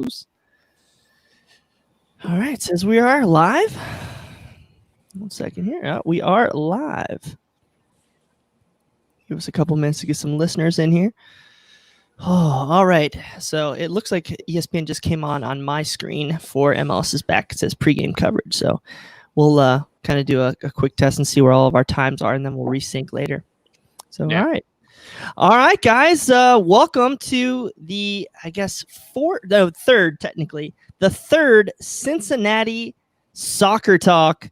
All right, says we are live. 1 second here. We are live. Give us a couple minutes to get some listeners in here. Oh, all right. So it looks like ESPN just came on my screen for MLS is back. It says pregame coverage. So we'll kind of do a quick test and see where all of our times are, and then we'll resync later. So, yeah. All right, guys. Welcome to the, third Cincinnati Soccer Talk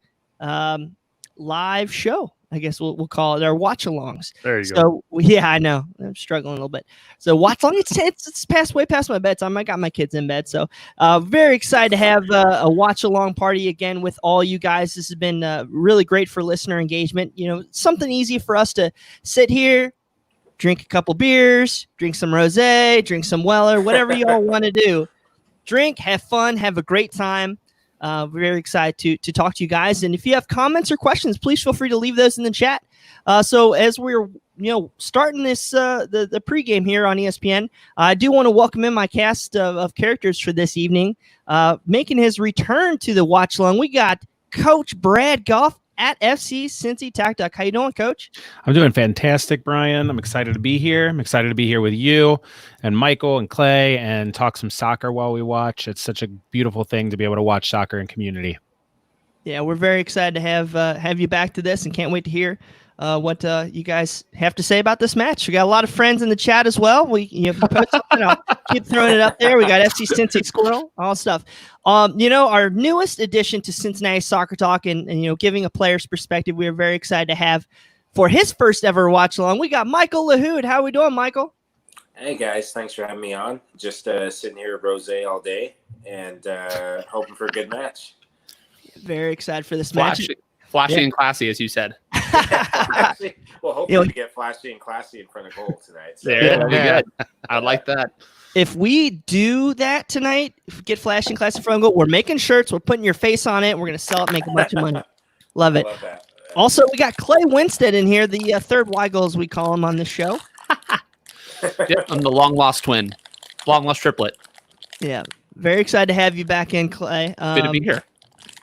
live show. I guess we'll call it our watch-alongs. There you go. Yeah, I know. I'm struggling a little bit. So watch-along, it's way past my bedtime. I got my kids in bed. So very excited to have a watch-along party again with all you guys. This has been really great for listener engagement. You know, something easy for us to sit here, drink a couple beers, drink some rosé, drink some Weller, whatever you all want to do. Drink, have fun, have a great time. We're very excited to talk to you guys. And if you have comments or questions, please feel free to leave those in the chat. So as we're starting this the pregame here on ESPN, I do want to welcome in my cast of characters for this evening. Making his return to the watch along, we got Coach Brad Gough at FC Cincy TacDuck. How you doing, Coach? I'm doing fantastic, Brian. I'm excited to be here. I'm excited to be here with you and Michael and Clay and talk some soccer while we watch. It's such a beautiful thing to be able to watch soccer in community. Yeah, we're very excited to have you back to this, and can't wait to hear what you guys have to say about this match. We got a lot of friends in the chat as well. If you post something, I'll keep throwing it up there. We got FC Cincy Squirrel, all stuff. Our newest addition to Cincinnati Soccer Talk and giving a player's perspective, we are very excited to have for his first ever watch along. We got Michael Lahoud. How are we doing, Michael? Hey guys, thanks for having me on. Just sitting here with rosé all day and hoping for a good match. Very excited for this match. Flashy and classy, as you said. Well, hopefully we get flashy and classy in front of goal tonight. So. That'd be good. I like that. If we do that tonight, if we get flashy and classy in front of goal, we're making shirts. We're putting your face on it. We're going to sell it, make a bunch of money. Love it. Love that. Also, we got Clay Winstead in here, the third Weigel, as we call him on this show. Yep, I'm the long-lost twin. Long-lost triplet. Yeah. Very excited to have you back in, Clay. Good to be here.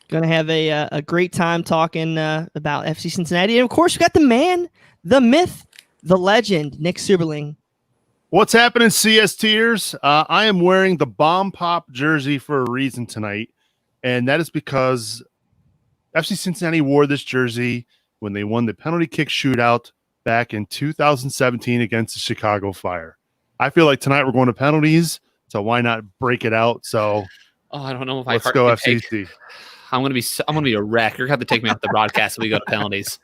Going to have a great time talking about FC Cincinnati. And, of course, we got the man, the myth, the legend, Nick Seuberling. What's happening, CS Tiers? I am wearing the Bomb Pop jersey for a reason tonight, and that is because FC Cincinnati wore this jersey when they won the penalty kick shootout back in 2017 against the Chicago Fire. I feel like tonight we're going to penalties, so why not break it out? So, I don't know if let's go FCC. I'm gonna be a wreck. You're gonna have to take me off the broadcast if we go to penalties.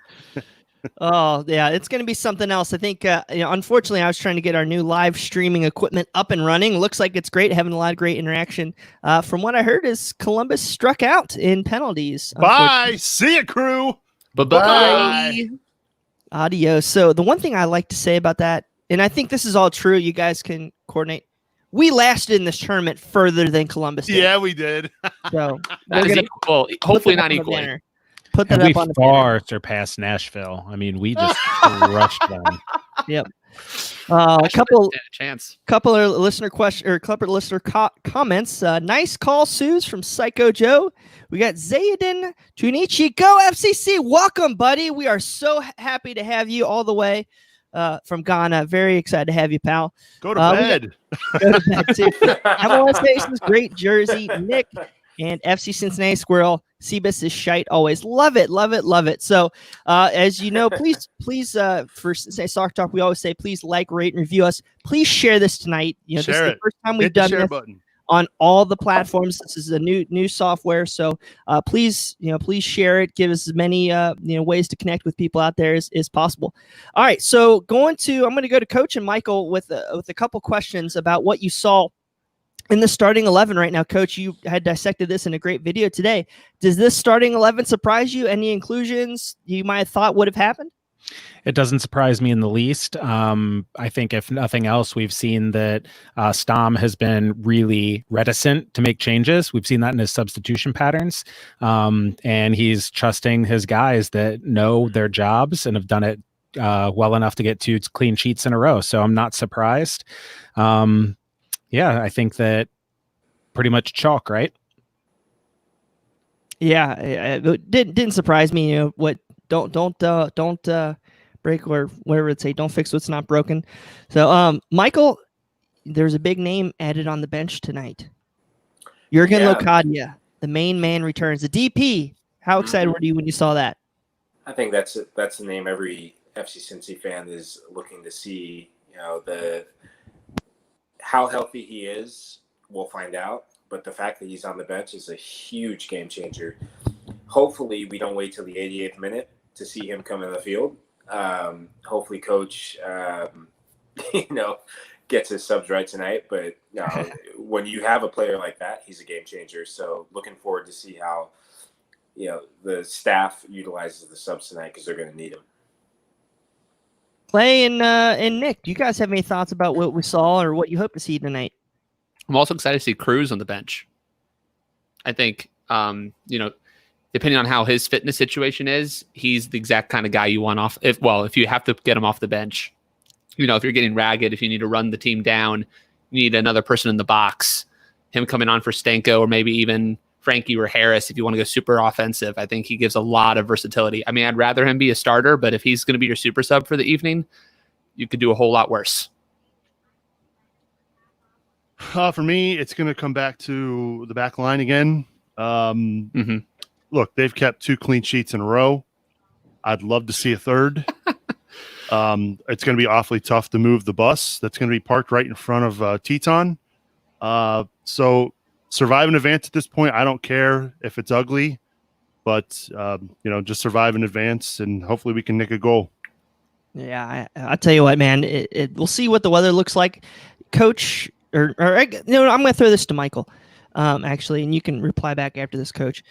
Oh yeah, it's gonna be something else. I think unfortunately I was trying to get our new live streaming equipment up and running. Looks like it's great, having a lot of great interaction. From what I heard is Columbus struck out in penalties. Bye. See ya, crew. Bye. Adios. So the one thing I like to say about that, and I think this is all true, you guys can coordinate. We lasted in this tournament further than Columbus did. Yeah, we did. So hopefully not equally. Put that up on the far surpassed Nashville. I mean, we just crushed them. Yep. A couple of listener comments. Nice call, Suze from Psycho Joe. We got Zayden Junichi. Go FCC. Welcome, buddy. We are so happy to have you all the way from Ghana. Very excited to have you, pal. Go to bed. Go to bed too. MLS Nation's great jersey, Nick, and FC Cincinnati Squirrel. Seabus is shite always. Love it, love it, love it. So, as you know, please, for Cincinnati Soccer Talk, we always say, please like, rate, and review us. Please share this tonight. This is the first time we've done this on all the platforms. This is a new software, so please share it. Give us as many ways to connect with people out there as possible. All right, so I'm going to go to Coach and Michael with a couple questions about what you saw in the starting 11 right now. Coach, you had dissected this in a great video today. Does this starting 11 surprise you? Any inclusions you might have thought would have happened? It doesn't surprise me in the least. I think if nothing else, we've seen that Stam has been really reticent to make changes. We've seen that in his substitution patterns. And he's trusting his guys that know their jobs and have done it well enough to get 2 clean sheets in a row. So I'm not surprised. I think that pretty much chalk, right? Yeah, it didn't surprise me. You know what? Don't break or whatever it say. Don't fix what's not broken. So, Michael, there's a big name added on the bench tonight. Jurgen Locadia, the main man, returns. The DP. How excited were you when you saw that? I think that's the name every FC Cincy fan is looking to see. You know, how healthy he is, we'll find out. But the fact that he's on the bench is a huge game changer. Hopefully, we don't wait till the 88th minute to see him come in the field. Hopefully, Coach, gets his subs right tonight. But no, when you have a player like that, he's a game changer. So looking forward to see how the staff utilizes the subs tonight because they're going to need him. Clay and Nick, do you guys have any thoughts about what we saw or what you hope to see tonight? I'm also excited to see Cruz on the bench. I think, depending on how his fitness situation is, he's the exact kind of guy you want off. If you have to get him off the bench, if you're getting ragged, if you need to run the team down, you need another person in the box. Him coming on for Stanko or maybe even Frankie or Harris if you want to go super offensive. I think he gives a lot of versatility. I mean, I'd rather him be a starter, but if he's going to be your super sub for the evening, you could do a whole lot worse. For me, it's going to come back to the back line again. Look, they've kept 2 clean sheets in a row. I'd love to see a third. It's going to be awfully tough to move the bus that's going to be parked right in front of Teton. So survive in advance at this point. I don't care if it's ugly, but just survive in advance, and hopefully we can nick a goal. Yeah, I'll tell you what, man. We'll see what the weather looks like, Coach. I'm going to throw this to Michael, actually, and you can reply back after this, Coach.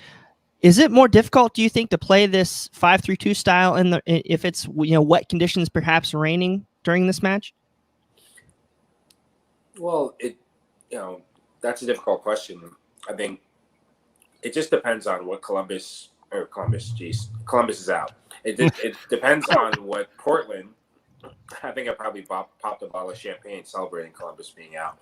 Is it more difficult, do you think, to play this 5-3-2 style if it's wet conditions, perhaps raining during this match? Well, that's a difficult question. I think it just depends on what Columbus is out. It depends on what Portland. I think I probably popped a bottle of champagne celebrating Columbus being out.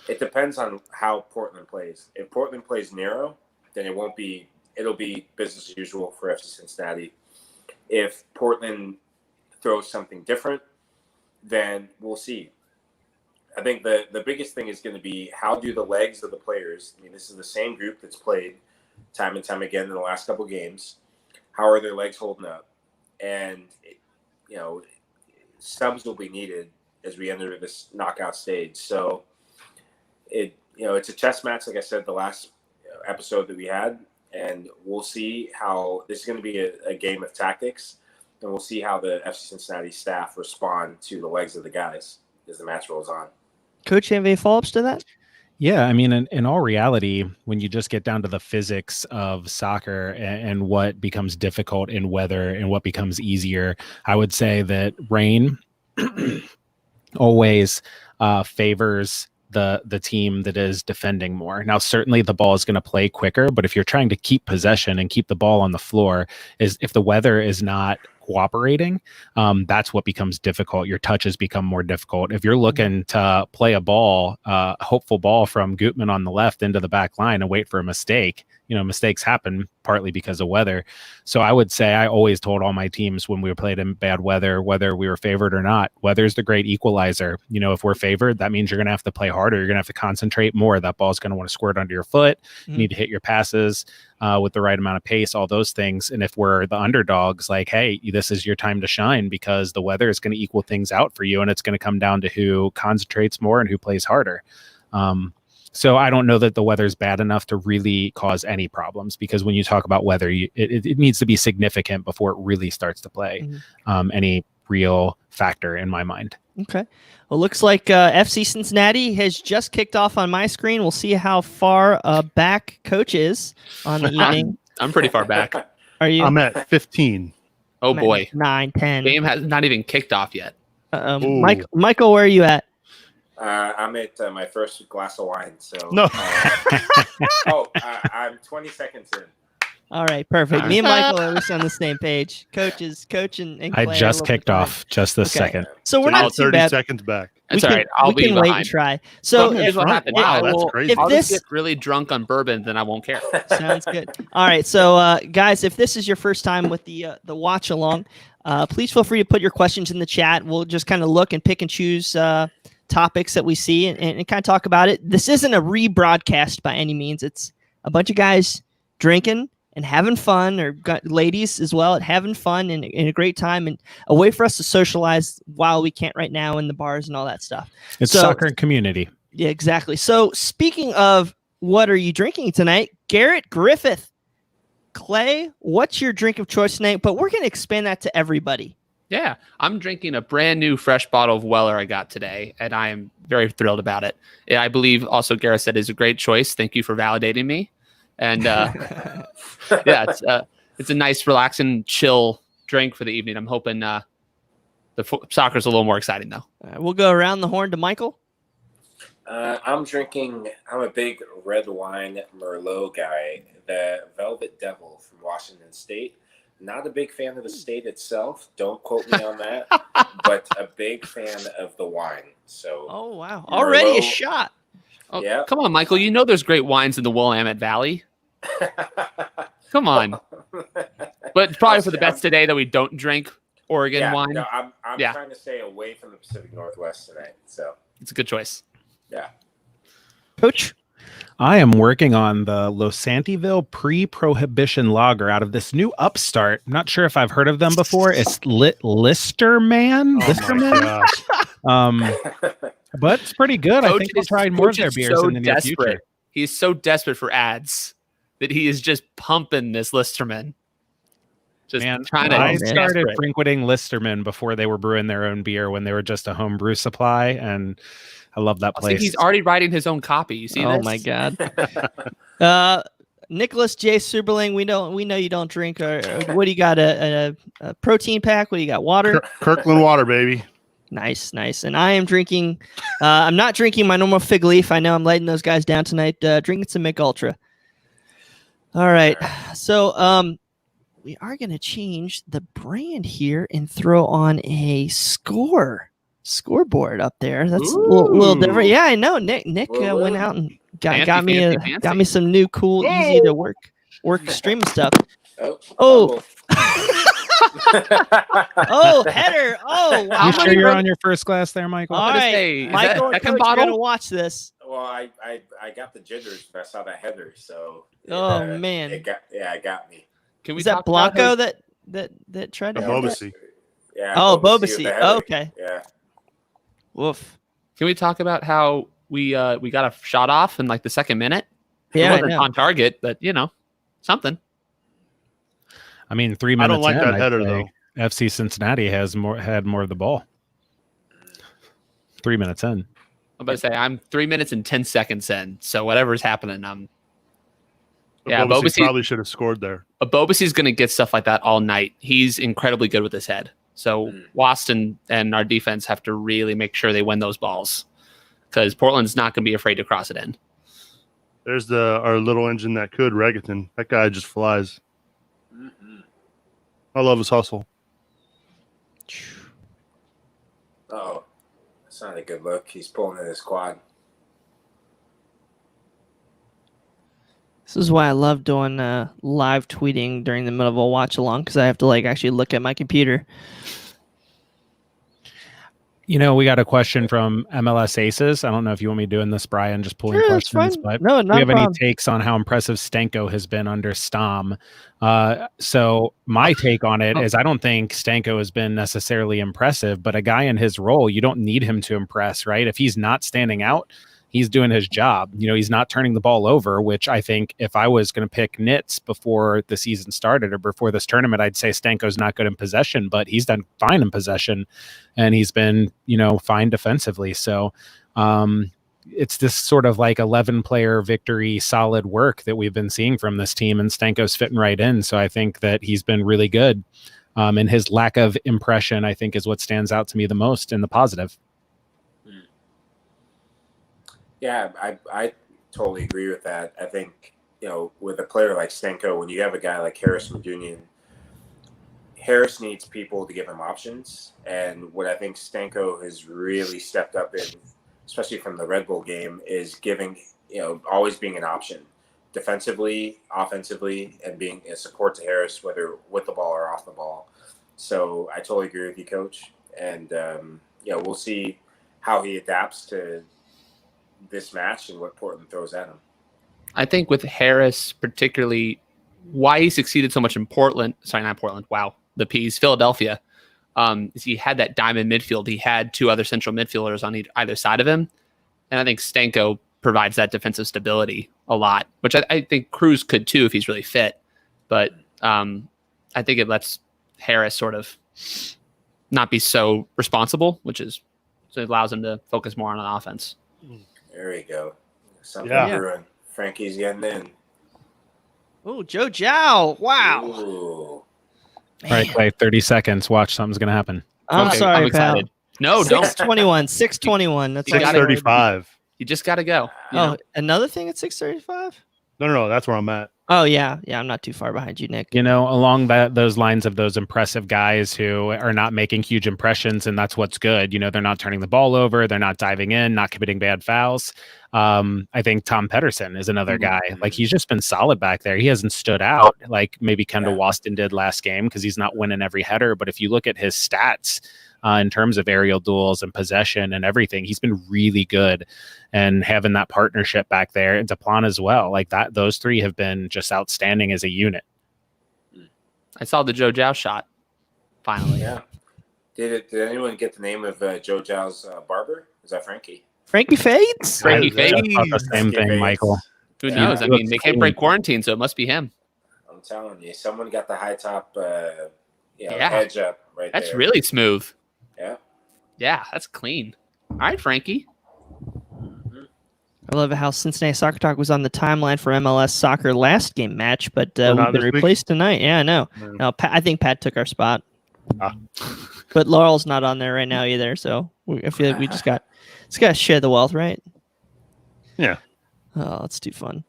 It depends on how Portland plays. If Portland plays narrow, then it'll be business as usual for FC Cincinnati. If Portland throws something different, then we'll see. I think the biggest thing is going to be how do the legs of the players, I mean, this is the same group that's played time and time again in the last couple games. How are their legs holding up? And, subs will be needed as we enter this knockout stage. So, it's a chess match, like I said, the last episode that we had, and we'll see how this is going to be a game of tactics, and we'll see how the FC Cincinnati staff respond to the legs of the guys as the match rolls on. Coach, you have any follow-ups to that? Yeah, I mean, in all reality, when you just get down to the physics of soccer and what becomes difficult in weather and what becomes easier, I would say that rain always favors the team that is defending more. Now, certainly the ball is going to play quicker, but if you're trying to keep possession and keep the ball on the floor, if the weather is not cooperating, that's what becomes difficult. Your touches become more difficult. If you're looking to play a ball, hopeful ball from Gutman on the left into the back line and wait for a mistake, mistakes happen partly because of weather. So I would say I always told all my teams when we played in bad weather, whether we were favored or not, weather's the great equalizer. If we're favored, that means you're going to have to play harder. You're going to have to concentrate more. That ball's going to want to squirt under your foot. You need to hit your passes with the right amount of pace, all those things. And if we're the underdogs, like, hey, this is your time to shine because the weather is going to equal things out for you. And it's going to come down to who concentrates more and who plays harder. So I don't know that the weather's bad enough to really cause any problems, because when you talk about weather, it needs to be significant before it really starts to play any real factor in my mind. Okay. Well, looks like FC Cincinnati has just kicked off on my screen. We'll see how far back Coach is on the evening. I'm pretty far back. Are you? I'm at 15. Oh, boy. 9, 10. Game has not even kicked off yet. Michael, where are you at? I'm at my first glass of wine. So no. I'm 20 seconds in. All right, perfect. All Me and Michael are at least on the same page. Coaches, and I Clay are a just little kicked bit off just this Okay. second. So we're So you're not too 30 bad. seconds back. That's we all can, right. I'll we be can wait and behind. try. So Well, Here's what drunk. happened. Wow, I that's will- crazy. I'll If just this- get really drunk on bourbon, then I won't care. Sounds good. All right, so guys, if this is your first time with the watch along, please feel free to put your questions in the chat. We'll just kind of look and pick and choose topics that we see and kind of talk about it. This isn't a rebroadcast by any means. It's a bunch of guys drinking and having fun, or ladies as well, at having fun and a great time, and a way for us to socialize while we can't right now in the bars and all that stuff. It's So- soccer and community. Yeah, exactly. So speaking of what are you drinking tonight, Garrett Griffith, Clay, what's your drink of choice tonight? But we're going to expand that to everybody. Yeah, I'm drinking a brand new fresh bottle of Weller I got today, and I am very thrilled about it. I believe also Gareth said is a great choice. Thank you for validating me. And yeah, it's a nice, relaxing, chill drink for the evening. I'm hoping the soccer's a little more exciting though. We'll go around the horn to Michael. I'm a big red wine Merlot guy, the Velvet Devil from Washington State. Not a big fan of the state itself. Don't quote me on that. But a big fan of the wine. So. Oh, wow. Already a Merlot. shot. Oh, Yeah. Come on, Michael. You know there's great wines in the Willamette Valley. Come on. But probably for the bets today that we don't drink Oregon wine. No, I'm Yeah. trying to stay away from the Pacific Northwest tonight. So It's a good choice. yeah. Coach. I am working on the Losantiville pre-prohibition lager out of this new upstart. I'm not sure if I've heard of them before. It's Listerman. Oh Listerman. my gosh. But it's pretty good. I Coach think we'll is- try more of Coach their is beers so in the near desperate. future. He's so desperate for ads that he is just pumping this Listerman. Just Man, trying to. I man. started desperate. frequenting Listerman before they were brewing their own beer when they were just a home brew supply, and I love that I place. think he's already writing his own copy. You see Oh, this? my God. Nicholas J. Seuberling, we know you don't drink. What do you got? A protein pack? What do you got? Water? Kirkland water, baby. Nice. And I am drinking. I'm not drinking my normal fig leaf. I know I'm letting those guys down tonight. Drinking some Mick Ultra. All right. So we are going to change the brand here and throw on a scoreboard up there. That's a little different. Yeah, I know. Nick Whoa, went whoa. out and Fancy, got me fancy, got me some new cool, easy to work streaming stuff. Oh. Oh, header. Oh, wow. You sure you're on your first glass there, Michael? All gonna right, say, is Michael that and second Coach are bottle? gonna watch this. Well, I got the jitters when I saw that header. So. Oh, man. It got me. Can we Is that talk about Blanco how- that tried to A have that? Bobasi. Yeah. Oh, Bobasi with Bobasi. the header. Oh, okay. Yeah. Woof. Can we talk about how we got a shot off in like the second minute? Yeah, it I wasn't know. on target, but something. I mean, 3 I minutes. don't like in, that I'd header say though. FC Cincinnati had more of the ball. 3 minutes in. I'm about to say I'm 3 minutes and 10 seconds in, so whatever's happening, Yeah, Bobasi Bobasi- probably should have scored there. Bobasi's going to get stuff like that all night. He's incredibly good with his head. So Waston and our defense have to really make sure they win those balls because Portland's not going to be afraid to cross it in. There's our little engine that could, Regaton. That guy just flies. I love his hustle. Oh, that's not a good look. He's pulling in his quad. This is why I love doing live tweeting during the middle of a watch along because I have to actually look at my computer. We got a question from MLS Aces. I don't know if you want me doing this, Brian, just pulling Sure, that's questions, fine. but No, do not you a have problem. any takes on how impressive Stanko has been under Stom? So my take on it is I don't think Stanko has been necessarily impressive, but a guy in his role, you don't need him to impress, right? If he's not standing out, he's doing his job. He's not turning the ball over, which I think if I was going to pick nits before the season started or before this tournament, I'd say Stanko's not good in possession, but he's done fine in possession and he's been, fine defensively. So it's this sort of 11 player victory, solid work that we've been seeing from this team, and Stanko's fitting right in. So I think that he's been really good. And his lack of impression, I think, is what stands out to me the most in the positive. Yeah, I totally agree with that. I think with a player like Stenko, when you have a guy like Harris Medunian, Harris needs people to give him options. And what I think Stenko has really stepped up in, especially from the Red Bull game, is giving, always being an option defensively, offensively, and being a support to Harris, whether with the ball or off the ball. So I totally agree with you, Coach. And, we'll see how he adapts to this match and what Portland throws at him. I think with Harris, particularly, why he succeeded so much in Portland, sorry, not Portland, wow, the P's, Philadelphia, is he had that diamond midfield. He had two other central midfielders on either side of him. And I think Stenko provides that defensive stability a lot, which I think Cruz could too if he's really fit. But I think it lets Harris sort of not be so responsible, so it allows him to focus more on an offense. There we go. Something Yeah. brewing. Frankie's getting in. Oh, Joe Zhao. Wow. Ooh. All right, Clay, 30 seconds. Watch, something's going to happen. I'm Okay, sorry, I'm excited. pal. No, don't. 6:21. 6:21. That's You all. gotta- 6:35. You just got to go. You Oh, know? another thing at 6:35? No, that's where I'm at. Oh, yeah. Yeah, I'm not too far behind you, Nick. Along those lines of those impressive guys who are not making huge impressions, and that's what's good. They're not turning the ball over, they're not diving in, not committing bad fouls. I think Tom Pedersen is another guy. Like, he's just been solid back there. He hasn't stood out like maybe Kendall Waston did last game because he's not winning every header. But if you look at his stats in terms of aerial duels and possession and everything, he's been really good. And having that partnership back there, and Deplan as well, like that, those three have been just outstanding as a unit. I saw the Joe Zhao shot, finally. Yeah. Did anyone get the name of Joe Zhao's barber? Is that Frankie? Frankie Fades? Frankie I Fades. thought the same thing, Michael. Who Yeah. knows? I mean, they can't break quarantine, so it must be him. I'm telling you, someone got the high top Yeah. edge up right That's there. really smooth. Yeah. Yeah, that's clean. All right, Frankie. I love how Cincinnati Soccer Talk was on the timeline for MLS Soccer last game match, but Oh, we've not been this week? replaced tonight. Yeah, I know. No. No, I think Pat took our spot. Ah. But Laurel's not on there right now either, so I feel like we just got to share the wealth, right? Yeah. Oh, that's too fun.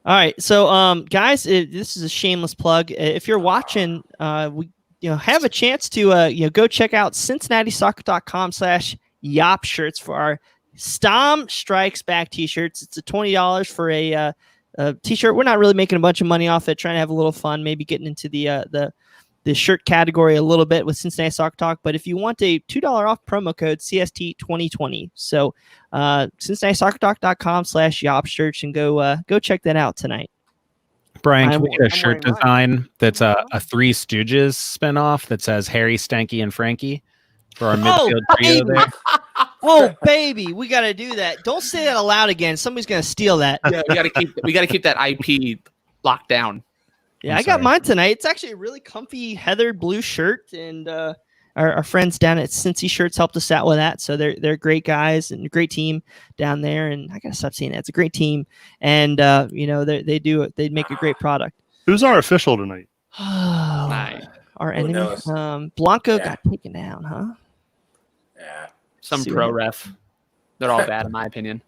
All right, so guys, this is a shameless plug. If you're watching, we have a chance to go check out CincinnatiSoccer.com/Yop shirts for our Stom Strikes Back t-shirts. It's a $20 for a t-shirt. We're not really making a bunch of money off it, trying to have a little fun, maybe getting into the shirt category a little bit with Cincinnati Soccer Talk. But if you want a $2 off promo code CST2020, so CincinnatiSoccerTalk.com/Yop shirts, and go check that out tonight. Brian, can we get a I'm shirt wearing design that's a Three Stooges spinoff that says Harry, Stanky, and Frankie for our midfield trio baby. there? Oh, baby, we got to do that. Don't say that aloud again. Somebody's going to steal that. Yeah, we got to keep that IP locked down. Yeah, I'm I got sorry. mine tonight. It's actually a really comfy heather blue shirt, and our friends down at Cincy Shirts helped us out with that. So they're great guys and a great team down there. And I gotta stop saying that. It's a great team, and they make a great product. Who's our official tonight? Nice. Our Who enemy, knows? Blanco Yeah. got taken down, huh? Yeah. Some See pro what- ref. They're all bad in my opinion.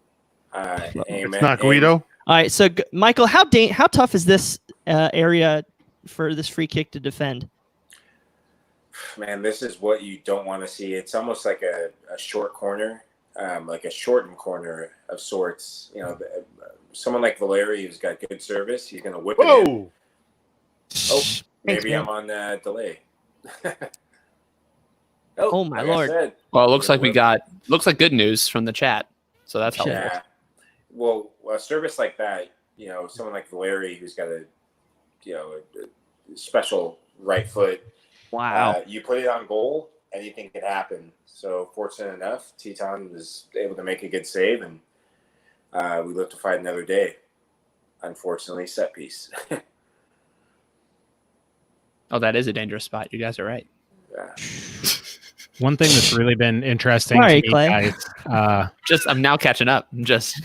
Amen. It's not Guido. All right, so Michael, how tough is this area for this free kick to defend? Man, this is what you don't want to see. It's almost like a short corner, like a shortened corner of sorts. Someone like Valeri who's got good service, he's going to whip it in. Whoa! Oh, maybe man. I'm on delay. Oh, my like I Lord. said, Well, it looks like looks like good news from the chat. So that's helpful. yeah. Well, a service like that, someone like Valeri who's got a special right foot. Wow. You put it on goal, anything could happen. So fortunate enough, Teton was able to make a good save, and we look to fight another day. Unfortunately, set piece. Oh, that is a dangerous spot. You guys are right. Yeah. One thing that's really been interesting Sorry, to me, Clay. guys, I'm now catching up. I'm just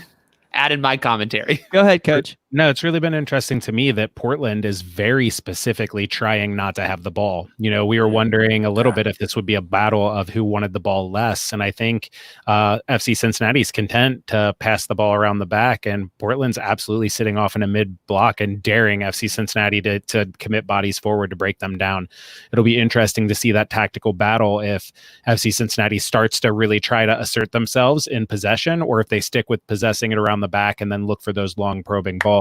adding my commentary. Go ahead, Coach. No, it's really been interesting to me that Portland is very specifically trying not to have the ball. We were wondering a little bit if this would be a battle of who wanted the ball less. And I think FC Cincinnati's content to pass the ball around the back, and Portland's absolutely sitting off in a mid block and daring FC Cincinnati to commit bodies forward to break them down. It'll be interesting to see that tactical battle if FC Cincinnati starts to really try to assert themselves in possession, or if they stick with possessing it around the back and then look for those long probing balls.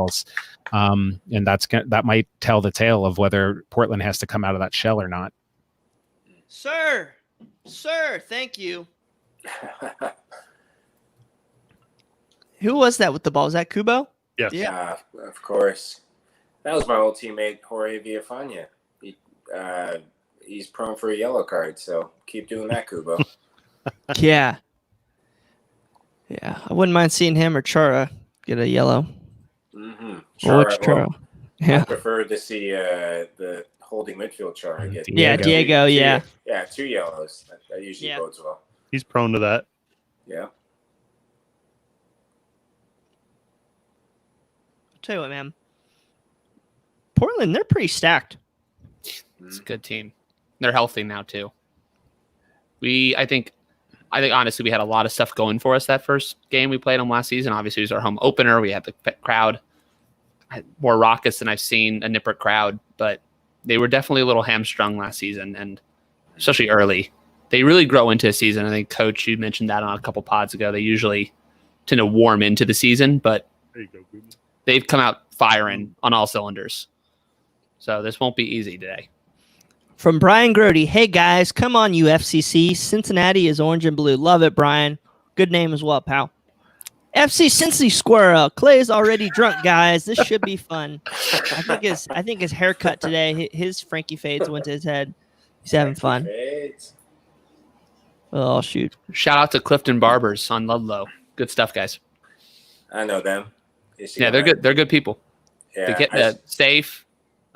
And that might tell the tale of whether Portland has to come out of that shell or not. Sir, thank you. Who was that with the ball? Was that Kubo? Yes. Yeah, of course. That was my old teammate Jorge Villafana. He's prone for a yellow card, so keep doing that, Kubo. Yeah, I wouldn't mind seeing him or Chara get a yellow. Chara, Yeah. I prefer to see the holding midfield Chara get. Diego. Yeah, 2 yellows. That usually bodes well. He's prone to that. Yeah. I'll tell you what, man. Portland, they're pretty stacked. It's a good team. They're healthy now too. I think honestly we had a lot of stuff going for us that first game we played them last season. Obviously it was our home opener. We had the crowd more raucous than I've seen a Nippert crowd, but they were definitely a little hamstrung last season, and especially early. They really grow into a season. I think, Coach, you mentioned that on a couple pods ago. They usually tend to warm into the season, but there you go, Google. They've come out firing on all cylinders. So this won't be easy today. From Brian Grody, hey guys, come on UFCC. Cincinnati is orange and blue. Love it, Brian. Good name as well, pal. FC Cincy Squirrel. Clay is already drunk, guys. This should be fun. I think his haircut today, his Frankie Fades went to his head. He's having fun. Oh shoot! Shout out to Clifton Barbers on Ludlow. Good stuff, guys. I know them. Yeah, they're good. They're good people. Yeah, they get safe,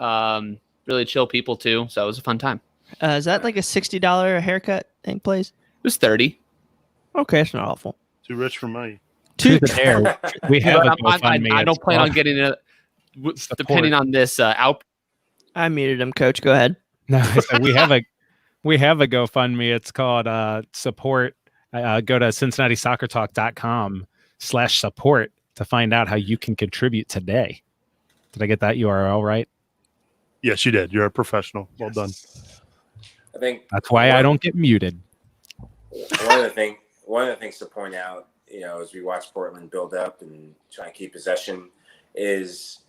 really chill people too. So it was a fun time. Is that like a $60 haircut thing, please? It was 30. Okay, it's not awful. Too rich for money. There. We have. I don't plan on getting it. Depending on this out. I muted him, Coach. Go ahead. No, we have a GoFundMe. It's called support. Go to CincinnatiSoccerTalk.com/support to find out how you can contribute today. Did I get that URL right? Yes, you did. You're a professional. Well done. I think that's why I don't get muted. One of the things to point out, as we watch Portland build up and try and keep possession, is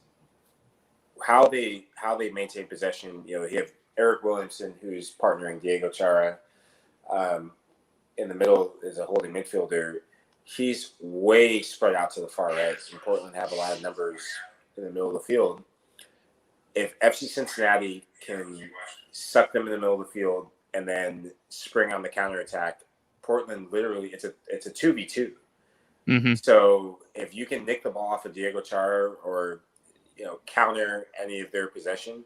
how they maintain possession. You have Eric Williamson, who's partnering Diego Chara. In the middle is a holding midfielder. He's way spread out to the far right, and Portland have a lot of numbers in the middle of the field. If FC Cincinnati can suck them in the middle of the field and then spring on the counterattack, Portland literally it's a 2v2. Mm-hmm. So if you can nick the ball off of Diego Chara or counter any of their possession,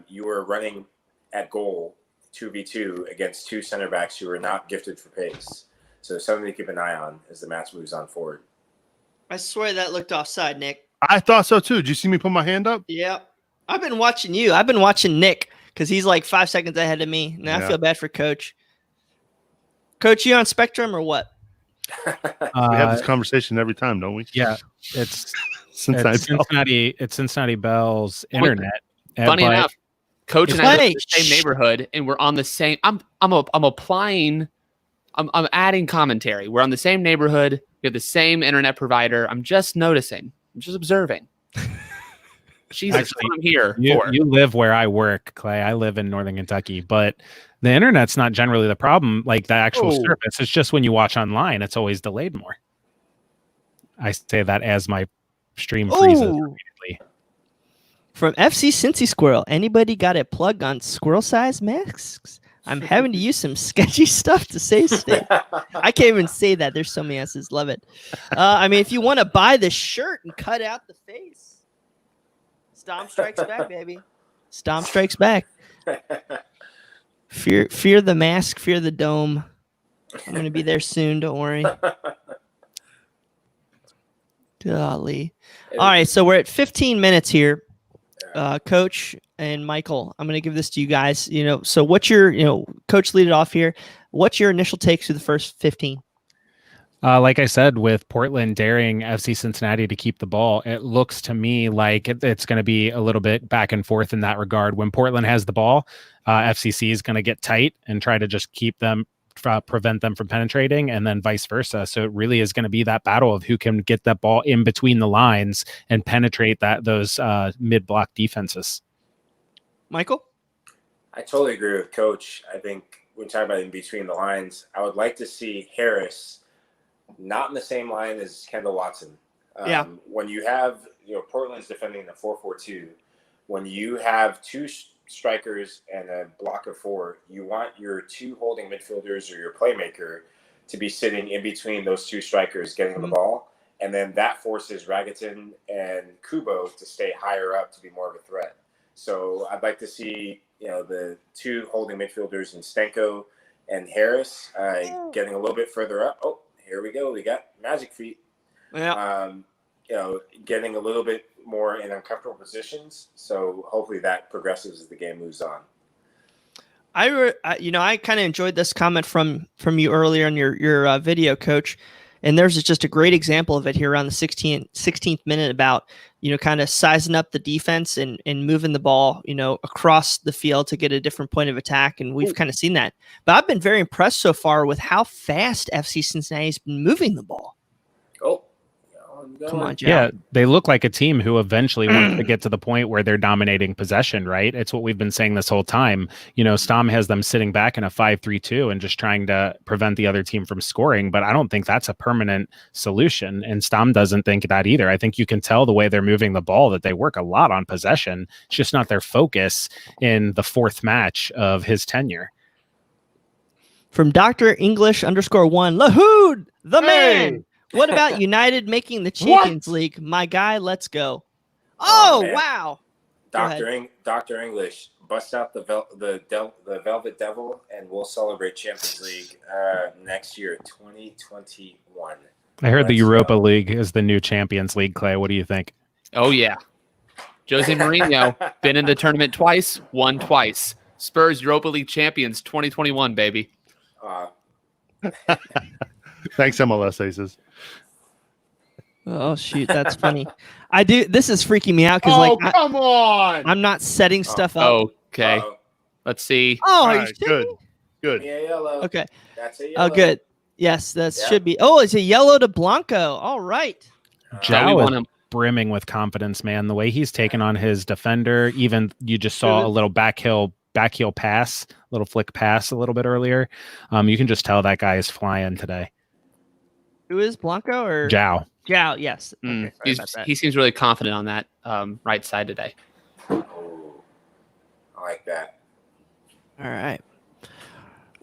you are running at goal 2v2 against two center backs who are not gifted for pace. So something to keep an eye on as the match moves on forward. I swear that looked offside, Nick. I thought so too. Did you see me put my hand up? Yeah. I've been watching you. I've been watching Nick because he's like 5 seconds ahead of me. Now I feel bad for Coach. Coach, you on Spectrum or what? We have this conversation every time, don't we? Yeah. It's Cincinnati Bell's internet. Funny enough, Coach and I live in the same neighborhood, and we're on the same. I'm adding commentary. We're on the same neighborhood. We have the same internet provider. I'm just noticing. I'm just observing. Jesus, I'm here. You live where I work, Clay. I live in Northern Kentucky, but the internet's not generally the problem. Like the actual service, it's just when you watch online, it's always delayed more. I say that as my stream freezes repeatedly. From FC Cincy Squirrel, anybody got a plug on squirrel size masks? I'm having to use some sketchy stuff to say stuff. I can't even say that. There's so many S's. Love it. If you want to buy the shirt and cut out the face, Stomp strikes back, baby. Stomp strikes back. Fear the mask, fear the dome. I'm going to be there soon. Don't worry. Golly. All right, so we're at 15 minutes here. Coach and Michael, I'm going to give this to you guys. So what's your, Coach, lead it off here. What's your initial takes through the first 15? Like I said, with Portland daring FC Cincinnati to keep the ball, it looks to me like it's going to be a little bit back and forth in that regard. When Portland has the ball, FCC is going to get tight and try to just keep them, prevent them from penetrating, and then vice versa. So it really is going to be that battle of who can get that ball in between the lines and penetrate those mid-block defenses. Michael? I totally agree with Coach. I think when talking about in between the lines, I would like to see Harris not in the same line as Kendall Watson. When you have, Portland's defending the 4-4-2, when you have two strikers and a block of four, you want your two holding midfielders or your playmaker to be sitting in between those two strikers getting the ball. And then that forces Ragatin and Kubo to stay higher up to be more of a threat. So I'd like to see, the two holding midfielders in Stenko and Harris getting a little bit further up. Oh, here we go. We got magic feet. Yeah. Getting a little bit more in uncomfortable positions. So hopefully that progresses as the game moves on. I kind of enjoyed this comment from you earlier in your video, Coach. And there's just a great example of it here around the 16th minute about, kind of sizing up the defense and moving the ball, across the field to get a different point of attack. And we've kind of seen that. But I've been very impressed so far with how fast FC Cincinnati's been moving the ball. Come on, Joe. Yeah, they look like a team who eventually wants to get to the point where they're dominating possession, right? It's what we've been saying this whole time. Stom has them sitting back in a 5-3-2 and just trying to prevent the other team from scoring, but I don't think that's a permanent solution, and Stom doesn't think that either. I think you can tell the way they're moving the ball that they work a lot on possession. It's just not their focus in the fourth match of his tenure. From Dr. English _1, Lahoud, the man. What about United making the Champions League? My guy, let's go. Oh wow. Dr. English, bust out the Velvet Devil, and we'll celebrate Champions League next year, 2021. I heard the Europa League is the new Champions League, Clay. What do you think? Oh, yeah. Jose Mourinho, been in the tournament twice, won twice. Spurs Europa League champions 2021, baby. Thanks, MLS Aces. Oh shoot, that's funny. This is freaking me out because come on! I'm not setting stuff up. Okay. Let's see. Oh, are you right, good. Yeah, yellow. Okay. That's a yellow. Oh, good. Yes, that should be. Oh, it's a yellow to Blanco. All right. Jao is brimming with confidence, man. The way he's taken on his defender, even you just saw a little back heel pass, little flick pass a little bit earlier. You can just tell that guy is flying today. Who is Blanco or Jao? Jao, yes. Okay, he seems really confident on that right side today. Oh, I like that. All right.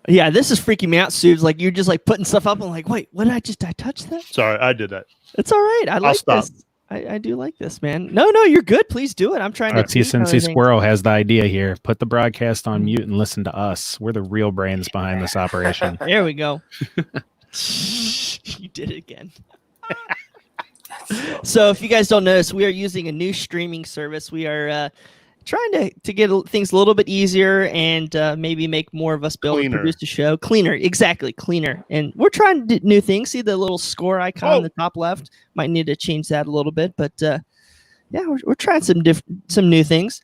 Yeah, this is freaking me out, Subs. Like you're just like putting stuff up. I'm like, wait, what did I touch that? Sorry, I did that. It's all right. I'll stop. This. I do like this, man. No, you're good. Please do it. I'm trying to. FC Cincy Squirrel has the idea here. Put the broadcast on mute and listen to us. We're the real brains behind this operation. There we go. You did it again. So if you guys don't notice, we are using a new streaming service. We are trying to get things a little bit easier and maybe make more of us be able to produce the show cleaner. Exactly, cleaner. And we're trying to do new things. See the little score icon in the top left? Might need to change that a little bit, but yeah, we're trying some new things.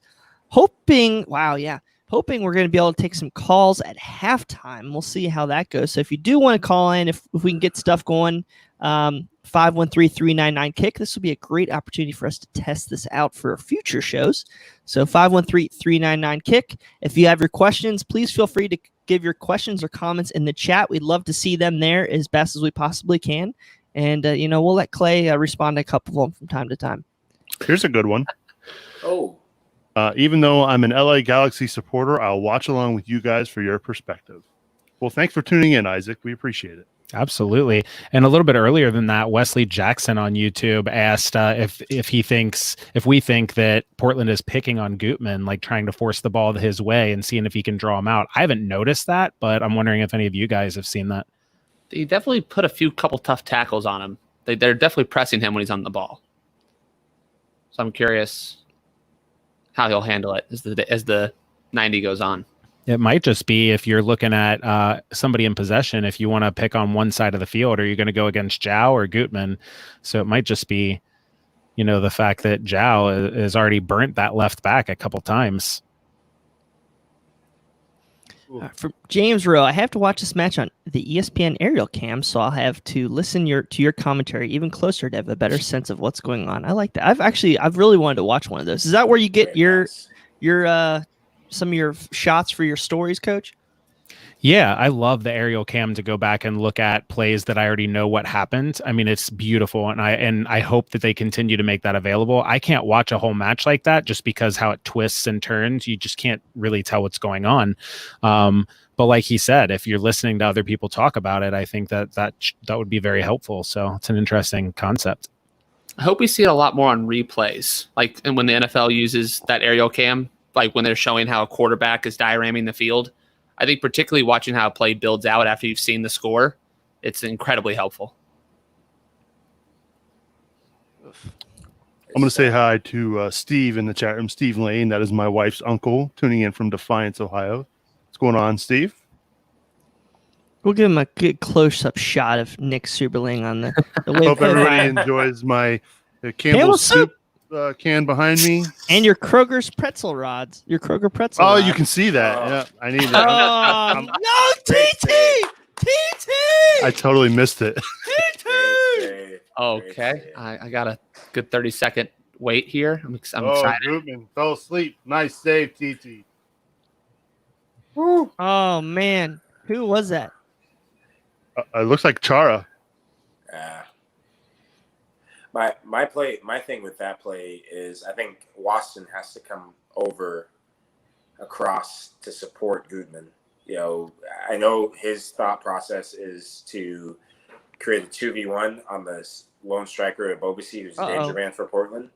Hoping we're going to be able to take some calls at halftime. We'll see how that goes. So if you do want to call in, if we can get stuff going, 513-399-KICK. This will be a great opportunity for us to test this out for future shows. So 513-399-KICK. If you have your questions, please feel free to give your questions or comments in the chat. We'd love to see them there as best as we possibly can. And, we'll let Clay respond to a couple of them from time to time. Here's a good one. Even though I'm an LA Galaxy supporter, I'll watch along with you guys for your perspective. Well, thanks for tuning in, Isaac. We appreciate it. Absolutely. And a little bit earlier than that, Wesley Jackson on YouTube asked if we think that Portland is picking on Gutman, like trying to force the ball his way and seeing if he can draw him out. I haven't noticed that, but I'm wondering if any of you guys have seen that. He definitely put a couple tough tackles on him. They're definitely pressing him when he's on the ball. So I'm curious how he'll handle it as the 90 goes on. It might just be if you're looking at somebody in possession, if you want to pick on one side of the field, are you going to go against Zhao or Gutman? So it might just be, the fact that Zhao has already burnt that left back a couple times. For James Rowe, I have to watch this match on the ESPN aerial cam, so I'll have to listen to your commentary even closer to have a better sense of what's going on. I like that. I've really wanted to watch one of those. Is that where you get your some of your shots for your stories, Coach? Yeah, I love the aerial cam to go back and look at plays that I already know what happened. I mean, it's beautiful, and I hope that they continue to make that available. I can't watch a whole match like that just because how it twists and turns. You just can't really tell what's going on. But like he said, if you're listening to other people talk about it, I think that would be very helpful. So it's an interesting concept. I hope we see it a lot more on replays, and when the NFL uses that aerial cam, like when they're showing how a quarterback is dioramming the field. I think particularly watching how a play builds out after you've seen the score, it's incredibly helpful. I'm going to say hi to Steve in the chat room. Steve Lane, that is my wife's uncle, tuning in from Defiance, Ohio. What's going on, Steve? We'll give him a good close-up shot of Nick Seuberling on the Hope everybody enjoys my Campbell's soup can behind me. And your Kroger's pretzel rods. Your Kroger pretzel rods. You can see that. Yeah, I need that. No, TT! TT! I totally missed it. TT! Okay. I got a good 30-second wait here. I'm excited. Gutman fell asleep. Nice save, TT. Woo. Oh, man. Who was that? It looks like Chara. My thing with that play is I think Waston has to come over across to support Gutman. I know his thought process is to create a 2v1 on the lone striker at Bobasi, who's a danger man for Portland.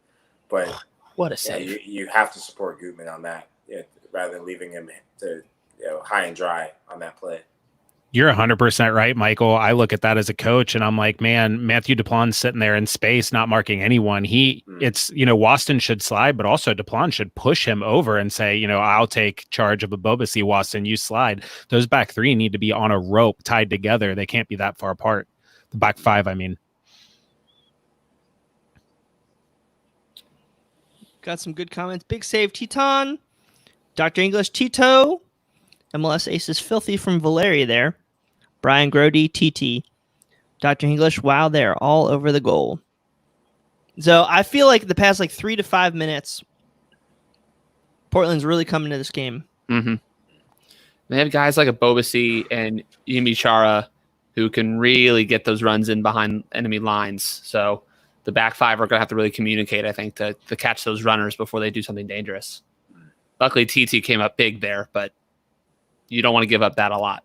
But what a save! You have to support Gutman on that rather than leaving him to high and dry on that play. You're 100% right, Michael. I look at that as a coach and I'm like, man, Matthew Duplan's sitting there in space, not marking anyone. Waston should slide, but also Duplan should push him over and say, I'll take charge of a Bobasi, Waston, you slide. Those back three need to be on a rope tied together. They can't be that far apart. The back five, I mean. Got some good comments. Big save, Teton. Dr. English, Tito. MLS Ace is filthy from Valeria there. Brian Grody, TT. Dr. English, wow, they're all over the goal. So I feel like the past 3 to 5 minutes, Portland's really coming to this game. Mm-hmm. They have guys like a Bobasi and Yimi Chara who can really get those runs in behind enemy lines. So the back five are going to have to really communicate, I think, to catch those runners before they do something dangerous. Luckily, TT came up big there, but you don't want to give up that a lot.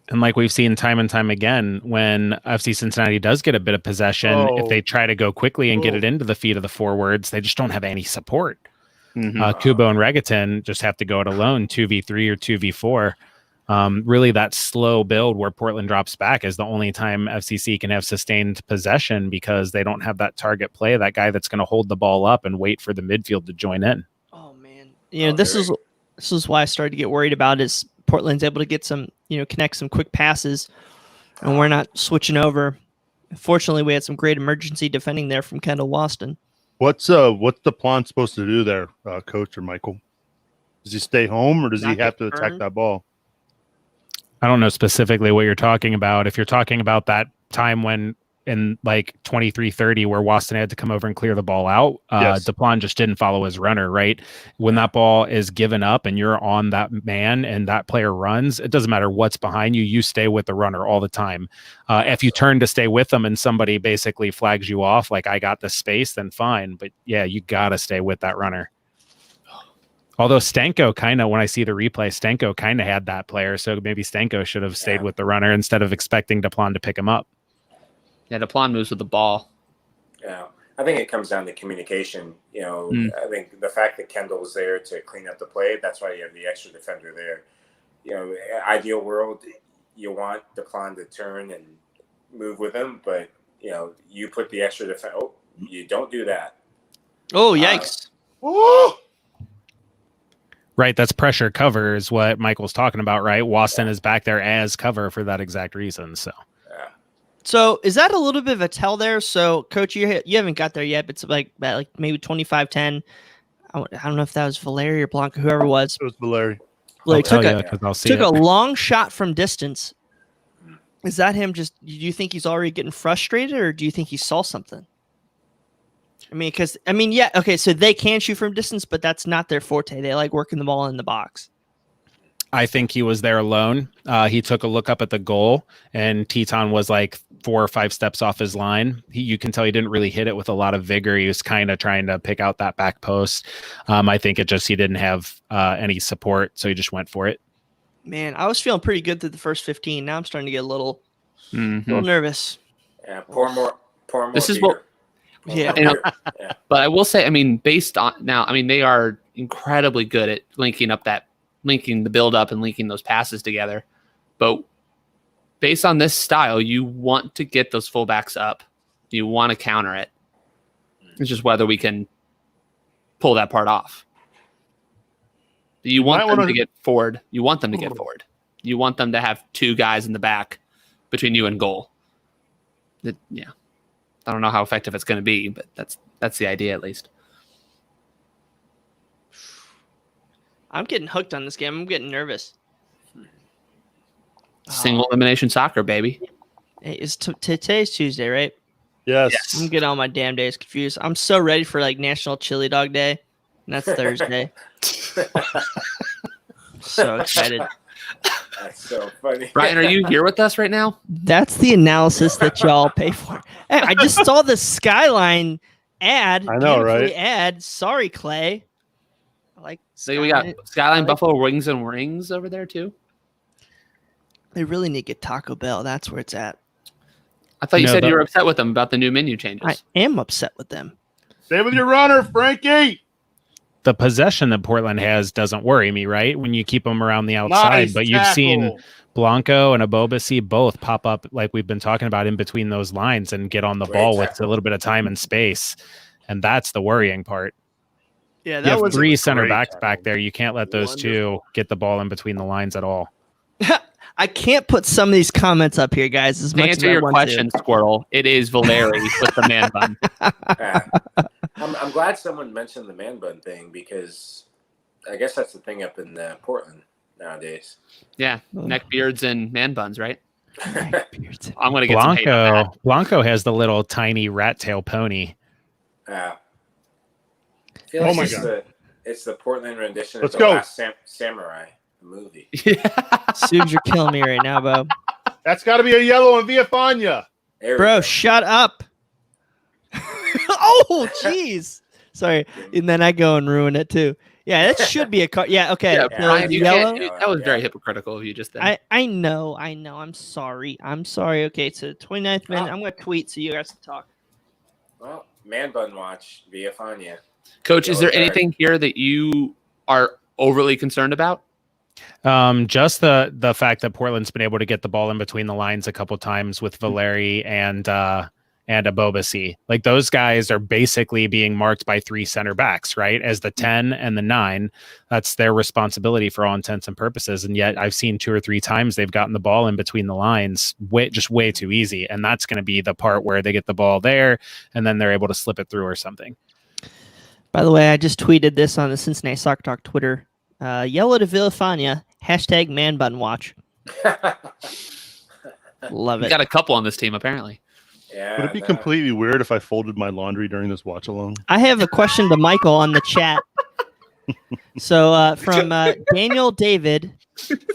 And like we've seen time and time again, when FC Cincinnati does get a bit of possession, if they try to go quickly and get it into the feet of the forwards, they just don't have any support. Mm-hmm. Kubo and Regaton just have to go it alone, 2v3 or 2v4. Really, that slow build where Portland drops back is the only time FCC can have sustained possession because they don't have that target play, that guy that's going to hold the ball up and wait for the midfield to join in. Oh, man. This is why I started to get worried about is Portland's able to get some, connect some quick passes, and we're not switching over. Fortunately, we had some great emergency defending there from Kendall Waston. What's the plan supposed to do there, Coach or Michael? Does he stay home or does he have to attack that ball? I don't know specifically what you're talking about. If you're talking about that time when in 23-30 where Waston had to come over and clear the ball out, yes. Duplan just didn't follow his runner, right? When that ball is given up and you're on that man and that player runs, it doesn't matter what's behind you, you stay with the runner all the time. If you turn to stay with them and somebody basically flags you off, like I got the space, then fine. But yeah, you got to stay with that runner. Although Stanko when I see the replay, Stanko kind of had that player. So maybe Stanko should have stayed with the runner instead of expecting Duplan to pick him up. Yeah, Duplan moves with the ball. Yeah, I think it comes down to communication. I think the fact that Kendall was there to clean up the play, that's why you have the extra defender there. Ideal world, you want Duplan to turn and move with him, but you put the extra defense. Oh, you don't do that. Oh, yikes! Right, that's pressure cover is what Michael's talking about, right? Waston is back there as cover for that exact reason. So, So is that a little bit of a tell there? So, Coach, you haven't got there yet, but it's like maybe 25-10. I don't know if that was Valeri or Blanco, whoever it was. It was Valeri. I'll tell you because I'll see took it. a long shot from distance. Is that him? Do you think he's already getting frustrated, or do you think he saw something? Yeah, okay, so they can shoot from distance, but that's not their forte. They like working the ball in the box. I think he was there alone. He took a look up at the goal, and Teton was like 4 or 5 steps off his line. You can tell he didn't really hit it with a lot of vigor. He was kind of trying to pick out that back post. I think he didn't have any support, so he just went for it. Man, I was feeling pretty good through the first 15. Now I'm starting to get a little nervous. Yeah, pour more. This is beer. Yeah. But I will say, based on now, they are incredibly good at linking the build up and linking those passes together. But based on this style, you want to get those fullbacks up. You want to counter it. It's just whether we can pull that part off. You want them to get forward. You want them to get forward. You want them to have 2 guys in the back between you and goal. Yeah. I don't know how effective it's going to be, but that's the idea at least. I'm getting hooked on this game. I'm getting nervous. Single elimination soccer, baby. Hey, today's Tuesday, right? Yes. I'm getting all my damn days confused. I'm so ready for like National Chili Dog Day, and that's Thursday. So excited. That's so funny. Ryan, are you here with us right now? That's the analysis that y'all pay for. Hey, I just saw the Skyline ad. I know, right? Ad. Sorry, Clay. So we got Skyline Buffalo Wings and Rings over there too. They really need to get Taco Bell. That's where it's at. I thought you said you were upset with them about the new menu changes. I am upset with them. Stay with your runner, Frankie. The possession that Portland has doesn't worry me, right? When you keep them around the outside, but you've seen Blanco and Abobasi both pop up like we've been talking about in between those lines and get on the ball with a little bit of time and space. And that's the worrying part. Yeah, that was 3 center backs back there. You can't let those 2 get the ball in between the lines at all. I can't put some of these comments up here, guys. As to much answer as your question, Squirrel, it is Valeri with the man bun. I'm glad someone mentioned the man bun thing because I guess that's the thing up in Portland nowadays. Yeah, neck beards and man buns, right? Beards. I'm going to get some hate on that. Blanco has the little tiny rat tail pony. I feel like it's the Portland rendition of the Last Samurai movie. Subs, you're killing me right now, Bo. That's got to be a yellow in Villafana. Bro, shut up. Oh, jeez. Sorry. And then I go and ruin it too. Yeah, that should be a car. Yeah, okay. Yeah, Brian, yellow. That was very hypocritical of you just then. I know. I'm sorry. Okay, so 29th minute. I'm going to tweet so you guys can talk. Well, man bun watch, Villafana. Coach, is there anything here that you are overly concerned about? Just the fact that Portland's been able to get the ball in between the lines a couple times with Valeri and Abobasi. Like those guys are basically being marked by 3 center backs, right? As the 10 and the 9, that's their responsibility for all intents and purposes. And yet I've seen 2 or 3 times they've gotten the ball in between the lines way too easy. And that's going to be the part where they get the ball there and then they're able to slip it through or something. By the way, I just tweeted this on the Cincinnati Soccer Talk Twitter. Yellow to Villafana, hashtag man bun watch. Love it. You got a couple on this team, apparently. Yeah, Would it be completely weird if I folded my laundry during this watch along? I have a question to Michael on the chat. So from Daniel David,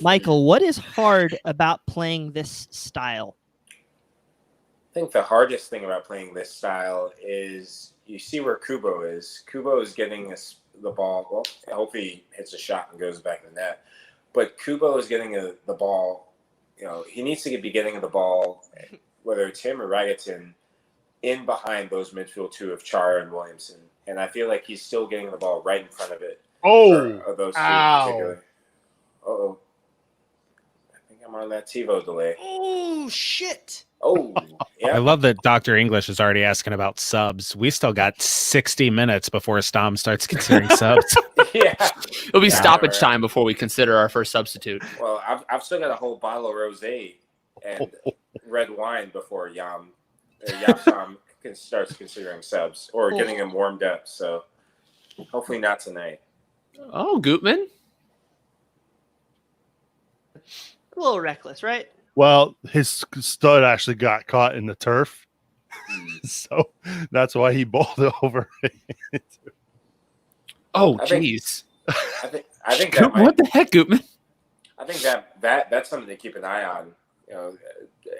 Michael, what is hard about playing this style? I think the hardest thing about playing this style is you see where Kubo is. Kubo is getting the ball. Well, hopefully he hits a shot and goes back in the net. But Kubo is getting the ball. You know, he needs to be getting the ball, whether it's him or Ragaton, in behind those midfield 2 of Chara and Williamson. And I feel like he's still getting the ball right in front of it. Of those 2 particularly. Uh-oh. I think I'm on that TiVo delay. Oh, shit. Oh, yeah. I love that Dr. English is already asking about subs. We still got 60 minutes before Stom starts considering subs. Yeah. It'll be Yeah, stoppage right. time before we consider our first substitute. Well, I've still got a whole bottle of rosé and red wine before Sam starts considering subs or getting him warmed up. So hopefully not tonight. Oh, Gutman. A little reckless, right? Well, his stud actually got caught in the turf, so that's why he bowled it over. Oh, I think- jeez. I think that What the heck, Gutman? I think that's something to keep an eye on. You know,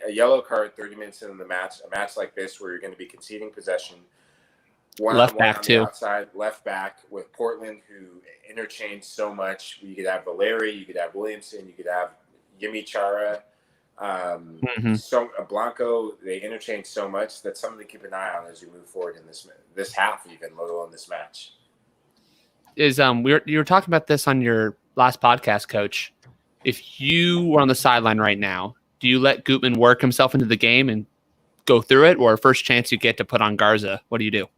a yellow card 30 minutes into the match, a match like this where you're going to be conceding possession. Left back on the too. Outside left back with Portland, who interchanged so much. You could have Valeri, you could have Williamson, you could have Yimi Chara, so Blanco. They interchange so much. That's something to keep an eye on as you move forward in this half, even let alone this match. You were talking about this on your last podcast, Coach. If you were on the sideline right now, do you let Gutman work himself into the game and go through it, or first chance you get to put on Garza, what do you do?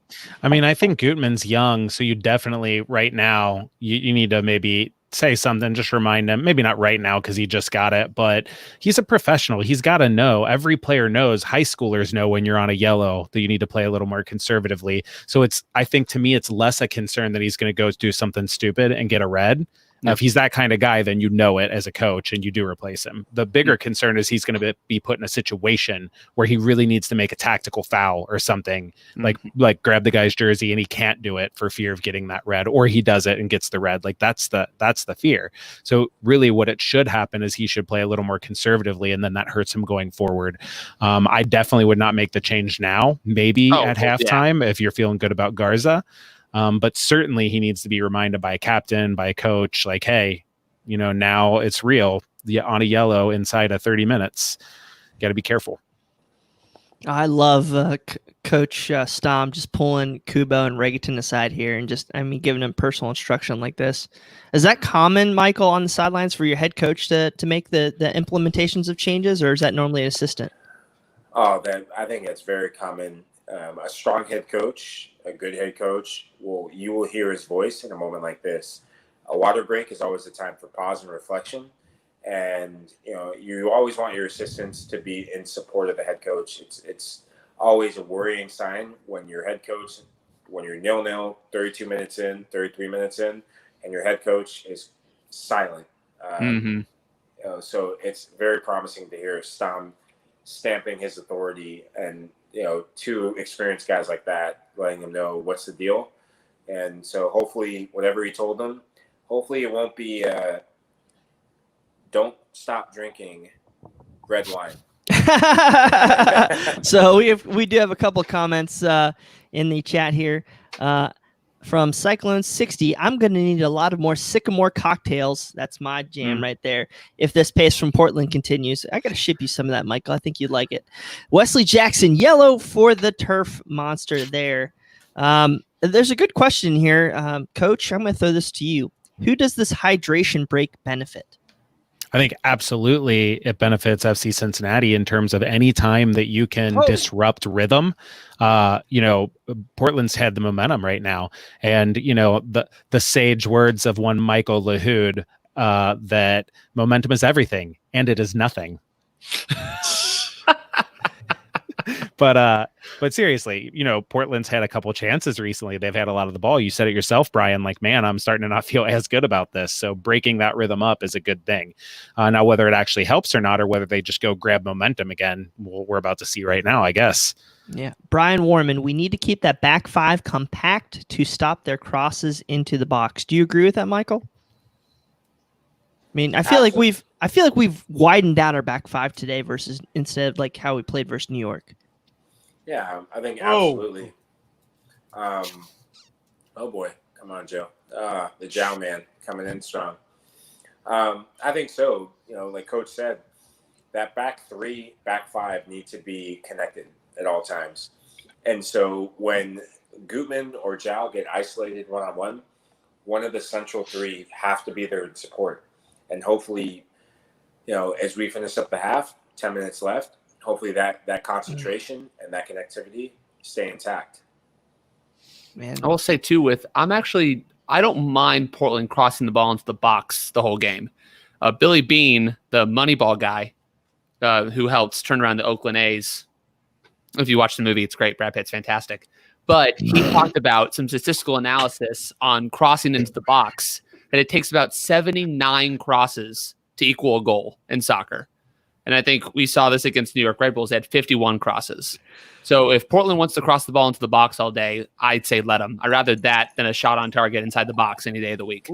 I mean, I think Gutman's young, so you definitely right now you need to maybe say something, just remind him, maybe not right now because he just got it, but he's a professional. He's got to know. Every player knows, high schoolers know when you're on a yellow that you need to play a little more conservatively. So I think to me, it's less a concern that he's going to go do something stupid and get a red. Now, if he's that kind of guy, then you know it as a coach and you do replace him. The bigger concern is he's going to be put in a situation where he really needs to make a tactical foul or something, like grab the guy's jersey and he can't do it for fear of getting that red, or he does it and gets the red. Like that's the fear. So really what it should happen is he should play a little more conservatively, and then that hurts him going forward. I definitely would not make the change now, maybe at halftime if you're feeling good about Garza. But certainly he needs to be reminded by a captain, by a coach, like, hey, now it's real. On a yellow inside of 30 minutes, got to be careful. I love Coach Stom just pulling Kubo and Regaton aside here and giving him personal instruction like this. Is that common, Michael, on the sidelines for your head coach to make the implementations of changes, or is that normally an assistant? Oh, I think it's very common. A strong head coach, a good head coach, you will hear his voice in a moment like this. A water break is always a time for pause and reflection. And, you always want your assistants to be in support of the head coach. It's always a worrying sign when your head coach, when you're 0-0, 32 minutes in, 33 minutes in, and your head coach is silent. So it's very promising to hear Stom stamping his authority and, two experienced guys like that, letting them know what's the deal. And so hopefully whatever he told them, hopefully it won't be don't stop drinking red wine. So we do have a couple of comments in the chat here from Cyclone 60. I'm going to need a lot of more Sycamore cocktails. That's my jam right there. If this pace from Portland continues, I got to ship you some of that, Michael. I think you'd like it. Wesley Jackson, yellow for the turf monster there. There's a good question here. Coach, I'm going to throw this to you. Who does this hydration break benefit? I think absolutely it benefits FC Cincinnati in terms of any time that you can disrupt rhythm. Portland's had the momentum right now. And, the sage words of one Michael Lahoud, that momentum is everything and it is nothing. But seriously, Portland's had a couple chances recently. They've had a lot of the ball. You said it yourself, Brian, like, man, I'm starting to not feel as good about this. So breaking that rhythm up is a good thing. Now, whether it actually helps or not, or whether they just go grab momentum again, we're about to see right now, I guess. Yeah. Brian Warman, we need to keep that back five compact to stop their crosses into the box. Do you agree with that, Michael? I mean, I feel like we've widened out our back five today versus instead of like how we played versus New York. Yeah, I think absolutely. Oh boy, come on, Joe. The Jow man coming in strong. I think so. Like Coach said, that back three, back five need to be connected at all times. And so when Gutman or Jow get isolated one-on-one, one of the central three have to be there in support. And hopefully, as we finish up the half, 10 minutes left, hopefully that concentration and that connectivity stay intact. Man, I will say too, I don't mind Portland crossing the ball into the box the whole game. Billy Bean, the Moneyball guy, who helped turn around the Oakland A's. If you watch the movie, it's great. Brad Pitt's fantastic. But he talked about some statistical analysis on crossing into the box, that it takes about 79 crosses to equal a goal in soccer. And I think we saw this against New York Red Bulls. They had 51 crosses. So if Portland wants to cross the ball into the box all day, I'd say let them. I'd rather that than a shot on target inside the box any day of the week.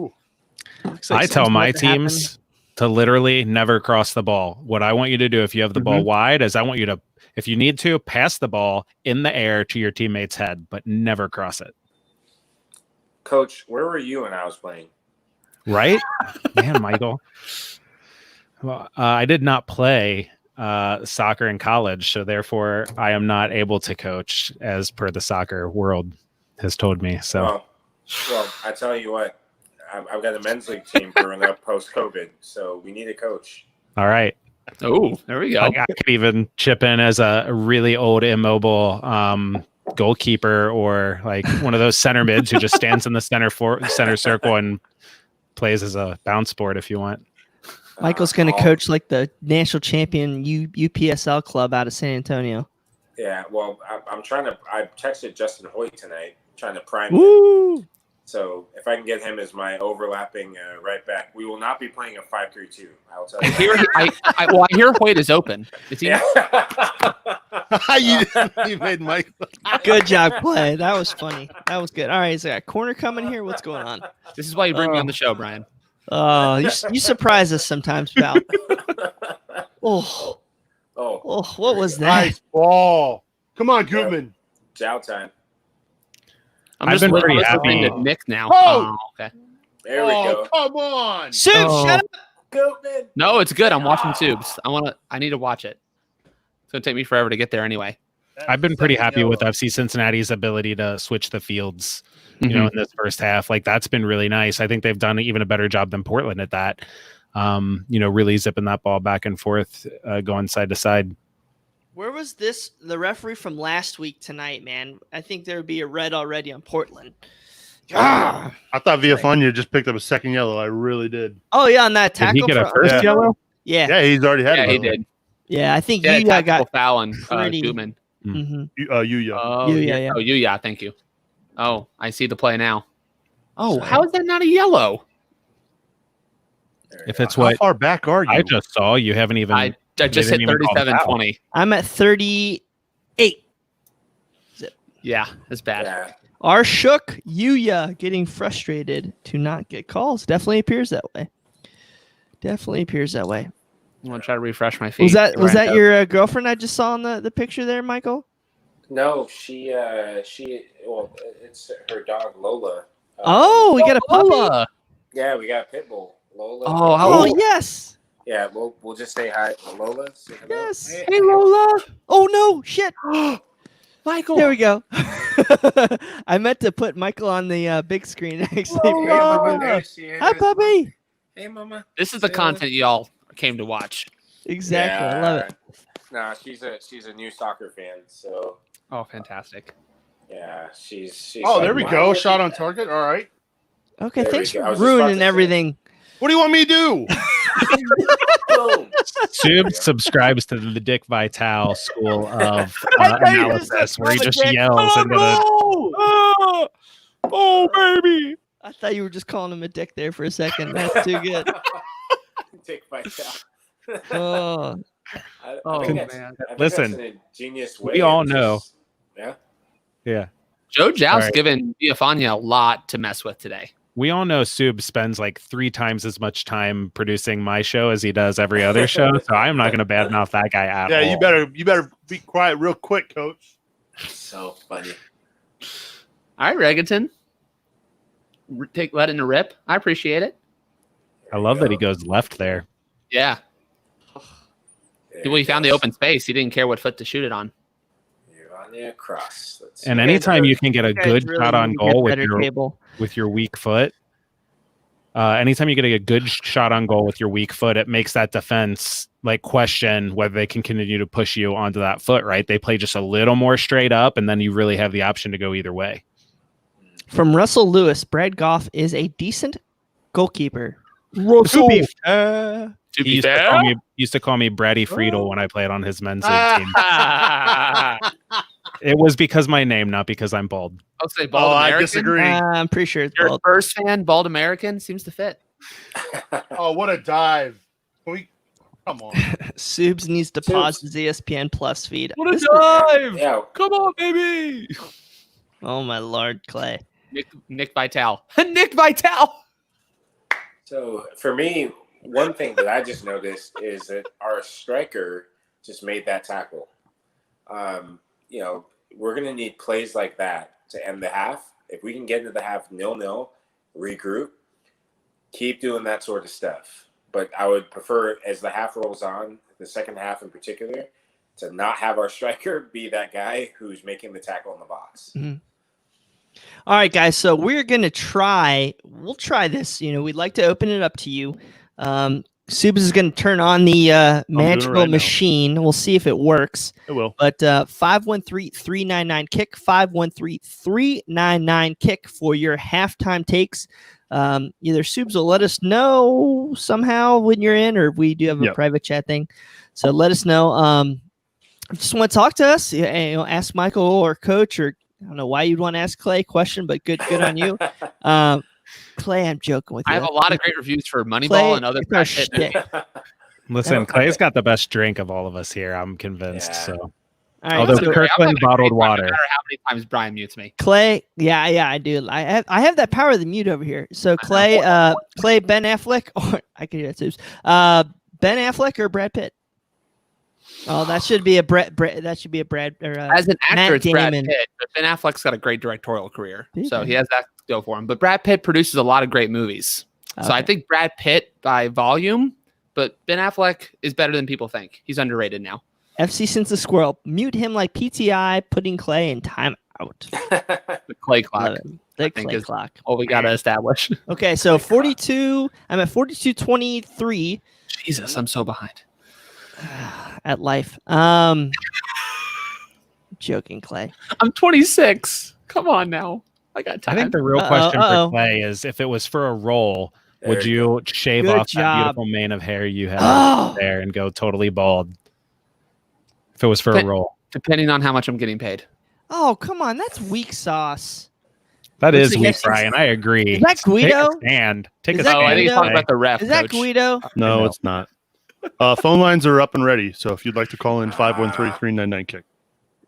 I tell my teams to literally never cross the ball. What I want you to do if you have the ball wide is I want you to, if you need to, pass the ball in the air to your teammate's head, but never cross it. Coach, where were you when I was playing? Right? Man, Michael. Well, I did not play soccer in college, so therefore I am not able to coach as per the soccer world has told me. So, well, I tell you what, I've got a men's league team growing up post-COVID, so we need a coach. All right. Oh, there we go. I could even chip in as a really old immobile goalkeeper, or like one of those center mids who just stands in the center circle and plays as a bounce board if you want. Michael's going to coach like the national champion UPSL club out of San Antonio. Yeah, well, I texted Justin Hoyt tonight, trying to prime Woo! him. So if I can get him as my overlapping right back, we will not be playing a 5-3-2. I'll tell you. I hear Hoyt is open. Is he? Yeah. you made Mike. Good job, Clay. That was funny. That was good. All right, is there a corner coming here? What's going on? This is why you bring me on the show, Brian. Oh, you surprise us sometimes, pal. Oh, what was that? Nice ball. Come on, Goodman. Jow time. I've been pretty happy. To Nick now. Oh! Okay. There we go. Come on. Soup, shut up. Goodman. No, it's good. I'm watching Tubes. I need to watch it. It's gonna take me forever to get there anyway. I've been pretty happy with FC Cincinnati's ability to switch the fields, in this first half. Like, that's been really nice. I think they've done even a better job than Portland at that. Really zipping that ball back and forth, going side to side. Where was the referee from last week tonight, man? I think there would be a red already on Portland. I thought Villafaña just picked up a second yellow. I really did. Oh, yeah, on that tackle. Did he get a first yellow? Yeah. Yeah, he's already had it. Yeah, he did. Yeah, I think you got foul on pretty. Goodman. Yuya. Oh, yeah. Oh, Yuya. Thank you. Oh, I see the play now. Oh, how is that not a yellow? If it's How what far back are you? I just saw, you haven't even. I just hit 37-20. I'm at 38. Yeah, that's bad. Yeah. Our shook Yuya getting frustrated to not get calls. Definitely appears that way. I'm gonna try to refresh my feed. Was that your girlfriend I just saw in the picture there, Michael? No, well, it's her dog Lola. We got a puppy. Lola. Yeah, we got a pit bull, Lola. Oh, yes. Yeah, we'll just say hi to Lola. Say hello. Yes. Hey, Lola. Oh no, shit. Michael. There we go. I meant to put Michael on the big screen. Actually, There she is. hi, puppy. Hey, mama. This is the content y'all came to watch. Exactly. I love it. No, she's a new soccer fan, so Oh, fantastic. yeah, she's Oh, there like, we "Why go. would Shot you on do target. All right. Okay, There we thanks go. I for was just about ruining to say. everything. What do you want me to do? that?" Boom. Sub subscribes to the Dick Vitale school of I thought you were just analysis, where he gonna just get- yells into the. Oh, baby. I thought you were just calling him a dick there for a second. That's too good. Take my shot. Oh, Oh, man. man. Listen, that's a genius way. we all of know. just- Yeah. Yeah. Joe Joust All right. given Villafaña a lot to mess with today. We all know Sub spends like 3 times as much time producing my show as he does every other show, so I'm not going to badmouth that guy at all. Yeah, you better be quiet real quick, coach. So funny. All right, Regenton. Let it rip. I appreciate it. I love that he goes left there. Yeah. Well, he found the open space. He didn't care what foot to shoot it on. You're on the cross. Let's And see. anytime you can get a you guys good really shot on need to get goal better cable. with your weak foot, anytime you get a good shot on goal with your weak foot, it makes that defense like question whether they can continue to push you onto that foot, right? They play just a little more straight up, and then you really have the option to go either way. From Russell Lewis, Brad Gough is a decent goalkeeper. Russell. To He be used to, fair, call me, used to call me Brady Friedel when I played on his men's league team. It was because my name, not because I'm bald. I'll say bald American. I disagree. I'm pretty sure it's You're bald. a Spurs fan, bald American seems to fit. Oh, what a dive. Come on. Subs needs to pause his ESPN Plus feed. What a dive! Yeah. Come on, baby. Oh my Lord, Clay. Nick Vitale. Nick Vitale. So for me, one thing that I just noticed is that our striker just made that tackle. We're going to need plays like that to end the half. If we can get into the half 0-0, regroup, keep doing that sort of stuff. But I would prefer, as the half rolls on, the second half in particular, to not have our striker be that guy who's making the tackle in the box. Mm-hmm. All right, guys. So we'll try this. We'd like to open it up to you. Subs is going to turn on the magical machine. We'll see if it works. It will. But 513-399-KICK, 513-399 kick for your halftime takes. Either Subs will let us know somehow when you're in, or we do have a private chat thing. So let us know. Just want to talk to us. Ask Michael or Coach, or I don't know why you'd want to ask Clay a question, but good on you. Clay, I'm joking with you. I have a lot of great reviews for Moneyball and other Brad Pitt movies. Listen, Clay's got the best drink of all of us here. I'm convinced. So, all right, although Kirkland bottled water. No matter how many times Brian mutes me. Clay, yeah, I do. I have that power of the mute over here. So Clay, Ben Affleck, or I can hear that too. Ben Affleck or Brad Pitt? Oh, that should be a Brad. That should be a Brad. Or, as an actor, Matt it's Brad Damon. Pitt. But Ben Affleck's got a great directorial career, so Okay. he has that to go for him. But Brad Pitt produces a lot of great movies, so I think Brad Pitt by volume. But Ben Affleck is better than people think. He's underrated now. FC Cincy Squirrel, mute him like PTI, putting Clay in timeout. The Clay clock. The think Clay is clock. all we got to establish. Okay, so 42. I'm at 42-23 Jesus, I'm so behind. at life. Joking, Clay. I'm 26. Come on now. I got time. I think the real question for Clay is, if it was for a role, would you shave Good off that job. beautiful mane of hair you have there and go totally bald? If it was for a role. Depending on how much I'm getting paid. Oh, come on. That's weak sauce. That Looks is like weak, that's- Brian. I agree. Is that Guido? Take a stand. Take Is a that stand. I think he's Guido? talking about the ref. Is that Coach. Guido? No, it's not. Phone lines are up and ready. So if you'd like to call in, 513-399-KICK.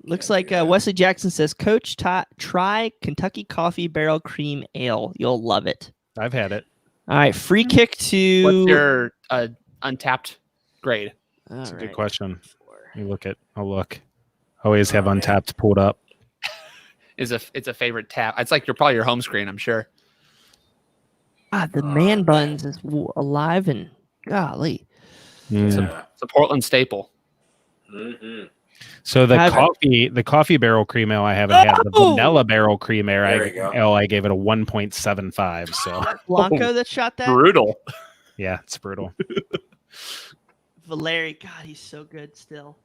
Looks like Wesley Jackson says, Coach, try Kentucky Coffee Barrel Cream Ale. You'll love it. I've had it. All right, free kick to... What's your untapped grade? That's a good question. I'll look. Always have Untapped pulled up. It's a favorite tab. It's like probably your home screen, I'm sure. The man buns is alive and golly. It's a Portland staple. Mm-hmm. So the coffee barrel cream ale I haven't had. The vanilla barrel cream ale I gave it a 1.75. So Blanco that shot that? Brutal. Yeah, it's brutal. Valeri, God, he's so good still.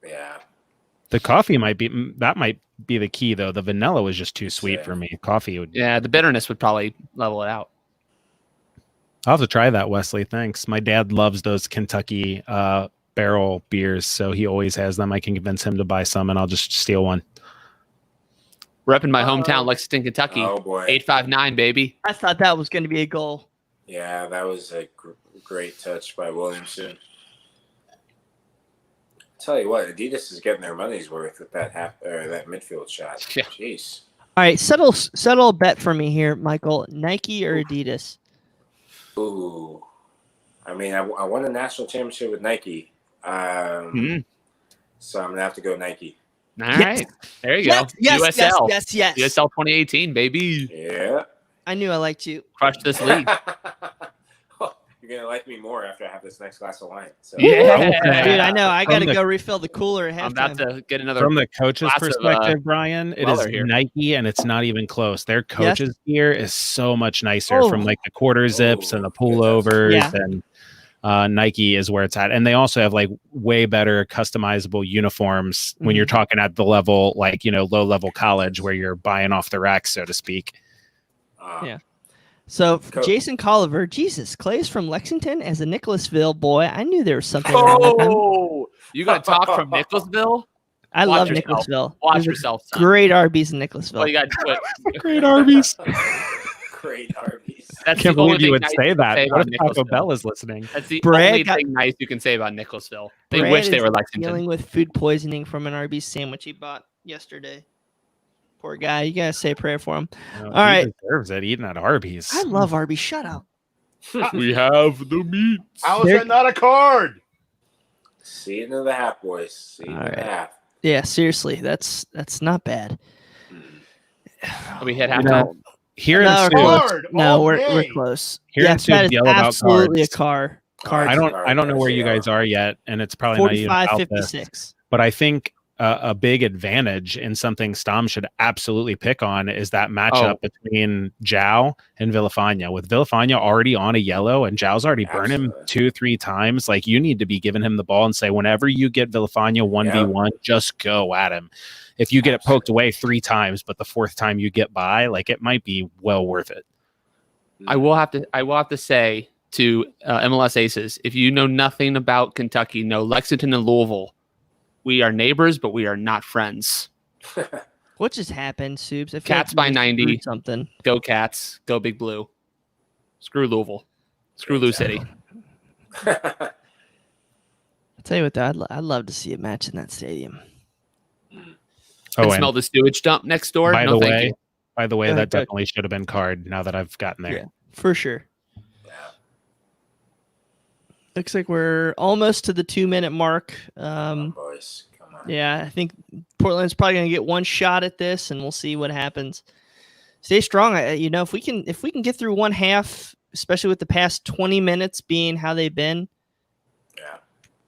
Yeah. The coffee might be the key though. The vanilla was just too sweet for me. Coffee would. Yeah, the bitterness would probably level it out. I'll have to try that, Wesley. Thanks. My dad loves those Kentucky barrel beers, so he always has them. I can convince him to buy some, and I'll just steal one. We're up in my hometown, Lexington, Kentucky. Oh boy, 859, baby. I thought that was going to be a goal. Yeah, that was a great touch by Williamson. Tell you what, Adidas is getting their money's worth with that that midfield shot. Yeah. Jeez. All right, settle a bet for me here, Michael. Nike or Adidas? Ooh. I mean, I won a national championship with Nike. So I'm going to have to go Nike. All right. There you go. Yes, USL. yes. USL 2018, baby. Yeah. I knew I liked you. Crush this league. You're going to like me more after I have this next glass of wine. So. Yeah. Dude, I know. I got to go refill the cooler at I'm halftime. about to get another. From the coach's glass of, perspective, Brian, it is here. Nike, and it's not even close. Their coach's gear is so much nicer, from like the quarter zips and the pullovers, and Nike is where it's at. And they also have like way better customizable uniforms when you're talking at the level, like, low level college where you're buying off the rack, so to speak. Yeah. So Jason Colliver, Jesus, Clay's from Lexington as a Nicholasville boy. I knew there was something around that time. Oh, you got to talk from Nicholasville? I Watch love yourself. Nicholasville. Watch There's a yourself, son. Great Arby's in Nicholasville. Well, you got to do it. Great Arby's. Great Arby's. That's I can't the only believe you thing would nice say can that. say What about if Taco Nicholasville. Bell is listening? That's the Brad only got- thing nice you can say about Nicholasville. They Brad wish they is were Lexington. dealing with food poisoning from an Arby's sandwich he bought yesterday. Poor guy. You gotta say a prayer for him. All right. He deserves it eating at Arby's. I love Arby's. Shut up. We have the meat. How is There- that not a card? See it in the half, boys. See it in All the right. half. Yeah, seriously, that's not bad. We hit You halftime. know, here in No, Sioux, Card. No, all we're day. close. Here in Yes, Sioux, that is yell about absolutely cards. a card. I don't know where you guys are yet, and it's probably not even 45, out there. 56. But I think a big advantage and something Stom should absolutely pick on is that matchup between Zhao and Villafana. With Villafana already on a yellow and Zhao's already burned him 2-3 times, like you need to be giving him the ball and say, whenever you get Villafana 1v1, just go at him. If you get it poked away 3 times, but the 4th time you get by, like it might be well worth it. I will have to say to MLS Aces, if you know nothing about Kentucky, know Lexington and Louisville. We are neighbors, but we are not friends. What just happened, Soubs? I feel Cats like by you just 90. screwed something. Go Cats. Go Big Blue. Screw Louisville. Screw Lou City. I'll tell you what, though, I'd love to see a match in that stadium. And smell the sewage dump next door. By No, the thank way, you. by the way, Go ahead, that definitely should have been card. Now that I've gotten there. Yeah, for sure. Looks like we're almost to the 2-minute mark. Boys, come on. Yeah, I think Portland's probably going to get one shot at this, and we'll see what happens. Stay strong. If we can get through one half, especially with the past 20 minutes being how they've been. Yeah.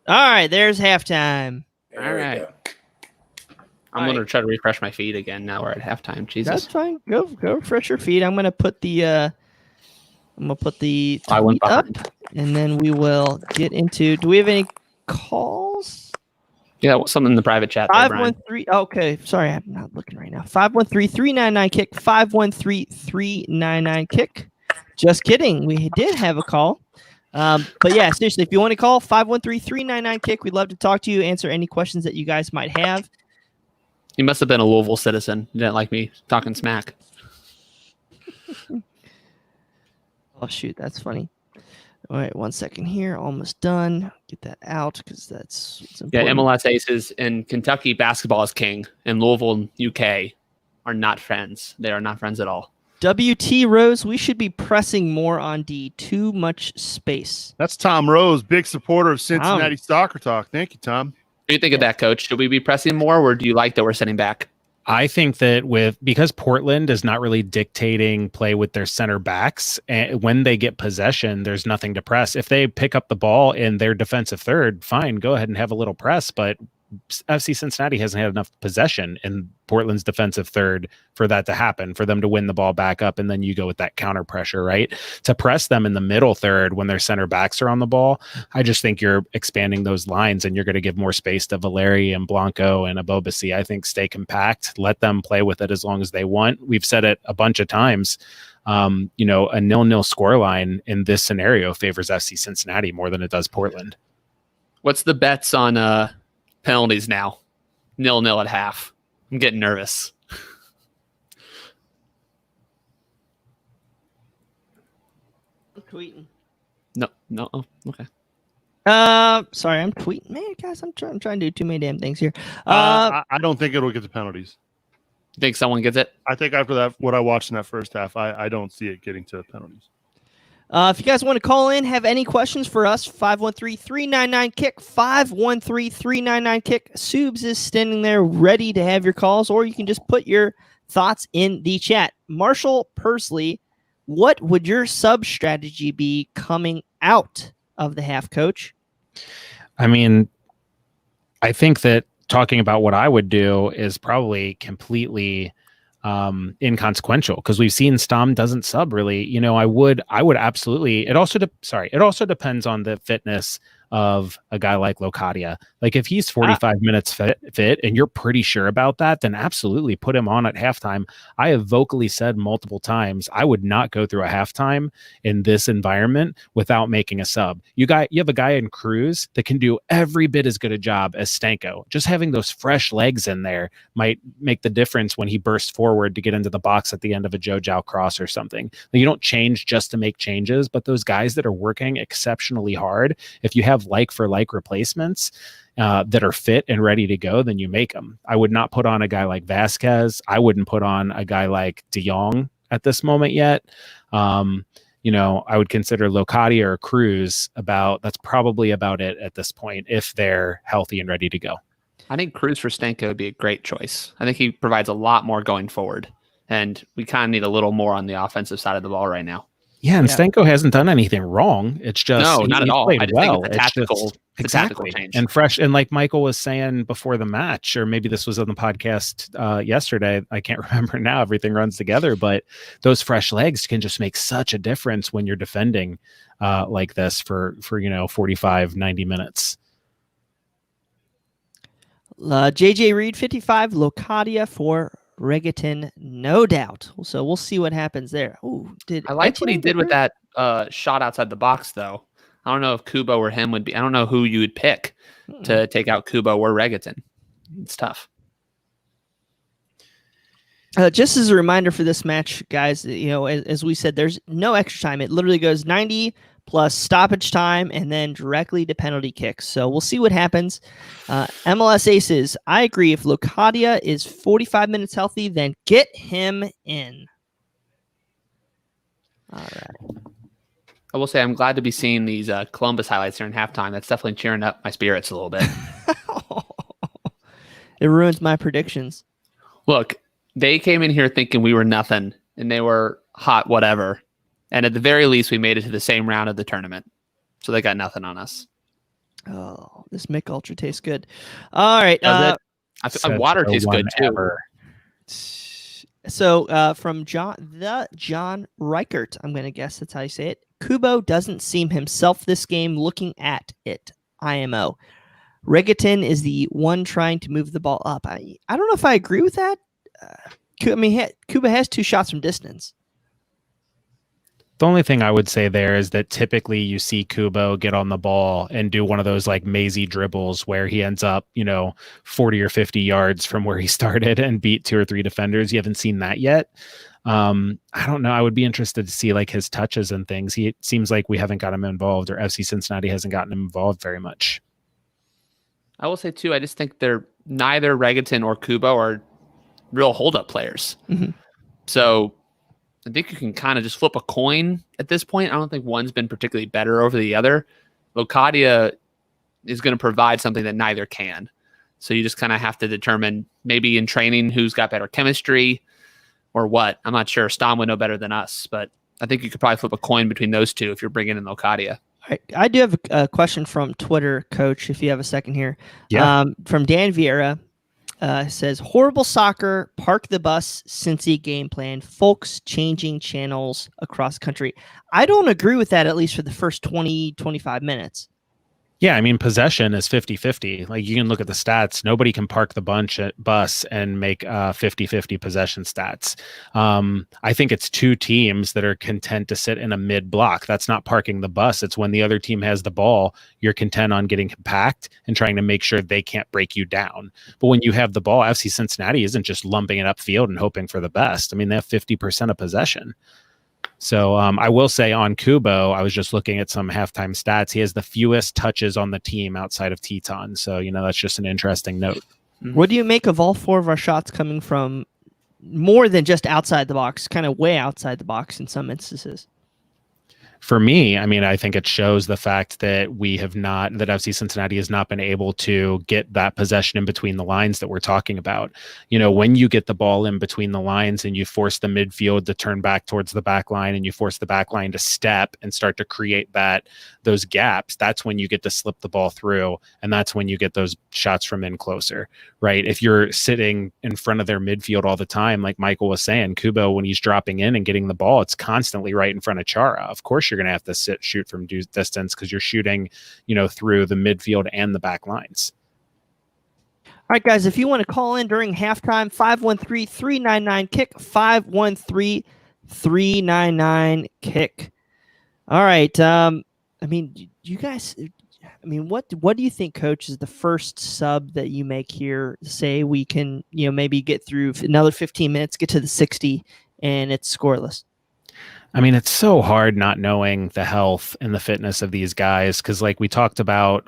All right, there's halftime. There All we right. go. I'm going to try to refresh my feed again. Now we're at halftime. Jesus. That's fine. Go refresh your feed. I'm gonna put the tweet I went up, buffered. and then we will get into. Do we have any calls? Yeah, something in the private chat there, Brian. 513. Okay, sorry, I'm not looking right now. 513-399-KICK. 513-399-KICK. Just kidding. We did have a call. But yeah, seriously, if you want to call 513-399-KICK, we'd love to talk to you, answer any questions that you guys might have. He must have been a Louisville citizen. He didn't like me talking smack. Oh shoot, that's funny. All right, 1 second here. Almost done. Get that out because that's Yeah, important. MLS Aces in Kentucky basketball is king, and Louisville and UK are not friends. They are not friends at all. WT Rose, we should be pressing more on D. Too much space. That's Tom Rose, big supporter of Cincinnati Soccer Talk. Thank you, Tom. What do you think of that, Coach? Should we be pressing more, or do you like that we're sitting back? I think that because Portland is not really dictating play with their center backs, and when they get possession, there's nothing to press. If they pick up the ball in their defensive third, fine, go ahead and have a little press. But FC Cincinnati hasn't had enough possession in Portland's defensive third for that to happen, for them to win the ball back up, and then you go with that counter pressure, right? To press them in the middle third when their center backs are on the ball, I just think you're expanding those lines and you're going to give more space to Valeri and Blanco and Abobasi. I think stay compact, let them play with it as long as they want. We've said it a bunch of times. A 0-0 scoreline in this scenario favors FC Cincinnati more than it does Portland. What's the bets on penalties now? 0-0 at half. I'm getting nervous. I'm tweeting. No. Oh, okay. Sorry, I'm tweeting. Man, guys, I'm trying to do too many damn things here. I don't think it'll get to penalties. You think someone gets it? I think after that, what I watched in that first half, I don't see it getting to penalties. If you guys want to call in, have any questions for us, 513-399-KICK, 513-399-KICK. Soubs is standing there ready to have your calls, or you can just put your thoughts in the chat. Marshall Pursley, what would your sub strategy be coming out of the half, Coach? I mean, I think that talking about what I would do is probably completely inconsequential, because we've seen Stam doesn't sub really. I would absolutely. It also depends on the fitness of a guy like Locadia. Like if he's 45 minutes fit and you're pretty sure about that, then absolutely put him on at halftime. I have vocally said multiple times I would not go through a halftime in this environment without making a sub. You have a guy in Cruz that can do every bit as good a job as Stanko. Just having those fresh legs in there might make the difference when he bursts forward to get into the box at the end of a Joe cross or something. You don't change just to make changes, but those guys that are working exceptionally hard, if you have like for like replacements that are fit and ready to go, then you make them. I would not put on a guy like Vasquez. I wouldn't put on a guy like De Jong at this moment yet. I would consider Locadia or Cruz that's probably about it at this point if they're healthy and ready to go. I think Cruz for Stanko would be a great choice. I think he provides a lot more going forward, and we kind of need a little more on the offensive side of the ball right now. Yeah, and Stanko hasn't done anything wrong. It's just no, not at all. I just think it's a tactical exactly change and fresh. And like Michael was saying before the match, or maybe this was on the podcast yesterday, I can't remember now. Everything runs together, but those fresh legs can just make such a difference when you're defending like this for 45, 90 minutes. JJ Reed 55, Locadia for Regaton, no doubt. So we'll see what happens there. Ooh, I like what he did with that shot outside the box, though. I don't know if Kubo or him would be. I don't know who you would pick to take out Kubo or Regaton. It's tough. Just as a reminder for this match, guys, as we said, there's no extra time. It literally goes 90 plus stoppage time and then directly to penalty kicks. So we'll see what happens. MLS Aces, I agree. If Locadia is 45 minutes healthy, then get him in. All right. I will say I'm glad to be seeing these Columbus highlights here in halftime. That's definitely cheering up my spirits a little bit. It ruins my predictions. Look, they came in here thinking we were nothing, and they were hot whatever. And at the very least, we made it to the same round of the tournament. So they got nothing on us. Oh, this Mick Ultra tastes good. All right. Water tastes good, too. Ever. So from John Reichert, I'm going to guess that's how you say it. Kubo doesn't seem himself this game looking at it. IMO. Regaton is the one trying to move the ball up. I don't know if I agree with that. Kubo has 2 shots from distance. The only thing I would say there is that typically you see Kubo get on the ball and do one of those like mazy dribbles where he ends up, 40 or 50 yards from where he started and beat 2 or 3 defenders. You haven't seen that yet. I don't know. I would be interested to see like his touches and things. It seems like we haven't got him involved, or FC Cincinnati hasn't gotten him involved very much. I will say too, I just think they're neither Regaton or Kubo are real hold-up players. Mm-hmm. So I think you can kind of just flip a coin at this point. I don't think one's been particularly better over the other. Locadia is going to provide something that neither can. So you just kind of have to determine maybe in training who's got better chemistry or what. I'm not sure. Stom would know better than us, but I think you could probably flip a coin between those two if you're bringing in Locadia. I do have a question from Twitter, Coach, if you have a second here. Yeah. From Dan Vieira. Says, horrible soccer, park the bus, Cincy game plan, folks changing channels across country. I don't agree with that, at least for the first 20, 25 minutes. Yeah, I mean, possession is 50-50. Like, you can look at the stats. Nobody can park the bus and make 50-50 possession stats. I think it's 2 teams that are content to sit in a mid block. That's not parking the bus. It's when the other team has the ball, you're content on getting compact and trying to make sure they can't break you down. But when you have the ball, FC Cincinnati isn't just lumping it upfield and hoping for the best. I mean, they have 50% of possession. So I will say on Kubo, I was just looking at some halftime stats. He has the fewest touches on the team outside of Teton. So, that's just an interesting note. What do you make of all 4 of our shots coming from more than just outside the box, kind of way outside the box in some instances? For me, I mean, I think it shows the fact that that FC Cincinnati has not been able to get that possession in between the lines that we're talking about. When you get the ball in between the lines and you force the midfield to turn back towards the back line and you force the back line to step and start to create those gaps, that's when you get to slip the ball through. And that's when you get those shots from in closer, right? If you're sitting in front of their midfield all the time, like Michael was saying, Kubo, when he's dropping in and getting the ball, it's constantly right in front of Chara. Of course, you're going to have to shoot from distance because you're shooting, through the midfield and the back lines. All right, guys, if you want to call in during halftime, 513-399-KICK, 513-399-KICK. All right. You guys, what do you think, Coach, is the first sub that you make here? Say we can, maybe get through another 15 minutes, get to the 60, and it's scoreless. I mean, it's so hard not knowing the health and the fitness of these guys because, like, we talked about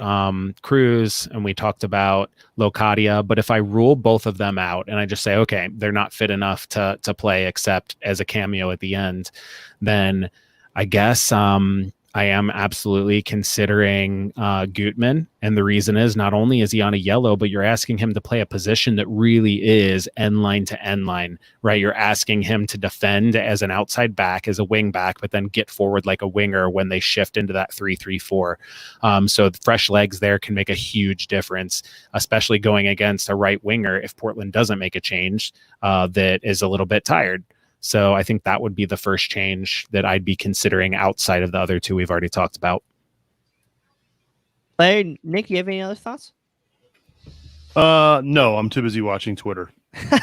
Cruz and we talked about Locadia, but if I rule both of them out and I just say, okay, they're not fit enough to play except as a cameo at the end, then I guess I am absolutely considering Gutman. And the reason is not only is he on a yellow, but you're asking him to play a position that really is end line to end line, right? You're asking him to defend as an outside back, as a wing back, but then get forward like a winger when they shift into that 3-3-4. So the fresh legs there can make a huge difference, especially going against a right winger if Portland doesn't make a change that is a little bit tired. So I think that would be the first change that I'd be considering outside of the other two we've already talked about. Hey, Nick, you have any other thoughts? No, I'm too busy watching Twitter. Yeah,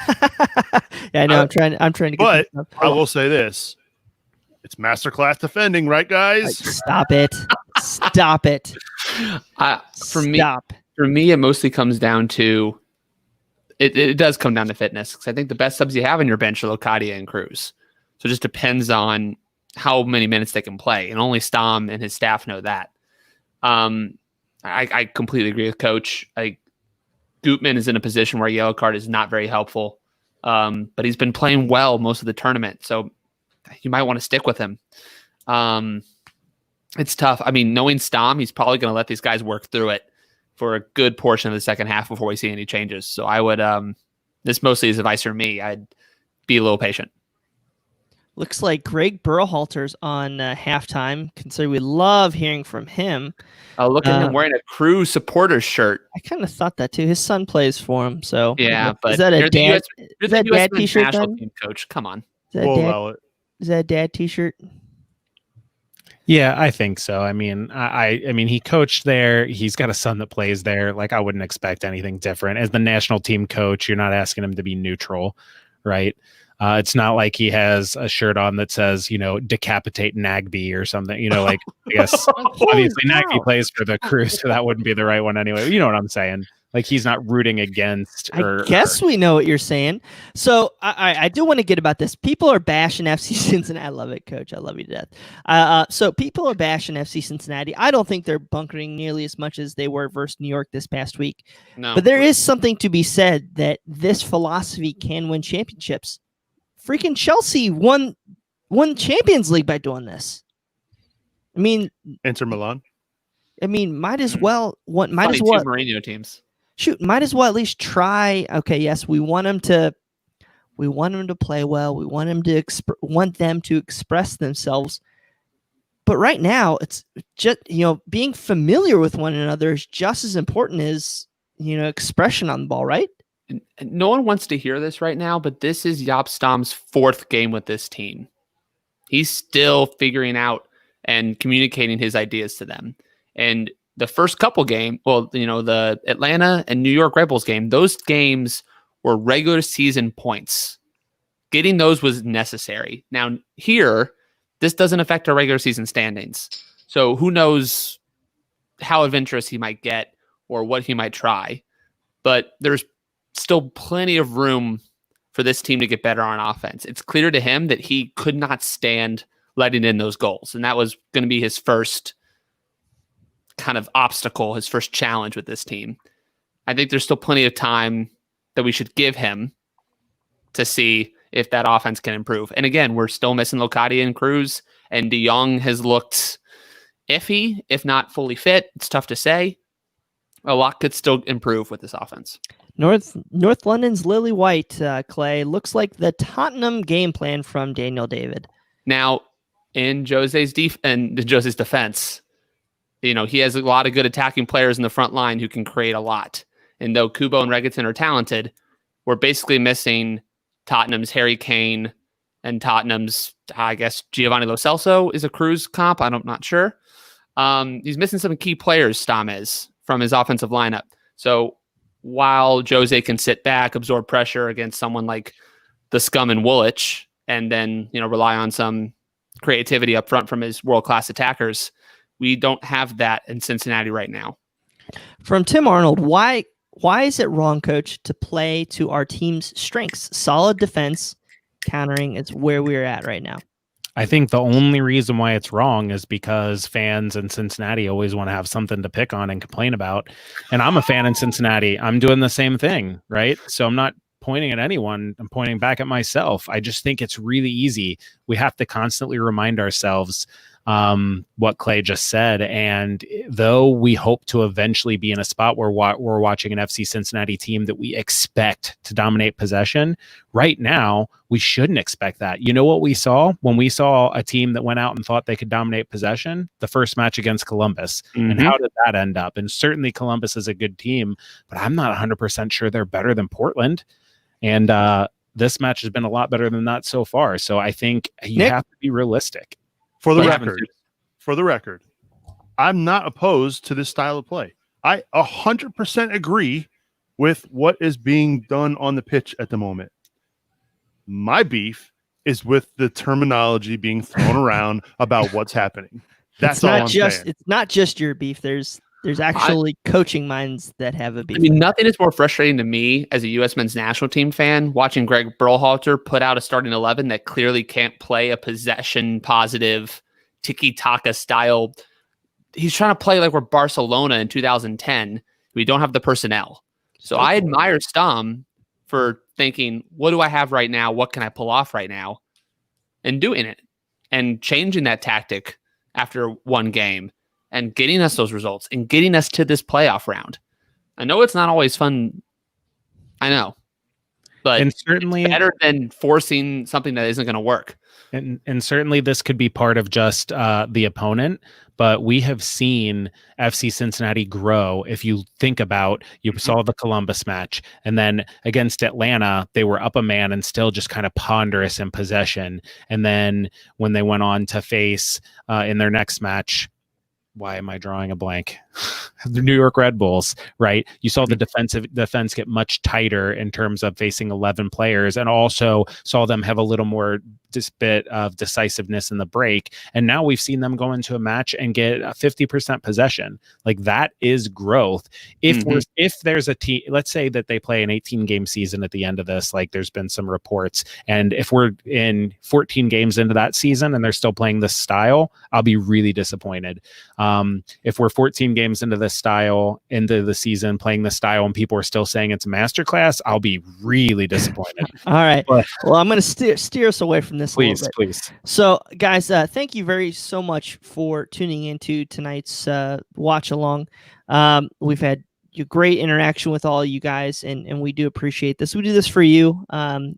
I know. I'm trying to get. But I will say this: it's masterclass defending, right, guys? Stop it! Stop it! For me, it mostly comes down to. It does come down to fitness because I think the best subs you have on your bench are Locadia and Cruz. So it just depends on how many minutes they can play, and only Stom and his staff know that. I completely agree with Coach. Gutman is in a position where a yellow card is not very helpful, but he's been playing well most of the tournament, so you might want to stick with him. It's tough. I mean, knowing Stom, he's probably going to let these guys work through it for a good portion of the second half before we see any changes. So I would, this mostly is advice for me. I'd be a little patient. Looks like Greg Berhalter's on halftime, considering we love hearing from him. Oh, look at him wearing a Crew supporters shirt. I kind of thought that too. His son plays for him. So yeah, but is that a dad? Is that dad t-shirt? Coach, come on. Is that a dad t-shirt? Yeah, I think so. I mean, I mean, he coached there. He's got a son that plays there. Like, I wouldn't expect anything different. As the national team coach, you're not asking him to be neutral, right? It's not like he has a shirt on that says, decapitate Nagby or something. Like, I guess obviously Nagby plays for the Crew, so that wouldn't be the right one anyway. You know what I'm saying? Like, he's not rooting against. I guess we know what you're saying. So I do want to get about this. People are bashing FC Cincinnati. I love it, Coach. I love you to death. So people are bashing FC Cincinnati. I don't think they're bunkering nearly as much as they were versus New York this past week. No. But there is something to be said that this philosophy can win championships. Freaking Chelsea won Champions League by doing this. I mean, Inter Milan. I mean, might as well. Mourinho teams. Shoot, might as well at least try. Okay, yes, we want them to play well. We want them to express themselves. But right now, it's just being familiar with one another is just as important as expression on the ball, right? And no one wants to hear this right now, but this is Jaap Stam's fourth game with this team. He's still figuring out and communicating his ideas to them. And the first couple games, the Atlanta and New York Red Bulls game, those games were regular season points. Getting those was necessary. Now here, this doesn't affect our regular season standings. So who knows how adventurous he might get or what he might try. But there's still plenty of room for this team to get better on offense. It's clear to him that he could not stand letting in those goals. And that was going to be his first kind of obstacle, his first challenge with this team. I think there's still plenty of time that we should give him to see if that offense can improve. And again, we're still missing Locadia and Cruz, And De Jong has looked iffy, if not fully fit. It's tough to say. A lot could still improve with this offense. North London's Lily White, Clay, looks like the Tottenham game plan from Daniel David. Now, in Jose's defense, he has a lot of good attacking players in the front line who can create a lot. And though Kubo and Reguilón are talented, we're basically missing Tottenham's Harry Kane and Tottenham's, I guess, Giovanni Lo Celso is a Cruz comp. I'm not sure. He's missing some key players, Stam is, from his offensive lineup. So while Jose can sit back, absorb pressure against someone like the Scum and Woolwich, and then rely on some creativity up front from his world-class attackers, we don't have that in Cincinnati right now. From Tim Arnold, why is it wrong, Coach, to play to our team's strengths? Solid defense, countering is where we're at right now. I think the only reason why it's wrong is because fans in Cincinnati always want to have something to pick on and complain about. And I'm a fan in Cincinnati. I'm doing the same thing, right? So I'm not pointing at anyone. I'm pointing back at myself. I just think it's really easy. We have to constantly remind ourselves what Clay just said. And though we hope to eventually be in a spot where we're watching an FC Cincinnati team that we expect to dominate possession, right now, we shouldn't expect that. You know what we saw? When we saw a team that went out and thought they could dominate possession, the first match against Columbus. Mm-hmm. And how did that end up? And certainly Columbus is a good team, but I'm not 100% sure they're better than Portland. And this match has been a lot better than that so far. So I think you have to be realistic. For the record, I'm not opposed to this style of play. I 100% agree with what is being done on the pitch at the moment. My beef is with the terminology being thrown around about what's happening. That's all I'm saying. It's not just your beef. There's actually coaching minds that have a beef. I mean, nothing is more frustrating to me as a U.S. men's national team fan watching Greg Berhalter put out a starting 11 that clearly can't play a possession positive tiki-taka style. He's trying to play like we're Barcelona in 2010. We don't have the personnel. So I admire Stam for thinking, what do I have right now? What can I pull off right now? And doing it and changing that tactic after one game and getting us those results and getting us to this playoff round. I know it's not always fun. I know, but and certainly it's better than forcing something that isn't going to work. And certainly this could be part of just the opponent, but we have seen FC Cincinnati grow. If you think about, you saw the Columbus match, and then against Atlanta, they were up a man and still just kind of ponderous in possession. And then when they went on to face in their next match, why am I drawing a blank? The New York Red Bulls, right? You saw the defense get much tighter in terms of facing 11 players, and also saw them have a little more bit of decisiveness in the break. And now we've seen them go into a match and get a 50% possession. Like, that is growth. If there's a team, let's say that they play an 18-game season at the end of this, like there's been some reports, and if we're in 14 games into that season and they're still playing this style, I'll be really disappointed. If we're 14 games into the season playing the style and people are still saying it's a masterclass, I'll be really disappointed. All right. Well, I'm going to steer us away from this. Please. So, guys, thank you very so much for tuning into tonight's watch along. We've had great interaction with all you guys, and we do appreciate this. We do this for you.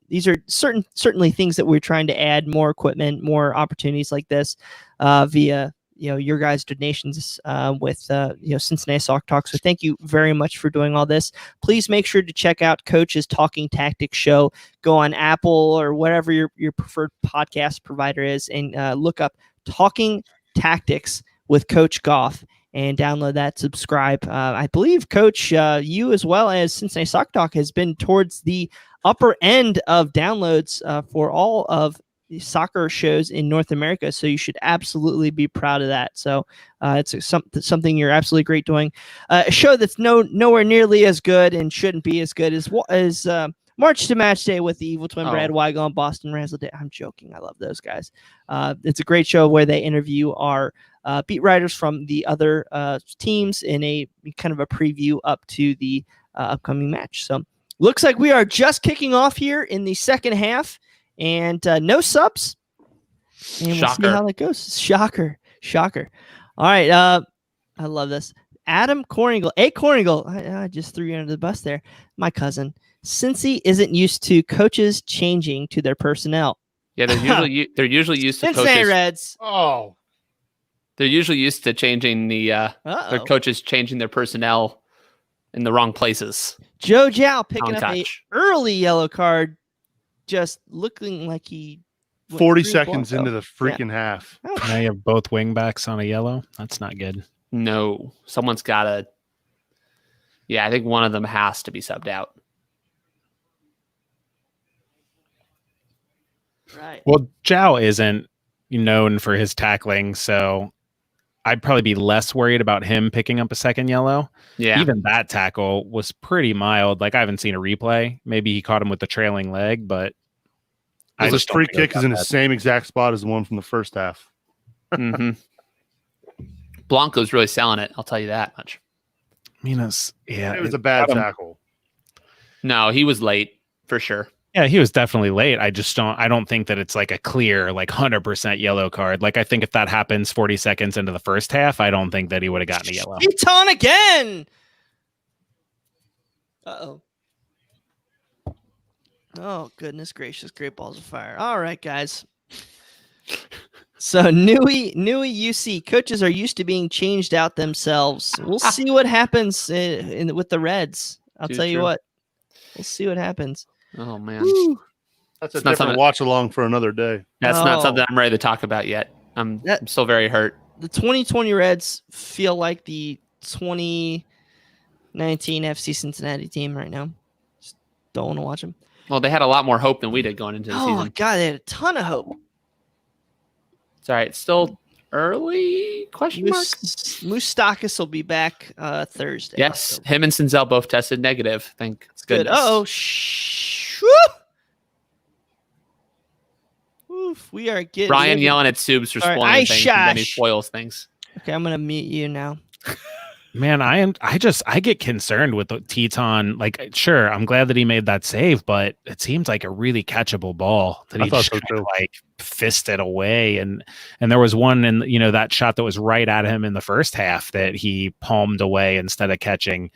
These are certainly things that we're trying to add more equipment, more opportunities like this via your guys' donations with Cincinnati Sock Talk. So thank you very much for doing all this. Please make sure to check out Coach's Talking Tactics show. Go on Apple or whatever your preferred podcast provider is, and look up Talking Tactics with Coach Gough and download that, subscribe. I believe, Coach, you as well as Cincinnati Sock Talk has been towards the upper end of downloads for all of soccer shows in North America, so you should absolutely be proud of that. So it's something you're absolutely great doing. A show that's nowhere nearly as good and shouldn't be as good as March to Match Day with the Evil Twin, Brad Weigel and Boston Razzle Day. I'm joking. I love those guys. It's a great show where they interview our beat writers from the other teams in a kind of a preview up to the upcoming match. So looks like we are just kicking off here in the second half. And no subs. And we'll see Shocker. how that goes. Shocker. All right. I love this. Adam Coringle. Hey, Coringle. I just threw you under the bus there. My cousin. Cincy isn't used to coaches changing to their personnel. Yeah, they're usually used to Cincinnati coaches. Reds. Oh, They're usually used to changing their coaches changing their personnel in the wrong places. Joe Jow picking up Touch. a early yellow card, just looking like he 40 seconds into the freaking half. Now you have both wing backs on a yellow. That's not good. No, someone's got to. Yeah, I think one of them has to be subbed out. Right. Well, Zhao isn't known for his tackling, so I'd probably be less worried about him picking up a second yellow. Yeah. Even that tackle was pretty mild. Like, I haven't seen a replay. Maybe he caught him with the trailing leg, but His free don't think it kick was is in that the bad. same exact spot as the one from the first half. Mm-hmm. Blanco's really selling it. I'll tell you that much. I mean, It was a bad tackle. No, he was late for sure. Yeah, he was definitely late. I don't think that it's like a clear, like 100% yellow card. Like, I think if that happens 40 seconds into the first half, I don't think that he would have gotten a yellow. Eton again. Uh-oh. Oh, goodness gracious. Great balls of fire. All right, guys. So, Newey UC coaches are used to being changed out themselves. We'll see what happens with the Reds. I'll tell you True. what. We'll see what happens. Oh man, That's a It's not different something- watch along for another day. that's No. not something I'm ready to talk about yet. I'm still very hurt. The 2020 Reds feel like the 2019 FC Cincinnati team right now. Just don't want to watch them. Well, they had a lot more hope than we did going into the Oh, season. God, they had a ton of hope. It's all right. It's still early? Question mark. Moustakis will be back Thursday. Yes, So him and Sinzel both tested negative. Thank good. goodness. Oh, Oof, we are getting Brian ready. yelling at Subs for All right, spoiling I things, and then he shush. spoils things. Okay, I'm gonna mute you now. Man, I get concerned with the Teton. Like, sure, I'm glad that he made that save, but it seems like a really catchable ball that I he thought just so kind of too. like fisted away. And there was one in, that shot that was right at him in the first half that he palmed away instead of catching.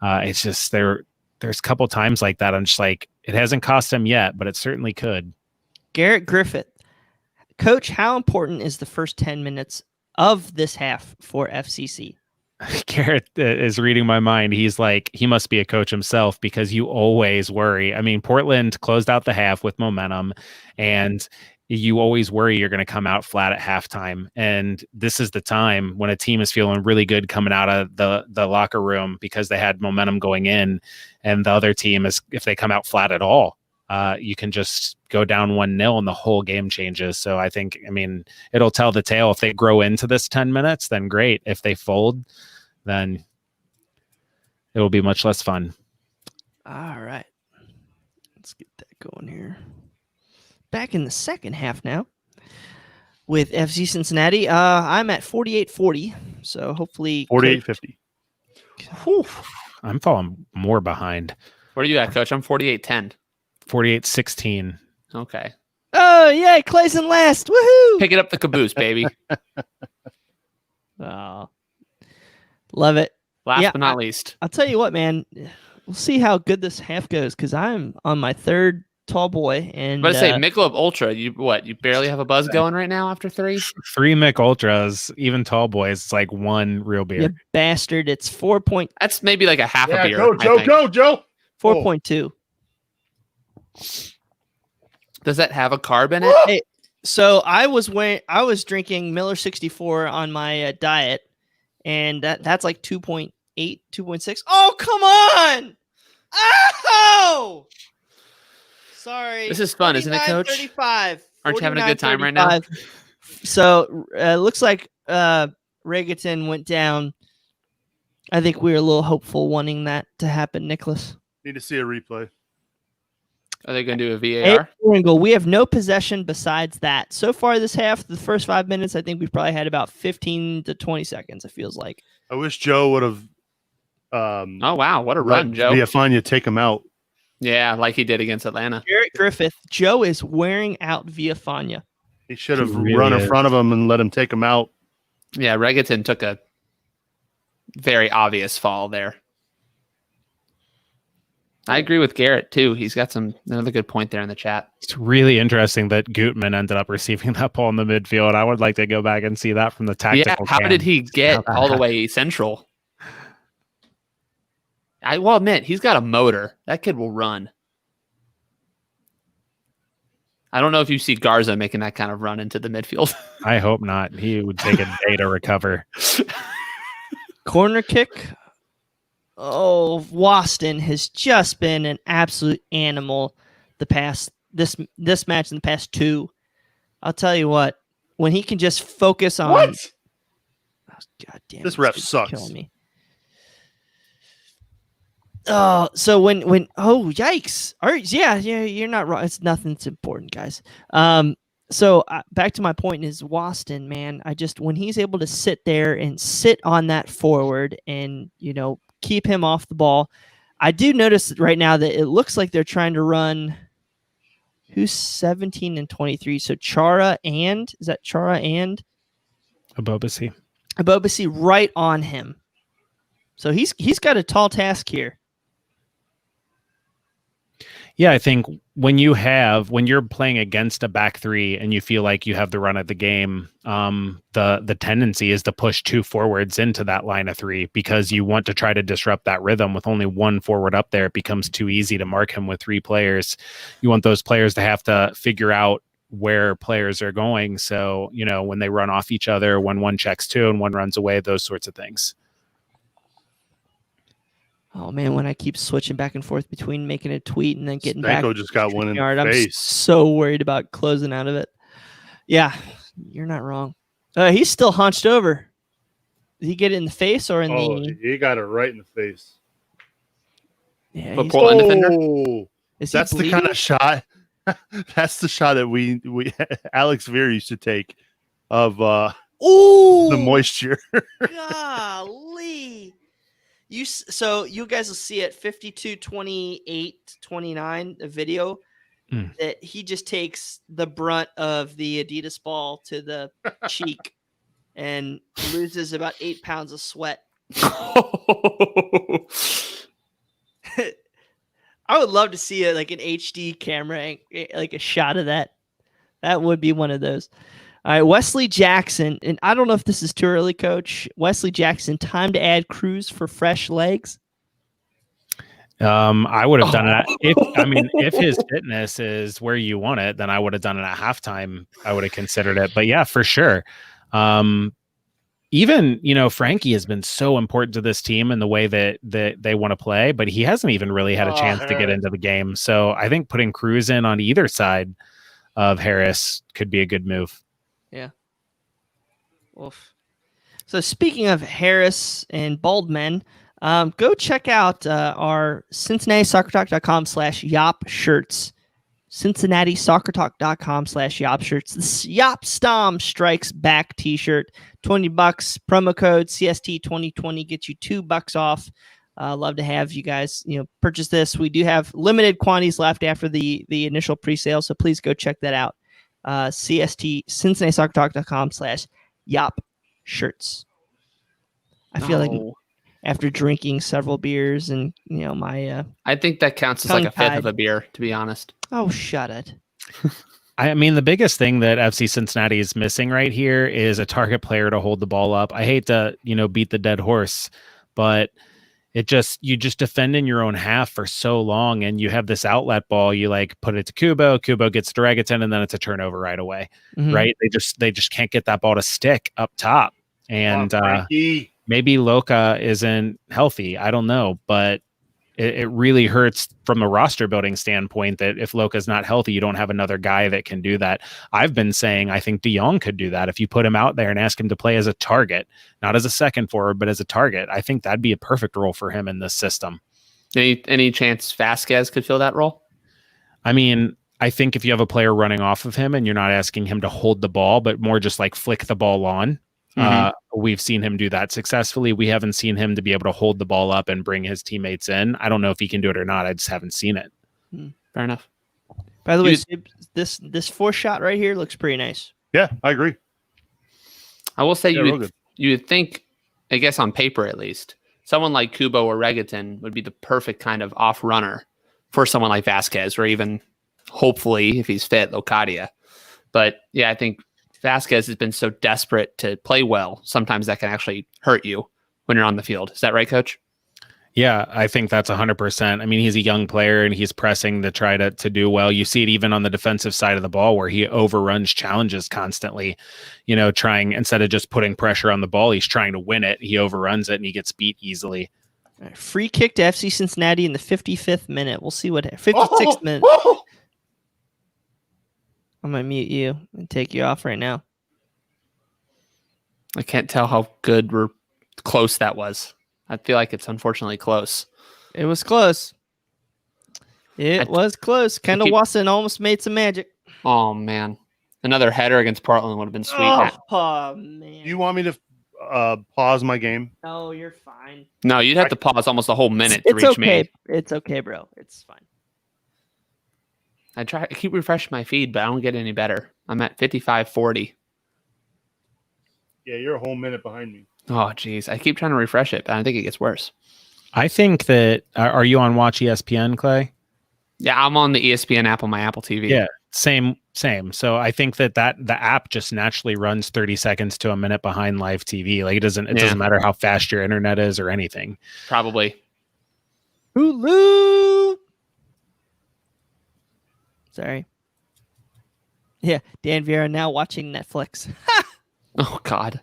It's just there's a couple times like that. I'm just like, it hasn't cost him yet, but it certainly could. Garrett Griffith, Coach, how important is the first 10 minutes of this half for FCC? Garrett is reading my mind. He's like, he must be a coach himself because you always worry. I mean, Portland closed out the half with momentum, and you always worry you're going to come out flat at halftime. And this is the time when a team is feeling really good coming out of the locker room because they had momentum going in, and the other team is, if they come out flat at all, you can just go down 1-0 and the whole game changes. So I mean, it'll tell the tale. If they grow into this 10 minutes, then great. If they fold, then it will be much less fun. All right. Let's get that going here. Back in the second half now with FC Cincinnati. I'm at 48-40, so hopefully 48-50. I'm falling more behind. Where are you at, Coach? I'm 48-10. 48-16. Okay. Oh, yeah, Clay's in last. Woohoo! Pick it up the caboose, baby. Oh, love it. Last Yeah, but not least. I'll tell you what, man. We'll see how good this half goes because I'm on my third tall boy. And But say Michelob Ultra, you barely have a buzz going right now after 3? 3 Mick Ultras, even tall boys, it's like one real beer. you bastard, it's 4.2. That's maybe like a half a beer. Go, I Joe, think. go, Joe. 4.2. Does that have a carb in it? Hey, so I was drinking Miller 64 on my diet, and that's like 2.8, 2.6. Oh, come on! Oh, sorry. This is fun, isn't it, Coach? 35. Aren't you having a good time right now? So looks like Regaton went down. I think we were a little hopeful wanting that to happen, Nicholas. Need to see a replay. Are they going to do a Hey, VAR? Ringo, we have no possession besides that. So far this half, the first 5 minutes, I think we've probably had about 15 to 20 seconds, it feels like. I wish Joe would have. Oh, wow. What a run, Joe. Villafana take him out. Yeah, like he did against Atlanta. Garrett Griffith, Joe is wearing out Villafana. He should have really run in is. front of him and let him take him out. Yeah, Regaton took a very obvious fall there. I agree with Garrett too. He's got another good point there in the chat. It's really interesting that Gutman ended up receiving that ball in the midfield. I would like to go back and see that from the tactical. Yeah, how did he get all the way central? I will admit, he's got a motor. That kid will run. I don't know if you see Garza making that kind of run into the midfield. I hope not. He would take a day to recover. Corner kick. Oh, Waston has just been an absolute animal this match and the past two. I'll tell you what, when he can just focus on What? Oh, God damn, This ref dude's sucks. killing me. Oh, so when yikes. All right, yeah, you're not wrong. It's nothing. It's important, guys. So back to my point is Waston, man. When he's able to sit there and sit on that forward and, keep him off the ball. I do notice right now that it looks like they're trying to run who's 17 and 23. So Chara and Abobasi right on him. So he's got a tall task here. Yeah, I think when you're playing against a back three and you feel like you have the run of the game, the tendency is to push two forwards into that line of three because you want to try to disrupt that rhythm. With only one forward up there, it becomes too easy to mark him with three players. You want those players to have to figure out where players are going. So, when they run off each other, when one checks two and one runs away, those sorts of things. Oh man, when I keep switching back and forth between making a tweet and then getting back, just got one in yard, the I'm face. so worried about closing out of it. Yeah, you're not wrong. He's still hunched over. Did he get it in the face or in the? He got it right in the face. Yeah, But Portland defender? That's the kind of shot. That's the shot that we Alex Veer used to take of the moisture. Golly. So you guys will see it 52-28-29 the video that he just takes the brunt of the Adidas ball to the cheek and loses about 8 pounds of sweat. I would love to see it like an HD camera, like a shot of that. That would be one of those. All right, Wesley Jackson, and I don't know if this is too early, Coach. Wesley Jackson, time to add Cruz for fresh legs. I would have done it. If his fitness is where you want it, then I would have done it at halftime. I would have considered it. But yeah, for sure. Even Frankie has been so important to this team in the way that they want to play, but he hasn't even really had a chance to get into the game. So I think putting Cruz in on either side of Harris could be a good move. Yeah. Oof. So speaking of Harris and bald men, go check out our CincinnatiSoccerTalk.com/Yop shirts. CincinnatiSoccerTalk.com/Yop shirts. This Yop Stom Strikes Back t-shirt, $20. Promo code CST2020 gets you $2 off. Love to have you guys, purchase this. We do have limited quantities left after the initial pre-sale, so please go check that out. CincinnatiSoccerTalk.com/Yop shirts. I feel like after drinking several beers and my I think that counts as like a fifth of a beer, to be honest. Oh, shut it. I mean, the biggest thing that FC Cincinnati is missing right here is a target player to hold the ball up. I hate to, beat the dead horse, but you just defend in your own half for so long, and you have this outlet ball. You put it to Kubo gets to Regaton, and then it's a turnover right away. Mm-hmm. Right? They just can't get that ball to stick up top. And maybe Loca isn't healthy. I don't know, but it really hurts from a roster building standpoint that if Loca's not healthy, you don't have another guy that can do that. I've been saying I think De Jong could do that if you put him out there and ask him to play as a target, not as a second forward, but as a target. I think that'd be a perfect role for him in this system. Any chance Vasquez could fill that role? I mean, I think if you have a player running off of him and you're not asking him to hold the ball, but more just flick the ball on, we've seen him do that successfully. We haven't seen him to be able to hold the ball up and bring his teammates in. I don't know if he can do it or not. I just haven't seen it. Fair enough. By the way, this 4 shot right here looks pretty nice. Yeah, I agree. I will say Yeah, real good. you would think, I guess on paper at least, someone like Kubo or Regaton would be the perfect kind of off runner for someone like Vasquez, or even hopefully if he's fit, Locadia. But yeah, I think Vasquez has been so desperate to play well. Sometimes that can actually hurt you when you're on the field. Is that right, Coach? Yeah, I think that's 100%. I mean, he's a young player and he's pressing to try to do well. You see it even on the defensive side of the ball where he overruns challenges constantly, trying, instead of just putting pressure on the ball, he's trying to win it. He overruns it and he gets beat easily. Right, free kick to FC Cincinnati in the 55th minute. We'll see what 56th minute. I'm going to mute you and take you off right now. I can't tell how good or close that was. I feel like it's unfortunately close. It was close. It was close. Kendall Wasson almost made some magic. Oh, man. Another header against Portland would have been sweet. Oh man. You want me to pause my game? No, you're fine. No, you'd have to pause almost a whole minute to reach okay. me. It's okay, bro. It's fine. I keep refreshing my feed, but I don't get any better. I'm at 55:40. Yeah, you're a whole minute behind me. Oh, geez. I keep trying to refresh it, but I think it gets worse. I think that, are you on Watch ESPN, Clay? Yeah, I'm on the ESPN app on my Apple TV. Yeah, same. So I think that the app just naturally runs 30 seconds to a minute behind live TV. Like it doesn't matter how fast your internet is or anything. Probably. Hulu. Sorry. Yeah, Dan Vieira now watching Netflix. Oh, God.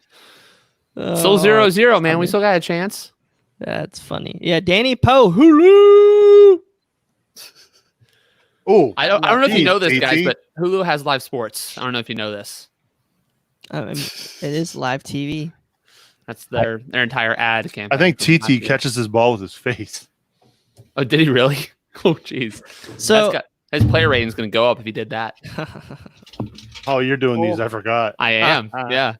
Still 0-0, man. We still got a chance. That's funny. Yeah, Danny Poe, Hulu. Oh, I don't know if you know this, TT. guys, but Hulu has live sports. I don't know if you know this. It is live TV. That's their entire ad campaign. I think TT catches his ball with his face. Oh, did he really? Oh, jeez. So his player rating is going to go up if he did that. Oh, you're doing these. I forgot. I am. Yeah.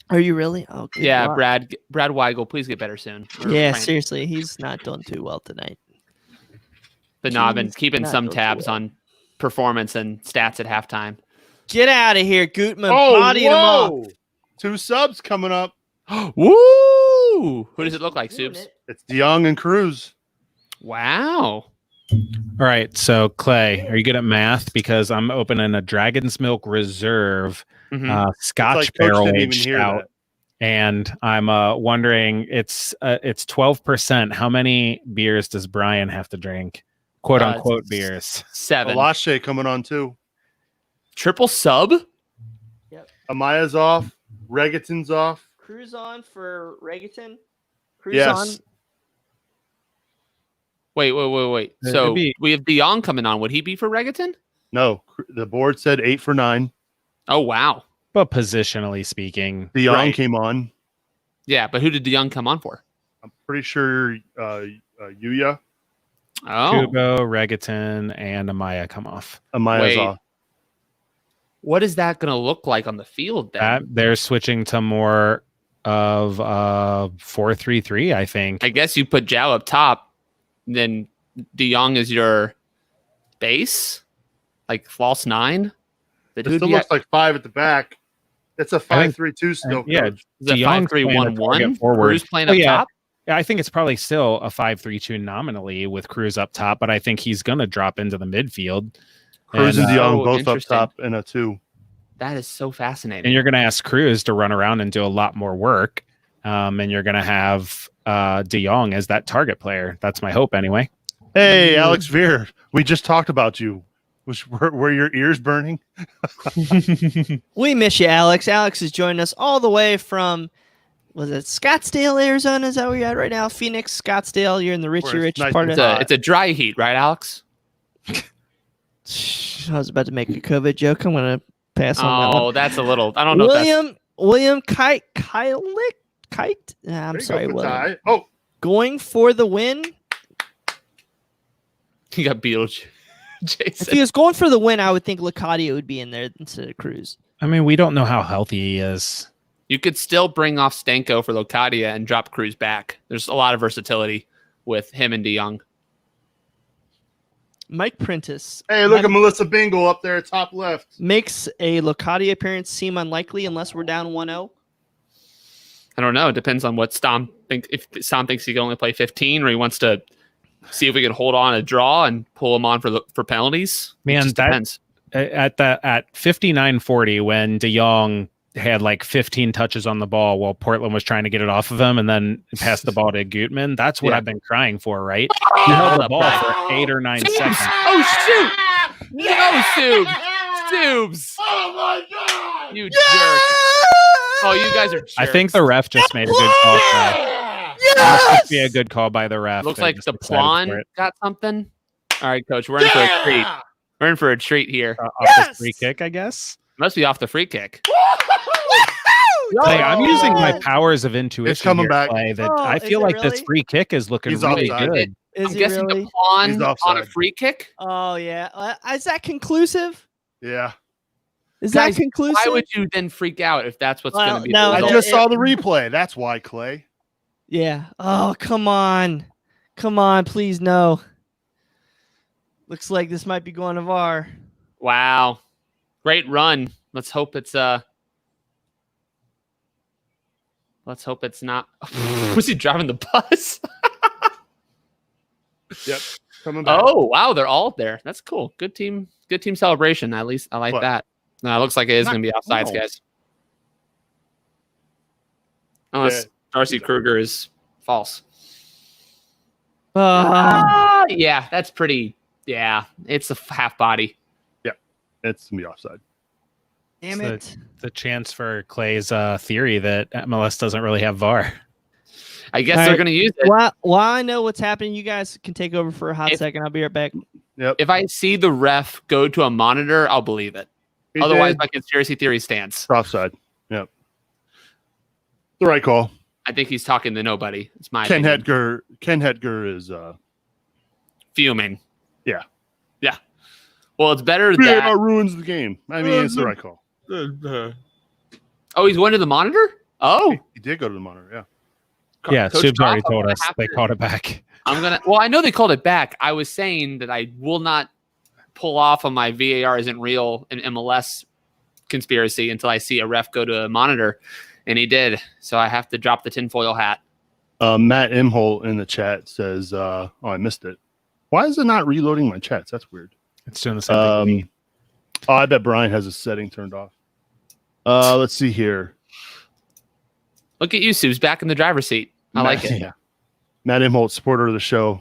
Are you really? Oh, good Yeah, luck. Brad Weigel, please get better soon. Yeah, seriously, he's not doing too well tonight. But no, I've been He's keeping not some doing too tabs well. on performance and stats at halftime. Get out of here, Gutman. Oh, Body him off. whoa. 2 subs coming up. Woo! Who does it look like, Soups? It's DeYoung and Cruz. Wow. All right. So Clay, are you good at math? Because I'm opening a Dragon's Milk Reserve Scotch Coach barrel didn't even aged hear out. that. And I'm wondering, it's 12%. How many beers does Brian have to drink? "Quote unquote" beers. 7. Alache coming on too. Triple sub? Amaya's off. Regaton's off. Cruz on for Regaton. Cruz Yes. on. Wait. It'd So be- we have DeYoung coming on. Would he be for Regaton? No, the board said 8 for 9. Oh, wow. But positionally speaking, DeYoung Right. came on. Yeah, but who did DeYoung come on for? I'm pretty sure Yuya. Oh. Kubo, Regaton, and Amaya come off. Amaya's Wait. off. What is that going to look like on the field then? They're switching to more of 4-3-3, I think. I guess you put Jow up top, then DeYoung is your base, like false 9. But It who still do you looks like 5 at the back. It's a I think- 5-3-2 still. yeah, Coach. is it DeYoung's playing a 5-3-1-1? target forward. Cruz playing Oh, up yeah. top? Yeah, I think it's probably still a 5-3-2 nominally with Cruz up top, but I think he's going to drop into the midfield. Cruz and And, DeYoung Oh, both up interesting. top in a 2. That is so fascinating. And you're going to ask Cruz to run around and do a lot more work. And you're going to have DeYoung as that target player. That's my hope anyway. Hey, Alex Veer, we just talked about you. Were your ears burning? We miss you, Alex. Alex is joining us all the way from, was it Scottsdale, Arizona? Is that where you're at right now? Phoenix, Scottsdale. You're in the Where it's rich nice part and of hot. it's a dry heat, right, Alex? I was about to make a COVID joke. I'm going to pass on that one. Oh, that's a little. I don't know. If William Kite. I'm There you sorry, go, William. Fatai. Oh, Going for the win. that's, you got Beetlejuice. If Jason. he was going for the win, I would think Locadia would be in there instead of Cruz. I mean, we don't know how healthy he is. You could still bring off Stanko for Locadia and drop Cruz back. There's a lot of versatility with him and DeYoung. Mike Prentice. Hey, look at Melissa Bingle up there, top left. Makes a Locadia appearance seem unlikely unless we're down 1-0. I don't know. It depends on what Stom thinks. If Stom thinks he can only play 15, or he wants to see if we can hold on a draw and pull him on for penalties. Man, it just depends. At 59-40, when De Jong had like 15 touches on the ball while Portland was trying to get it off of him and then pass the ball to Gutman. That's what I've been crying for, right? He held the ball for 8 or 9 seconds. Oh, shoot! No, Soubs! Oh, my God! You jerk. Oh, you guys are jerks. I think the ref just made a good call. That must be a good call by the ref. Looks like the Plon got something. All right, Coach, we're in for a treat. We're in for a treat here. Off the free kick, I guess. Must be off the free kick. Hey, I'm using my powers of intuition. It's coming back. I feel like this free kick is looking really good. I'm guessing the Plon on a free kick. Oh, yeah. Is that conclusive? Yeah. Is that conclusive? Why would you then freak out if that's what's going to be? No, I just saw the replay. That's why, Clay. Yeah. Oh, come on. Come on, please, no. Looks like this might be going to VAR. Wow. Great run. Let's hope it's not. Was he driving the bus? Yep. Coming back. Oh, wow, they're all there. That's cool. Good team celebration. At least I like that. No, it looks like it is going to be offsides, guys. Unless Darcy Kruger is false. Yeah, that's pretty. Yeah, it's a half body. Yeah, it's going to be offside. Damn it. The chance for Clay's theory that MLS doesn't really have VAR. I guess they're going to use it. While I know what's happening, you guys can take over for a hot second. I'll be right back. Yep. If I see the ref go to a monitor, I'll believe it. Otherwise, my conspiracy theory stands. Offside. Yep. The right call. I think he's talking to nobody. It's my Ken opinion. Hedger is fuming. Yeah. Yeah. Well, it's better VAR that ruins the game. I mean, it's the right call. Oh, he's going to the monitor? Oh. He did go to the monitor, yeah. Yeah, Coach Subs already Gough, told us they called it back. Well, I know they called it back. I was saying that I will not pull off on my VAR isn't real in MLS conspiracy until I see a ref go to a monitor, and he did. So I have to drop the tinfoil hat. Matt Imholt in the chat says, oh, I missed it. Why is it not reloading my chats? That's weird. It's doing the same thing to me. Oh, I bet Brian has a setting turned off. Let's see here. Look at you, Subs, back in the driver's seat. I like it. Yeah. Matt Imholt, supporter of the show,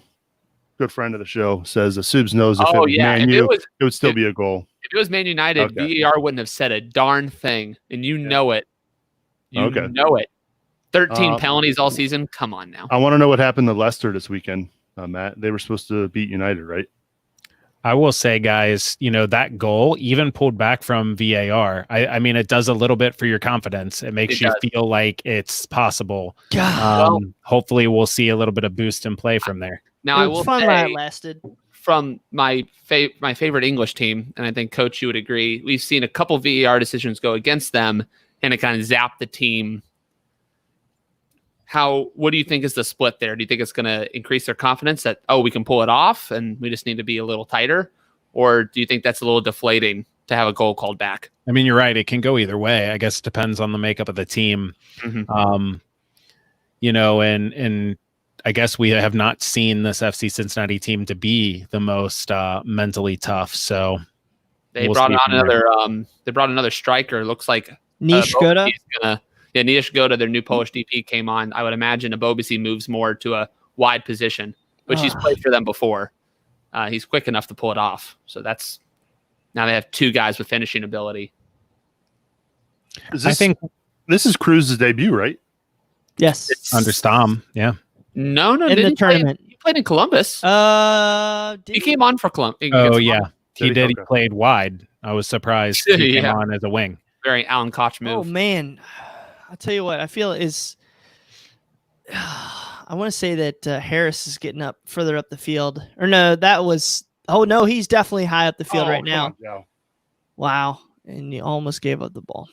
good friend of the show, says Subs knows if it would still be a goal. If it was Man United, VAR wouldn't have said a darn thing, and you know it. You know it. 13 penalties all season. Come on now. I want to know what happened to Leicester this weekend, Matt. They were supposed to beat United, right? I will say, guys, that goal, even pulled back from VAR, I mean, it does a little bit for your confidence. It makes you feel like it's possible. Hopefully, we'll see a little bit of boost in play from there. Now, I will say, lasted. From my favorite English team, and I think, Coach, you would agree, we've seen a couple VAR decisions go against them, and it kind of zapped the team. What do you think is the split there? Do you think it's going to increase their confidence that, we can pull it off and we just need to be a little tighter? Or do you think that's a little deflating to have a goal called back? I mean, you're right. It can go either way. I guess it depends on the makeup of the team. Mm-hmm. And I guess we have not seen this FC Cincinnati team to be the most mentally tough. So they brought another striker. Looks like Nish Goda. Nish Goda, their new Polish DP, came on. I would imagine Abobisi moves more to a wide position, which he's played for them before. He's quick enough to pull it off. So now they have two guys with finishing ability. I think this is Cruz's debut, right? Yes. Under Stom, yeah. No, in the tournament. He played in Columbus. He came on for Columbus. Oh, yeah. He did. He played wide. I was surprised he came on as a wing. Very Alan Koch move. Oh, man. I'll tell you what, I feel is I want to say that Harris is getting up further up the field. Or no, he's definitely high up the field right now. Wow. And you almost gave up the ball.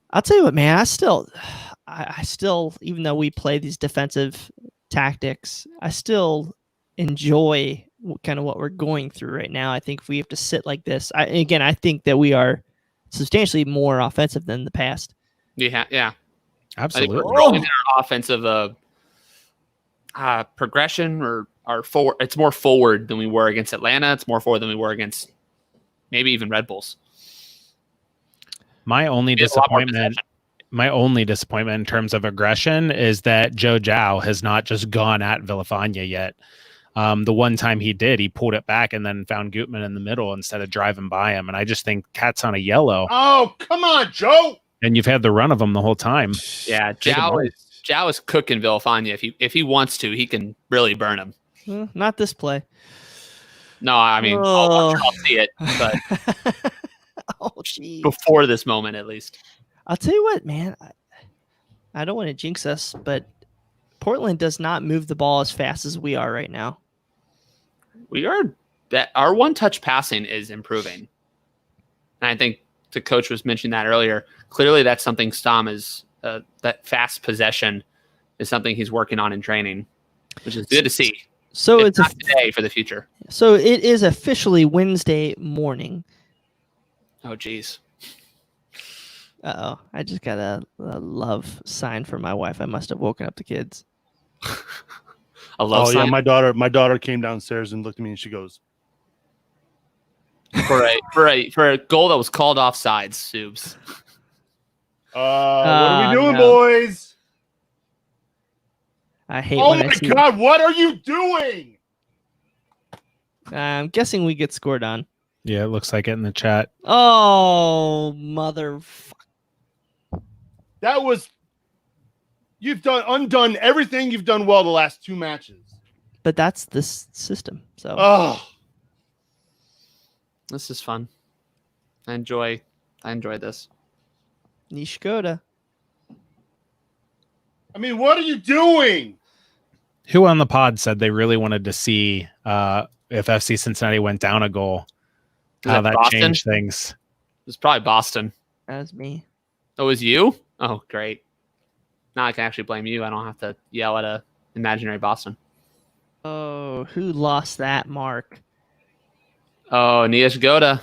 I'll tell you what, man, I still, even though we play these defensive tactics, I still enjoy kind of what we're going through right now. I think if we have to sit like this, I think that we are substantially more offensive than the past. Yeah. I think Absolutely. we're growing in our offensive progression or our forward. It's more forward than we were against Atlanta. It's more forward than we were against maybe even Red Bulls. My only disappointment in terms of aggression is that Joe Zhao has not just gone at Villafana yet. The one time he did, he pulled it back and then found Gutman in the middle instead of driving by him. And I just think cat's on a yellow. Oh, come on, Joe. And you've had the run of him the whole time. Yeah, Zhao is cooking Villafana. If he wants to, he can really burn him. Not this play. No, I mean, I'll see it, but before this moment, at least. I'll tell you what, man. I don't want to jinx us, but Portland does not move the ball as fast as we are right now. Our one-touch passing is improving. And I think the coach was mentioning that earlier. Clearly, that's something Stom is that fast possession is something he's working on in training, which is good to see. So it's not today for the future. So it is officially Wednesday morning. Oh, geez. Uh-oh. I just got a love sign from my wife. I must have woken up the kids. A love sign? Yeah, my daughter came downstairs and looked at me and she goes, for a goal that was called offsides, Subes. What are we doing, boys? I hate Oh my God, what are you doing? I'm guessing we get scored on. Yeah, it looks like it in the chat. Oh, You've undone everything you've done well the last 2 matches. But that's this system. So this is fun. I enjoy this. Nishkoda. I mean, what are you doing? Who on the pod said they really wanted to see if FC Cincinnati went down a goal? How that changed things. It was probably Boston. That was me. Oh, it was you? Oh, great. Now I can actually blame you. I don't have to yell at a imaginary Boston. Oh, who lost that mark? Oh, Niash Goda.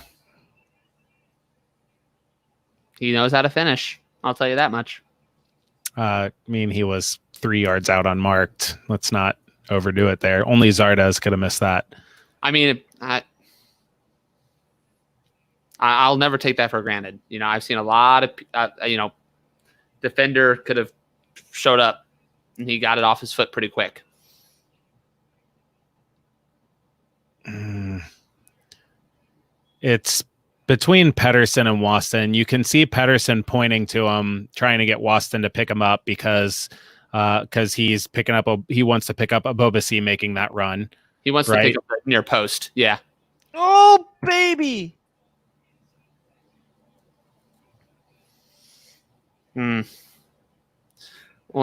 He knows how to finish. I'll tell you that much. I mean, he was 3 yards out unmarked. Let's not overdo it there. Only Zardes could have missed that. I mean, I'll never take that for granted. You know, I've seen a lot of, defender could have showed up and he got it off his foot pretty quick. It's between Pedersen and Waston. You can see Pedersen pointing to him, trying to get Waston to pick him up because he's picking up. He wants to pick up Abobasi making that run. He wants to pick up the near post. Yeah. Oh, baby. Well,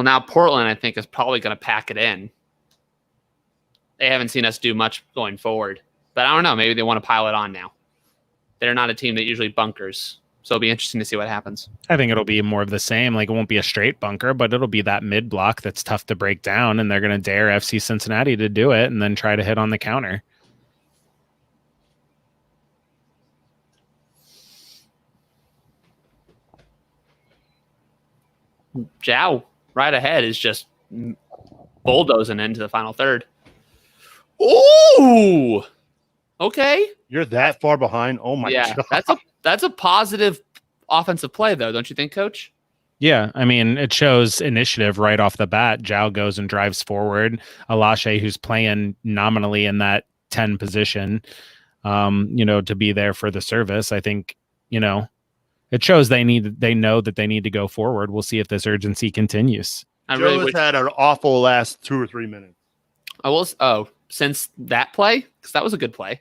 now Portland, I think, is probably going to pack it in. They haven't seen us do much going forward. But I don't know. Maybe they want to pile it on now. They're not a team that usually bunkers. So it'll be interesting to see what happens. I think it'll be more of the same. Like, it won't be a straight bunker, but it'll be that mid block that's tough to break down. And they're going to dare FC Cincinnati to do it and then try to hit on the counter. Zhao right ahead is just bulldozing into the final third. Ooh, okay. You're that far behind. Oh my God. That's a positive offensive play, though, don't you think, Coach? Yeah, I mean, it shows initiative right off the bat. Zhao goes and drives forward. Alashe, who's playing nominally in that 10 position, to be there for the service. I think, it shows they know that they need to go forward. We'll see if this urgency continues. Joe has had an awful last 2 or 3 minutes. Since that play? Because that was a good play.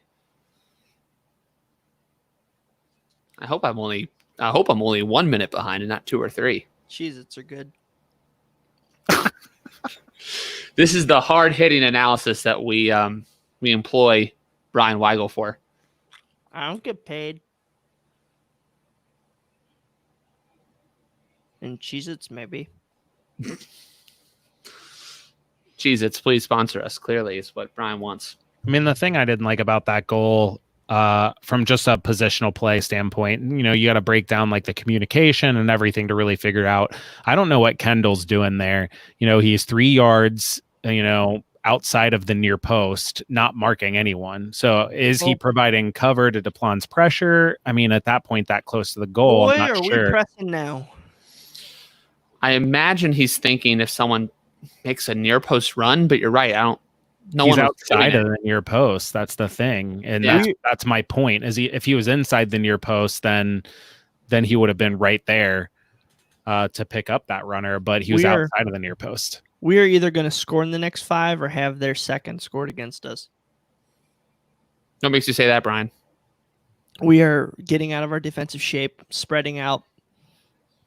I hope I'm only 1 minute behind and not 2 or 3. Cheez-Its are good. This is the hard-hitting analysis that we employ Bryan Weigel for. I don't get paid. And Cheez-Its, maybe. Cheez-Its, please sponsor us. Clearly, is what Brian wants. I mean, the thing I didn't like about that goal, from just a positional play standpoint, you got to break down like the communication and everything to really figure out. I don't know what Kendall's doing there. He's 3 yards, outside of the near post, not marking anyone. So is he providing cover to Duplan's pressure? I mean, at that point, that close to the goal, I'm not sure. We pressing now? I imagine he's thinking if someone makes a near post run, but you're right. He's outside of the near post. That's the thing, and that's my point. If he was inside the near post, then he would have been right there to pick up that runner. But he was outside of the near post. We are either going to score in the next 5 or have their second scored against us. What makes you say that, Brian? We are getting out of our defensive shape, spreading out,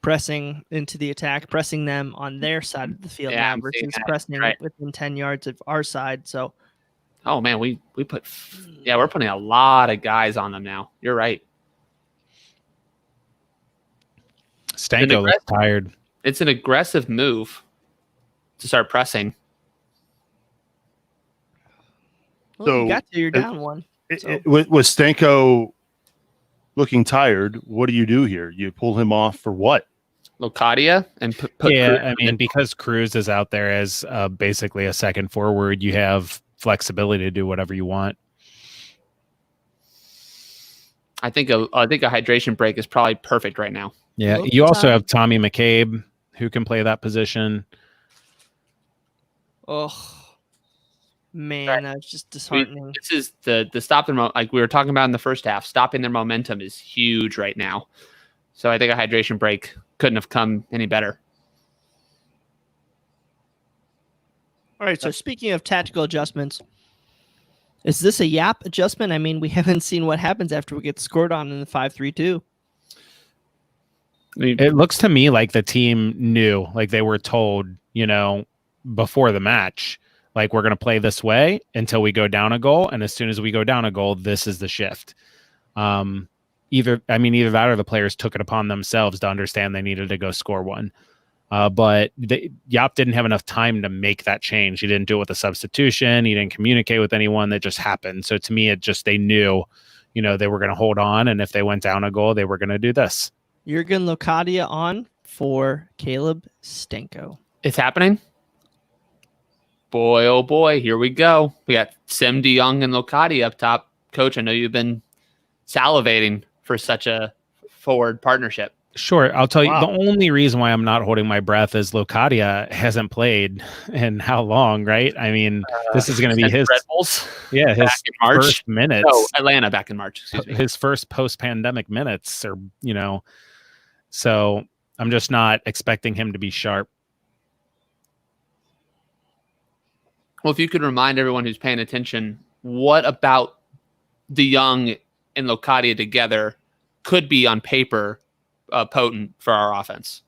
pressing into the attack, pressing them on their side of the field now versus pressing within 10 yards of our side. So, oh man, we're putting a lot of guys on them now. You're right. Stanko looks tired. It's an aggressive move to start pressing. Well, so you got to, you're down 1. With Stanko looking tired, what do you do here? You pull him off for what? Locadia and put I mean, because Cruz is out there as basically a second forward, you have flexibility to do whatever you want. I think a hydration break is probably perfect right now. Yeah, you also have Tommy McCabe who can play that position. Oh man, that's just disheartening. This is the stop them, like we were talking about in the first half. Stopping their momentum is huge right now. So I think a hydration break couldn't have come any better. All right. So speaking of tactical adjustments, is this a Yap adjustment? I mean, we haven't seen what happens after we get scored on in the 5-3-2. It looks to me like the team knew, like they were told, before the match, like we're going to play this way until we go down a goal. And as soon as we go down a goal, this is the shift. Either that or the players took it upon themselves to understand they needed to go score one. But Yap didn't have enough time to make that change. He didn't do it with a substitution. He didn't communicate with anyone. That just happened. So to me, they knew, they were going to hold on. And if they went down a goal, they were going to do this. Jurgen Locadia on for Caleb Stanko. It's happening. Boy, oh boy, here we go. We got Sim de Jong and Locadia up top. Coach, I know you've been salivating for such a forward partnership. Sure. I'll tell you, the only reason why I'm not holding my breath is Locadia hasn't played in how long, right? I mean, this is going to be his Red Bulls. Yeah, his first minutes. Oh, Atlanta back in March, excuse me. His first post-pandemic minutes are, so I'm just not expecting him to be sharp. Well, if you could remind everyone who's paying attention, what about de Jong and Locadia together could be on paper potent for our offense?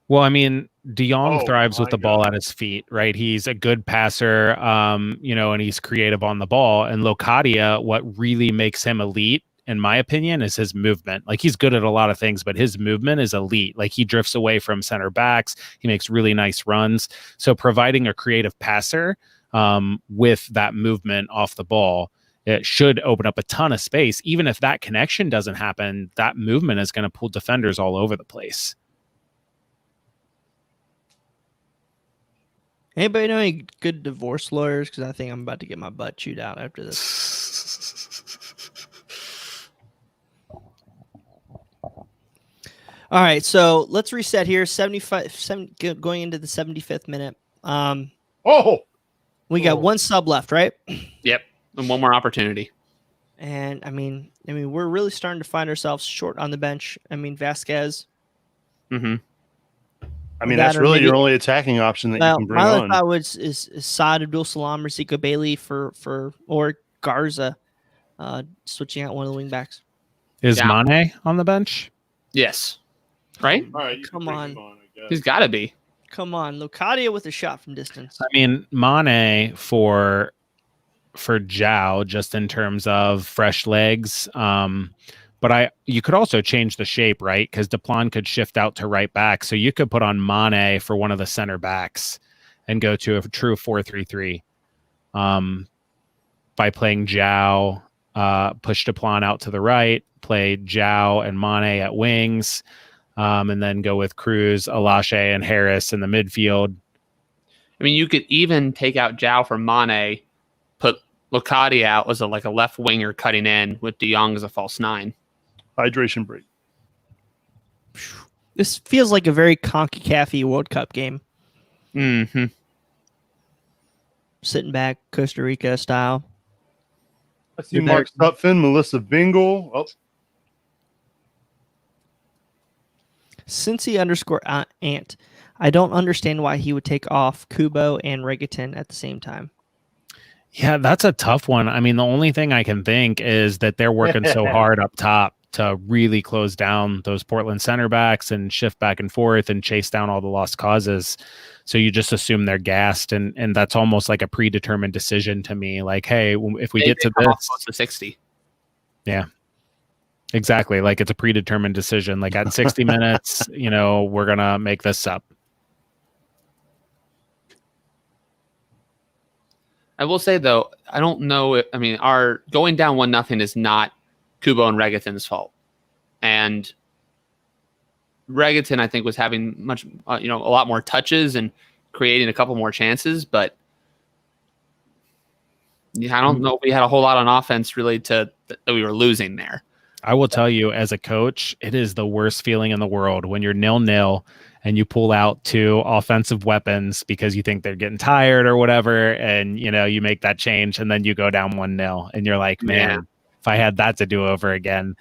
Well, I mean, de Jong thrives with the ball at his feet, right? He's a good passer, and he's creative on the ball. And Locadia, what really makes him elite, in my opinion, is his movement. Like, he's good at a lot of things, but his movement is elite. Like, he drifts away from center backs. He makes really nice runs. So providing a creative passer with that movement off the ball, it should open up a ton of space. Even if that connection doesn't happen, that movement is going to pull defenders all over the place. Anybody know any good divorce lawyers? Because I think I'm about to get my butt chewed out after this. All right, so let's reset here. 75, going into the 75th minute. We got one sub left, right? Yep, and one more opportunity. And I mean, we're really starting to find ourselves short on the bench. I mean, Vasquez. Mm-hmm. I mean, that's really your only attacking option that you can bring on. My other thought was is Saad Abdul Salam or Zico Bailey or Garza, switching out one of the wing backs. Is Mane on the bench? Yes. Right? All right, come on. He's got to be. Come on, Locadia with a shot from distance. I mean, Mane for Zhao, just in terms of fresh legs. But you could also change the shape, right? Because Duplan could shift out to right back. So you could put on Mane for one of the center backs and go to a true 4-3-3. by playing Zhao, push Duplan out to the right, play Zhao and Mane at wings, and then go with Cruz, Alache, and Harris in the midfield. I mean, you could even take out Zhao for Mane, put Locadia out as a left winger cutting in with De Jong as a false 9. Hydration break. This feels like a very CONCACAF World Cup game. Mm-hmm. Sitting back, Costa Rica style. I see Mark Stutphin, Melissa Bingle. Oh. Cincy _Ant. I don't understand why he would take off Kubo and Regaton at the same time. Yeah, that's a tough one. I mean, the only thing I can think is that they're working so hard up top to really close down those Portland center backs and shift back and forth and chase down all the lost causes. So you just assume they're gassed, and that's almost like a predetermined decision to me. Like, hey, if we get to this, close to 60. Yeah, exactly. Like it's a predetermined decision. Like at 60 minutes, we're gonna make this up. I will say though, I don't know. Our going down 1-0 is not Kubo and Regaton's fault, and Regaton, I think, was having much, a lot more touches and creating a couple more chances, but I don't know if we had a whole lot on offense really that we were losing there. I will tell you, as a coach, it is the worst feeling in the world when you're 0-0 and you pull out 2 offensive weapons because you think they're getting tired or whatever, and you make that change, and then you go down 1-0, and you're like, man, if I had that to do over again.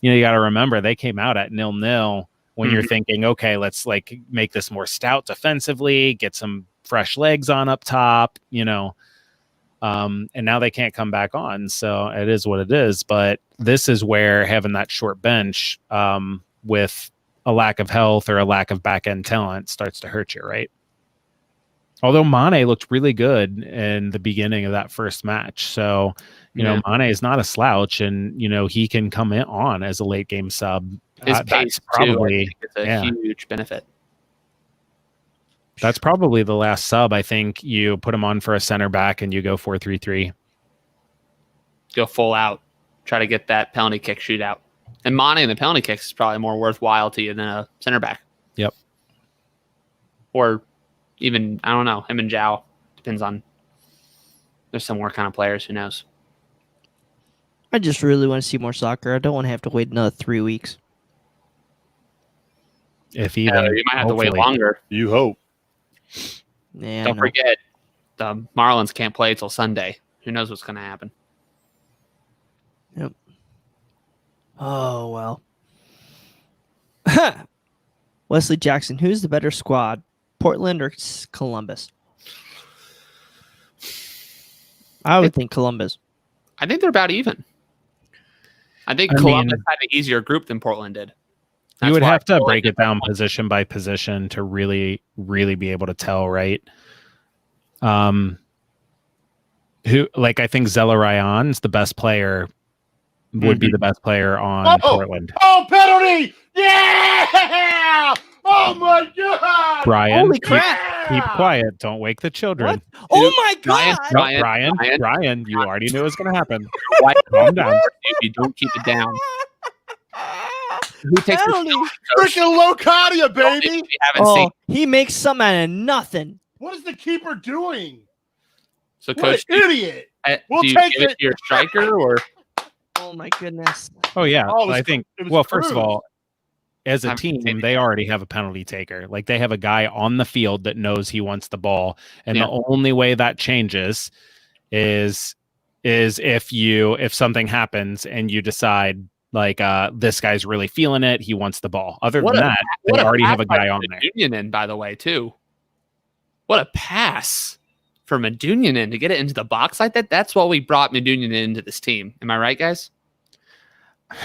You got to remember they came out at 0-0 when you're thinking, okay, let's make this more stout defensively, get some fresh legs on up top, and now they can't come back on. So it is what it is. But this is where having that short bench with a lack of health or a lack of back end talent starts to hurt you, right? Although Mane looked really good in the beginning of that first match. So, Mane is not a slouch, and, he can come on as a late game sub. His pace probably is a huge benefit. That's probably the last sub. I think you put him on for a center back and you go 4-3-3. Go full out. Try to get that penalty kick shootout. And Mane and the penalty kicks is probably more worthwhile to you than a center back. Yep. Or even, I don't know, him and Zhao. Depends on. There's some more kind of players. Who knows? I just really want to see more soccer. I don't want to have to wait another 3 weeks. If even, you might have to wait longer. You hope. Yeah, don't forget, the Marlins can't play till Sunday. Who knows what's going to happen? Yep. Oh, well. Wesley Jackson, who's the better squad, Portland or Columbus? I would think Columbus. I think they're about even. I think Columbus had an easier group than Portland did. You would have to break it down position by position to really, really be able to tell, right? I think Zelarayan's the best player, would be the best player on Portland. Oh, penalty! Yeah! Oh my God! Brian, holy crap! Keep quiet. Don't wake the children. What? Oh my God! Brian, you already knew it was going to happen. Calm down. If you don't keep it down. Who takes the freaking Locadia, baby? He makes something out of nothing. What is the keeper doing? So, Coach, idiot. We'll take it to your striker, or? Oh my goodness. Oh yeah. I think. Well, first of all, as a team, they already have a penalty taker. Like they have a guy on the field that knows he wants the ball, and the only way that changes is if something happens and you decide. This guy's really feeling it. He wants the ball. Other than that, they already have a guy on there. Medunjanin, by the way, too. What a pass for Medunjanin to get it into the box like that. That's why we brought Medunjanin into this team. Am I right, guys?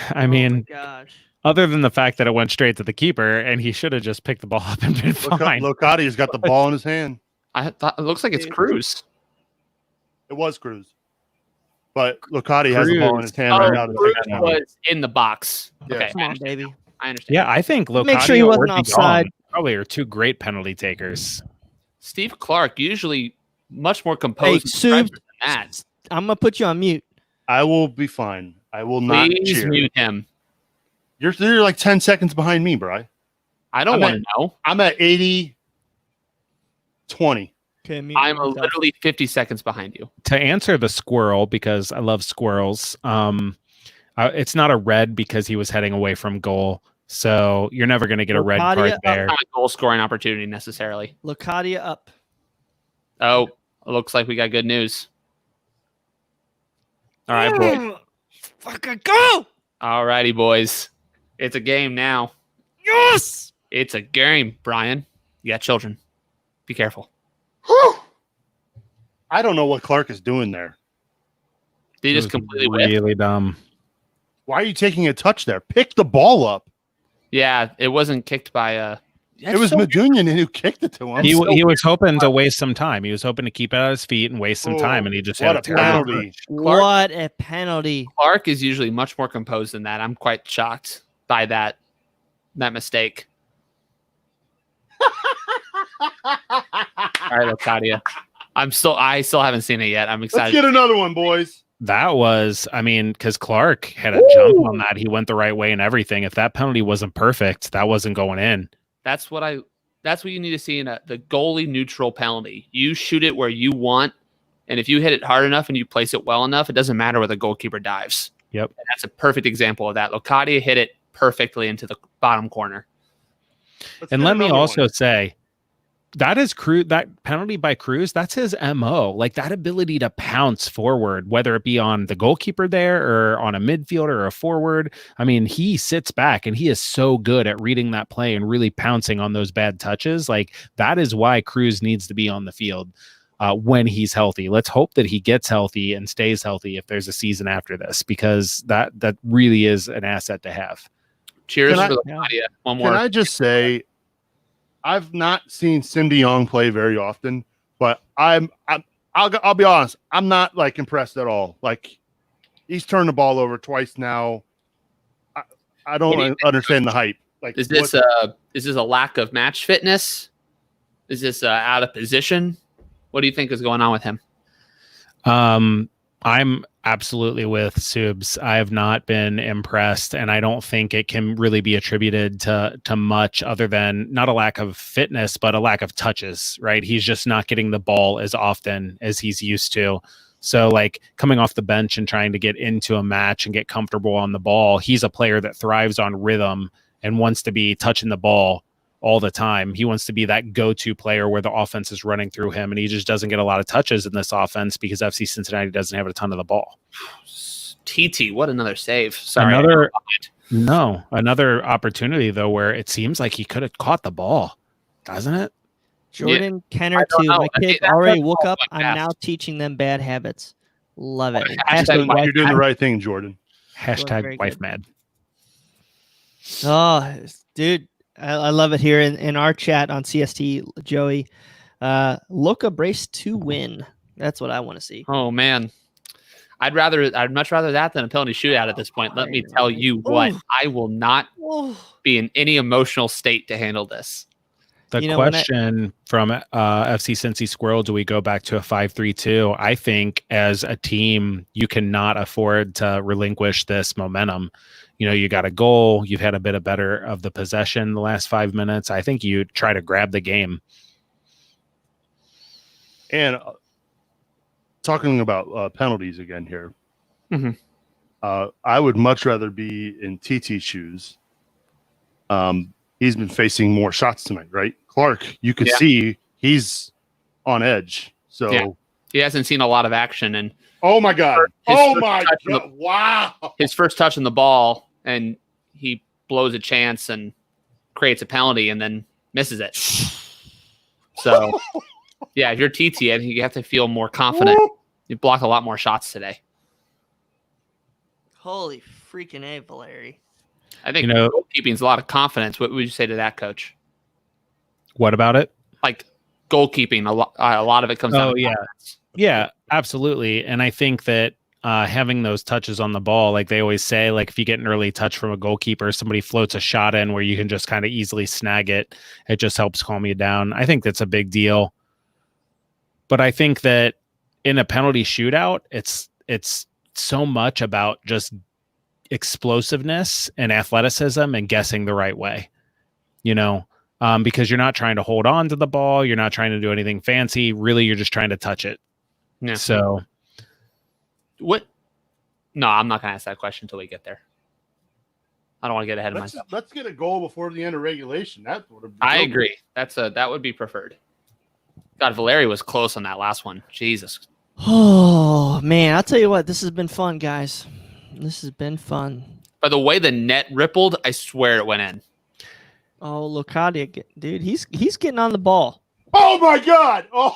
I mean, gosh. Other than the fact that it went straight to the keeper and he should have just picked the ball up and been fine. Locatia's got the ball in his hand. I thought it looks like it's Cruz. It was Cruz. But Lahoud has the ball in his hand right now. Cruz was in the box. Yeah. Okay, Come on, baby. I understand. Yeah, I think Lahoud Make sure he wasn't offside. Probably are 2 great penalty takers. Steve Clark usually much more composed Hey, than that. gonna put you on mute. I will be fine. I will not Please cheer. mute him. You're like 10 seconds behind me, Bri. I don't want to know. I'm at 80, 20. Okay, mute I'm myself. literally 50 seconds behind you. To answer the squirrel, because I love squirrels, it's not a red because he was heading away from goal. So you're never going to get a red card there. Not a goal scoring opportunity necessarily. Locadia up. Oh, it looks like we got good news. All right, boys. Fucking go! All righty, boys. It's a game now. Yes! It's a game, Brian. You got children. Be careful. I don't know what Clark is doing there. They just completely whiffed. really dumb. Why are you taking a touch there? Pick the ball up. Yeah, it wasn't kicked by It was Medunian who kicked it to him. He was hoping to waste some time. He was hoping to keep it at his feet and waste some time, and he just had a terrible penalty. What a penalty. Clark is usually much more composed than that. I'm quite shocked by that mistake. All right, Locadia. I still haven't seen it yet. I'm Let's excited. get another one, boys. That was, I mean, because Clark had a jump on that. He went the right way and everything. If that penalty wasn't perfect, that wasn't going in. That's what you need to see in the goalie neutral penalty. You shoot it where you want, and if you hit it hard enough and you place it well enough, it doesn't matter where the goalkeeper dives. Yep. And that's a perfect example of that. Locadia hit it perfectly into the bottom corner. And let me also say, that penalty by Cruz, that's his MO. Like that ability to pounce forward, whether it be on the goalkeeper there or on a midfielder or a forward. I mean, he sits back and he is so good at reading that play and really pouncing on those bad touches. Like that is why Cruz needs to be on the field when he's healthy. Let's hope that he gets healthy and stays healthy if there's a season after this, because that really is an asset to have. Cheers for Locadia. One more. Can I just say, I've not seen Sim de Jong play very often, but I'll be honest, I'm not like impressed at all. Like he's turned the ball over twice now. I don't understand the hype. Like, is this a lack of match fitness? Is this out of position? What do you think is going on with him? I'm absolutely with Subs. I have not been impressed, and I don't think it can really be attributed to much other than not a lack of fitness, but a lack of touches, right? He's just not getting the ball as often as he's used to. So like coming off the bench and trying to get into a match and get comfortable on the ball, he's a player that thrives on rhythm and wants to be touching the ball all the time. He wants to be that go-to player where the offense is running through him, and he just doesn't get a lot of touches in this offense because FC Cincinnati doesn't have a ton of the ball. TT, what another save. Sorry. Another opportunity though where it seems like he could have caught the ball, doesn't it? Jordan Kenner too. My kids already woke up. I'm now teaching them bad habits. Love it. You're doing the right thing, Jordan. Hashtag wife mad. Oh, dude. I love it here in our chat on CST, Joey. Loca brace to win. That's what I want to see. Oh man, I'd much rather that than a penalty shootout at this point. Let me tell you what, I will not be in any emotional state to handle this. The question from FC Cincy Squirrel, do we go back to a 5-3-2? I think as a team, you cannot afford to relinquish this momentum. You know, you got a goal, you've had a bit of better of the possession the last 5 minutes. I think you try to grab the game. And talking about penalties again here, I would much rather be in TT's shoes. He's been facing more shots tonight, right? Clark, you could see he's on edge. So he hasn't seen a lot of action. And oh my God. Wow. His first touch on the ball, and he blows a chance and creates a penalty and then misses it. So, yeah, if you're TT, I think you have to feel more confident. You blocked a lot more shots today. Holy freaking A, Valeri. I think goalkeeping is a lot of confidence. What would you say to that, Coach? What about it? Like goalkeeping, a lot of it comes down to confidence. Yeah, absolutely. And I think that having those touches on the ball, like they always say, like if you get an early touch from a goalkeeper, somebody floats a shot in where you can just kind of easily snag it. It just helps calm you down. I think that's a big deal. But I think that in a penalty shootout, it's so much about just explosiveness and athleticism and guessing the right way, because you're not trying to hold on to the ball. You're not trying to do anything fancy. Really, you're just trying to touch it. Yeah. So what? No, I'm not going to ask that question until we get there. I don't want to get ahead of myself. Let's get a goal before the end of regulation. That's what I agree. That would be preferred. God, Valeri was close on that last one. Jesus. Oh, man. I'll tell you what. This has been fun, guys. This has been fun. By the way the net rippled, I swear it went in. Oh, Locadia, dude, he's getting on the ball. Oh my God! Oh,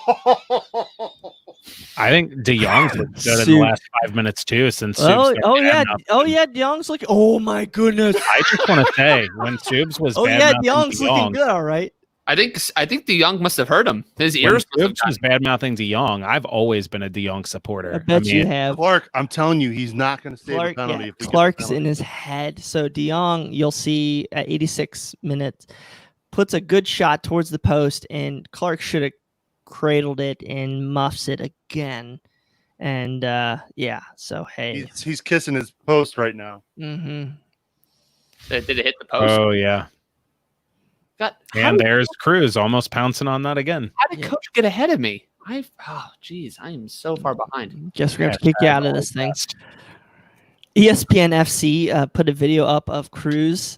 I think De Jong's looked good in the last 5 minutes too. Since oh Subs yeah, De Jong's looking. Oh my goodness! I just want to say when Subs was De Jong's looking good. All right. I think De Jong must have hurt him. His ears was bad mouthing De Jong. I've always been a De Jong supporter. I bet you have. Clark, I'm telling you, he's not going to save a penalty. Yeah, if we Clark's in his head. So De Jong, you'll see at 86 minutes, puts a good shot towards the post, and Clark should have cradled it and muffs it again. And so hey, he's kissing his post right now. Mm-hmm. Did it hit the post? Oh yeah. God, and there's Cruz almost pouncing on that again. How did Coach get ahead of me? I am so far behind. Guess we're going to kick you out of this thing. ESPN FC put a video up of Cruz,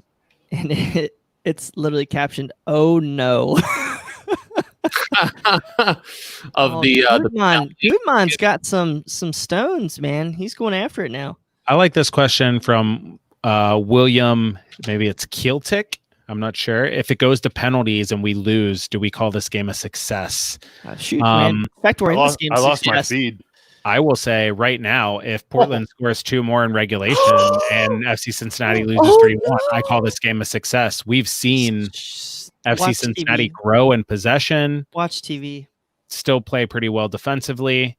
and it's literally captioned, "Oh no." Gutmann's got some stones, man. He's going after it now. I like this question from William. Maybe it's Kieltick. I'm not sure. If it goes to penalties and we lose, do we call this game a success? Man. In fact, we're in this game. I lost my feed. I will say right now, if Portland scores 2 more in regulation and FC Cincinnati loses 3-1, I call this game a success. We've seen FC Cincinnati grow in possession. Watch TV. Still play pretty well defensively.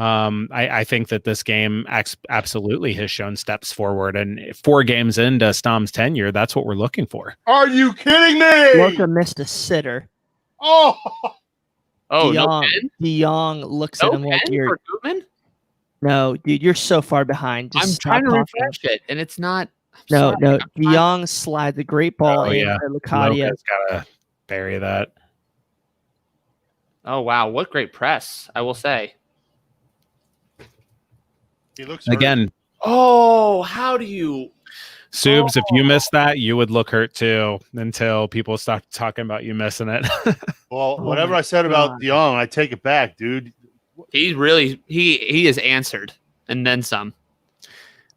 I think that this game absolutely has shown steps forward, and 4 games into Stom's tenure, that's what we're looking for. Are you kidding me? Loca missed a sitter. Oh, De Jong looks at him like you're. No, dude, you're so far behind. I'm trying to refresh it, and it's not. No. De Jong slide the great ball in for Locadia. Loca's gotta bury that. Oh wow, what great press! I will say. He looks again. hurt. Oh, how do you, Subs? If you missed that, you would look hurt too. Until people stop talking about you missing it. Well, whatever I said about De Jong, I take it back, dude. He really he has answered and then some.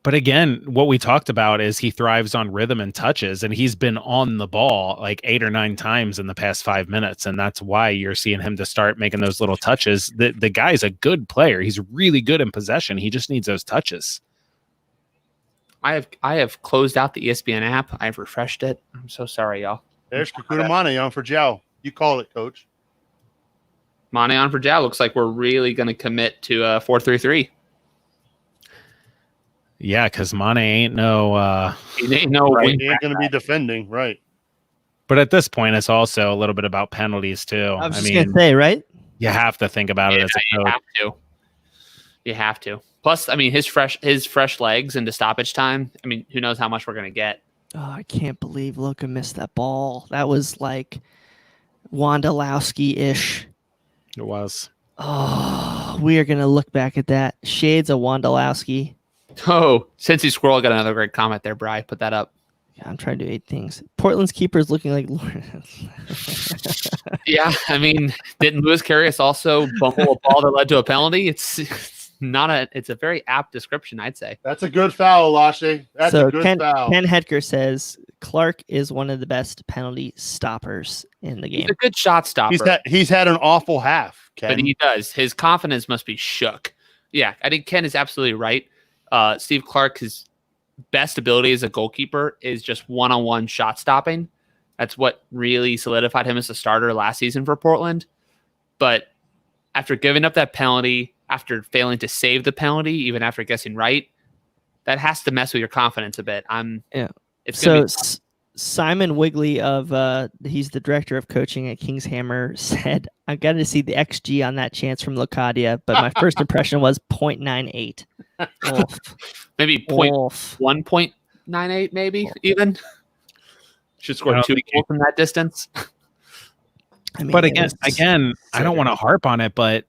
But again, what we talked about is he thrives on rhythm and touches, and he's been on the ball like 8 or 9 times in the past 5 minutes, and that's why you're seeing him to start making those little touches. The guy's a good player. He's really good in possession. He just needs those touches. I have closed out the ESPN app. I've refreshed it. I'm so sorry, y'all. There's Kakuta Mane on for Jow. You call it, Coach. Mane on for Jow. Looks like we're really going to commit to 4-3-3. Yeah, because Mane ain't no. He ain't no. Right. He ain't going to be defending, right? But at this point, it's also a little bit about penalties too. I was just going to say, right? You have to think about it as a coach. You have to. Plus, I mean, his fresh legs into stoppage time. I mean, who knows how much we're going to get? Oh, I can't believe Loca missed that ball. That was like Wondolowski-ish. It was. Oh, we are going to look back at that. Shades of Wondolowski. Oh, Cincy Squirrel got another great comment there, Bri. Put that up. Yeah, I'm trying to do 8 things. Portland's keeper is looking like Yeah, I mean, didn't Louis Karius also bumble a ball that led to a penalty? It's a very apt description, I'd say. That's a good foul, Lashe. That's a good foul. Ken Hedger says Clark is one of the best penalty stoppers in the game. He's a good shot stopper. He's had an awful half, Ken. But he does. His confidence must be shook. Yeah, I think Ken is absolutely right. Steve Clark, his best ability as a goalkeeper is just one-on-one shot stopping. That's what really solidified him as a starter last season for Portland. But after giving up that penalty, after failing to save the penalty, even after guessing right, that has to mess with your confidence a bit. Simon Wigley of he's the director of coaching at Kingshammer said, "I got to see the XG on that chance from Locadia, but my first impression was 0.98." Maybe 1.98, maybe even. Should score 2 goals from that distance. I mean, but again, I don't want to harp on it, but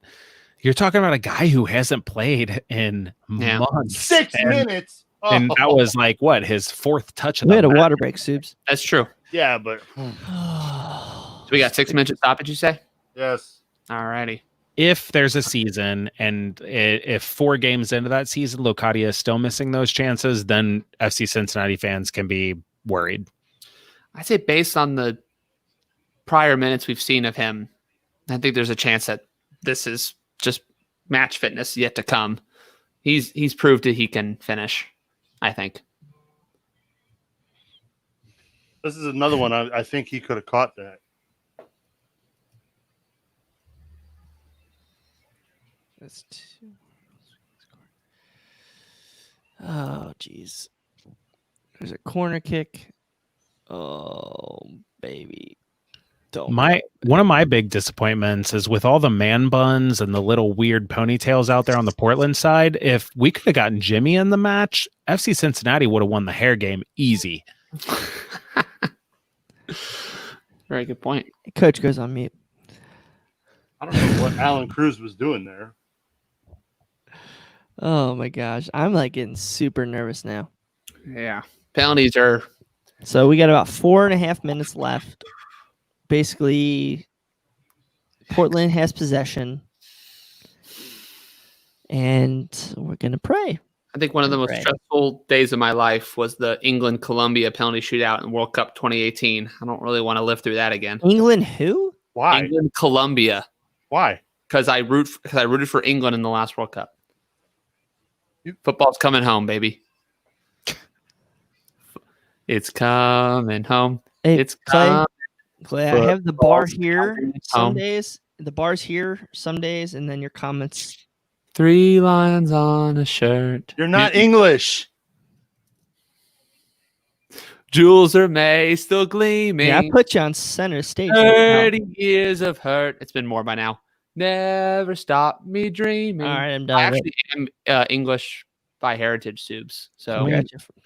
you're talking about a guy who hasn't played in months. 6 minutes. And that was like what, his 4th touch of we had a water break, Subes. That's true. Yeah, but so we got 6 minutes to stop, did you say? Yes. All righty. If there's a season and if 4 games into that season, Locadia is still missing those chances, then FC Cincinnati fans can be worried. I'd say based on the prior minutes we've seen of him, I think there's a chance that this is just match fitness yet to come. He's proved that he can finish, I think. This is another one. I think he could have caught that. That's 2. Oh, geez. There's a corner kick. Oh, baby. One of my big disappointments is with all the man buns and the little weird ponytails out there on the Portland side. If we could have gotten Jimmy in the match, FC Cincinnati would have won the hair game easy. Very good point. Coach goes on mute. I don't know what Alan Cruz was doing there. Oh my gosh, I'm like getting super nervous now. Yeah, penalties are. So we got about 4.5 minutes left. Basically, Portland has possession, and we're gonna pray. I think one of the most stressful days of my life was the England-Colombia penalty shootout in World Cup 2018. I don't really want to live through that again. England who? Why? England-Colombia. Why? Because I rooted for England in the last World Cup. Football's coming home, baby. It's coming home. Hey, it's coming. Clay, I have the bar here some days. The bar's here some days, and then your comments. 3 lines on a shirt. You're not English. Jewels are May, still gleaming. Yeah, I put you on center stage. 30 years of hurt. It's been more by now. Never stop me dreaming. All right, I'm done. I actually am English by heritage, Subes. So,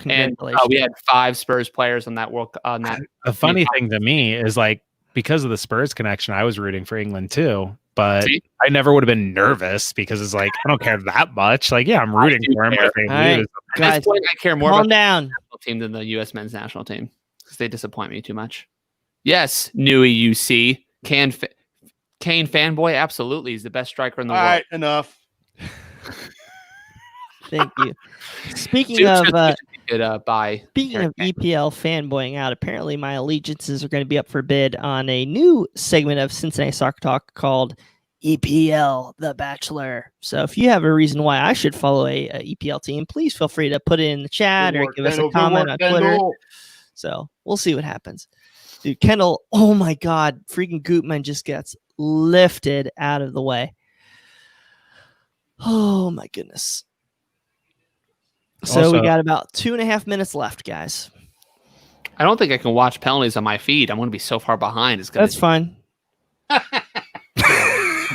and we had 5 Spurs players on that World on that. The funny thing to me is like because of the Spurs connection, I was rooting for England too, but I never would have been nervous because it's like I don't care that much. Like, yeah, I'm rooting for him. If they lose. At this point, I care more about the national team than the U.S. men's national team because they disappoint me too much. Yes, Newey UC Kane fanboy, absolutely, he's the best striker in the world. All right, enough. Thank you. Speaking of EPL fanboying out, apparently my allegiances are going to be up for bid on a new segment of Cincinnati Soccer Talk called EPL The Bachelor. So if you have a reason why I should follow a EPL team, please feel free to put it in the chat or give us a comment on Twitter. So we'll see what happens. Dude, Kendall, oh my God, freaking Gutman just gets lifted out of the way. Oh my goodness. So also, we got about 2.5 minutes left, guys. I don't think I can watch penalties on my feed. I'm going to be so far behind. That's fine. I'll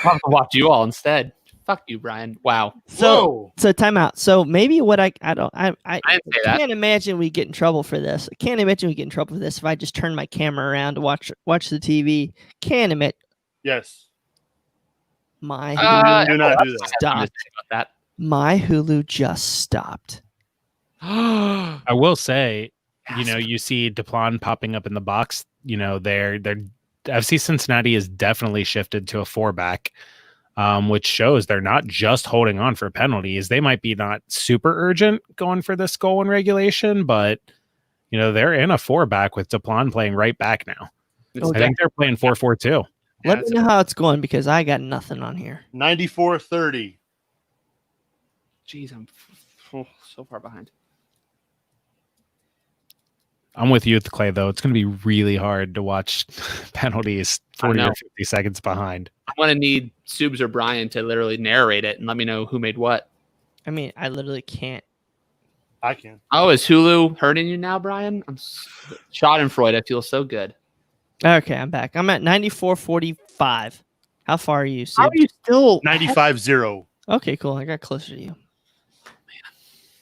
have to watch you all instead. Fuck you, Brian. Wow. So timeout. So maybe what I can't imagine we get in trouble for this. I can't imagine we get in trouble for this if I just turn my camera around to watch the TV. Can't admit. Yes. My Hulu do not do that. Stopped. My Hulu just stopped. I will say, you see Deplan popping up in the box. They're FC Cincinnati is definitely shifted to a 4-back, which shows they're not just holding on for penalties. They might be not super urgent going for this goal in regulation, but they're in a 4-back with Deplan playing right back now. I think they're playing 4-4-2. Let me know how it's going because I got nothing on here. 94-30. Jeez, I'm so far behind. I'm with you, Clay, though. It's going to be really hard to watch penalties 40 or 50 seconds behind. I'm going to need Subes or Brian to literally narrate it and let me know who made what. I mean, I literally can't. I can. Oh, is Hulu hurting you now, Brian? Schadenfreude. I feel so good. Okay, I'm back. I'm at 94.45. How far are you, How are Sib? you still 95-0. Okay, cool. I got closer to you.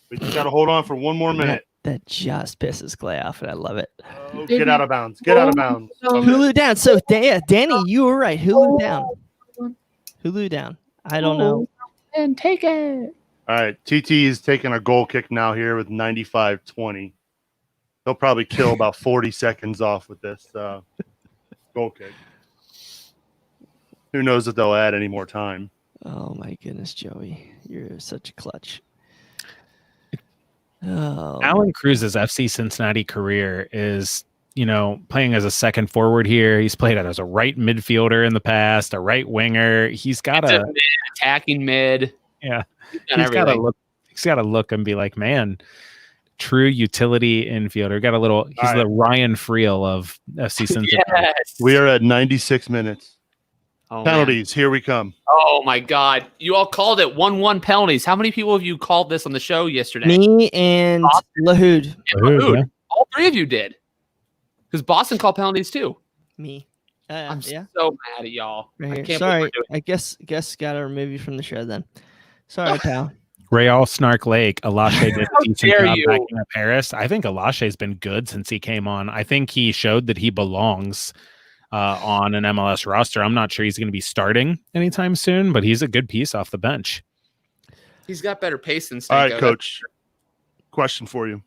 We just got to hold on for one more minute. That just pisses Clay off, and I love it. Oh, get out of bounds. Get out of bounds. Okay. Hulu down. So, Danny, you were right. Hulu down. Hulu down. I don't know. And take it. All right. TT is taking a goal kick now here with 95-20. He'll probably kill about 40 seconds off with this goal kick. Who knows if they'll add any more time. Oh, my goodness, Joey. You're such a clutch. Oh. Alan Cruz's FC Cincinnati career is, playing as a second forward here. He's played as a right midfielder in the past, a right winger. He's got a attacking mid. Yeah. He's got to look and be like, man, true utility infielder. Got a little. He's the Ryan Friel of FC Cincinnati. Yes. We are at 96 minutes. Oh, Penalties. Here we come. Oh my God! You all called it 1-1 penalties. How many people have you called this on the show yesterday? Me and Lahoud. Lahoud. Yeah. All three of you did. Because Boston called penalties too. Me. I'm yeah. so mad at y'all. Right I here. can't Sorry. believe we're doing I guess got to remove you from the show then. Sorry, pal. Real Snark Lake, Alashe did a decent dare job you. backing up Harris. I think Alashe's been good since he came on. I think he showed that he belongs on an MLS roster. I'm not sure he's going to be starting anytime soon, but he's a good piece off the bench. He's got better pace than Stanko. All right, Coach. Question for you.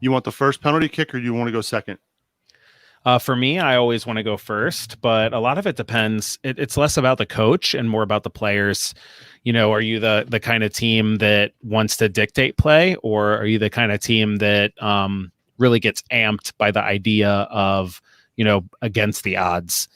You want the first penalty kick or do you want to go second? For me, I always want to go first, but a lot of it depends. It's less about the coach and more about the players. Are you the kind of team that wants to dictate play, or are you the kind of team that really gets amped by the idea of, against the odds?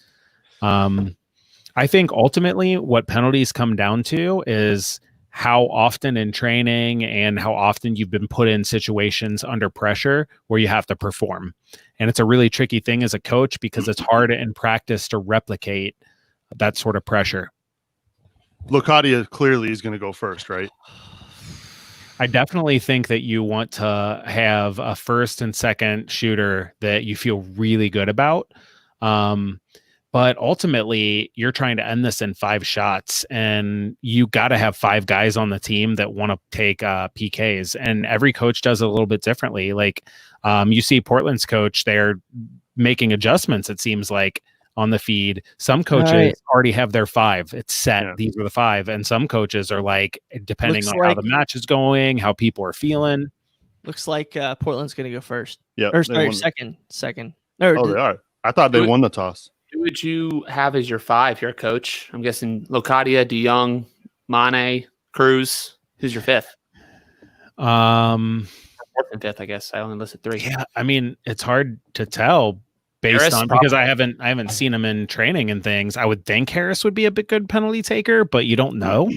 I think ultimately what penalties come down to is how often in training and how often you've been put in situations under pressure where you have to perform. And it's a really tricky thing as a coach because it's hard in practice to replicate that sort of pressure. Locadia clearly is going to go first, right? I definitely think that you want to have a first and second shooter that you feel really good about. But ultimately, you're trying to end this in 5 shots, and you got to have 5 guys on the team that want to take PKs. And every coach does it a little bit differently. Like you see Portland's coach, they're making adjustments, it seems like, on the feed. Some coaches already have their 5. It's set. Yeah. These are the 5. And some coaches are like, depending on how the match is going, how people are feeling. Looks like Portland's going to go first. Yeah. Or sorry, second. They are. I thought they won the toss. Who would you have as your 5 here, Coach? I'm guessing Locadia, De Jong, Mane, Cruz. Who's your 5th? 4th and 5th, I guess. I only listed 3. Yeah, I mean, it's hard to tell based Harris, on because I haven't seen him in training and things. I would think Harris would be a good penalty taker, but you don't know.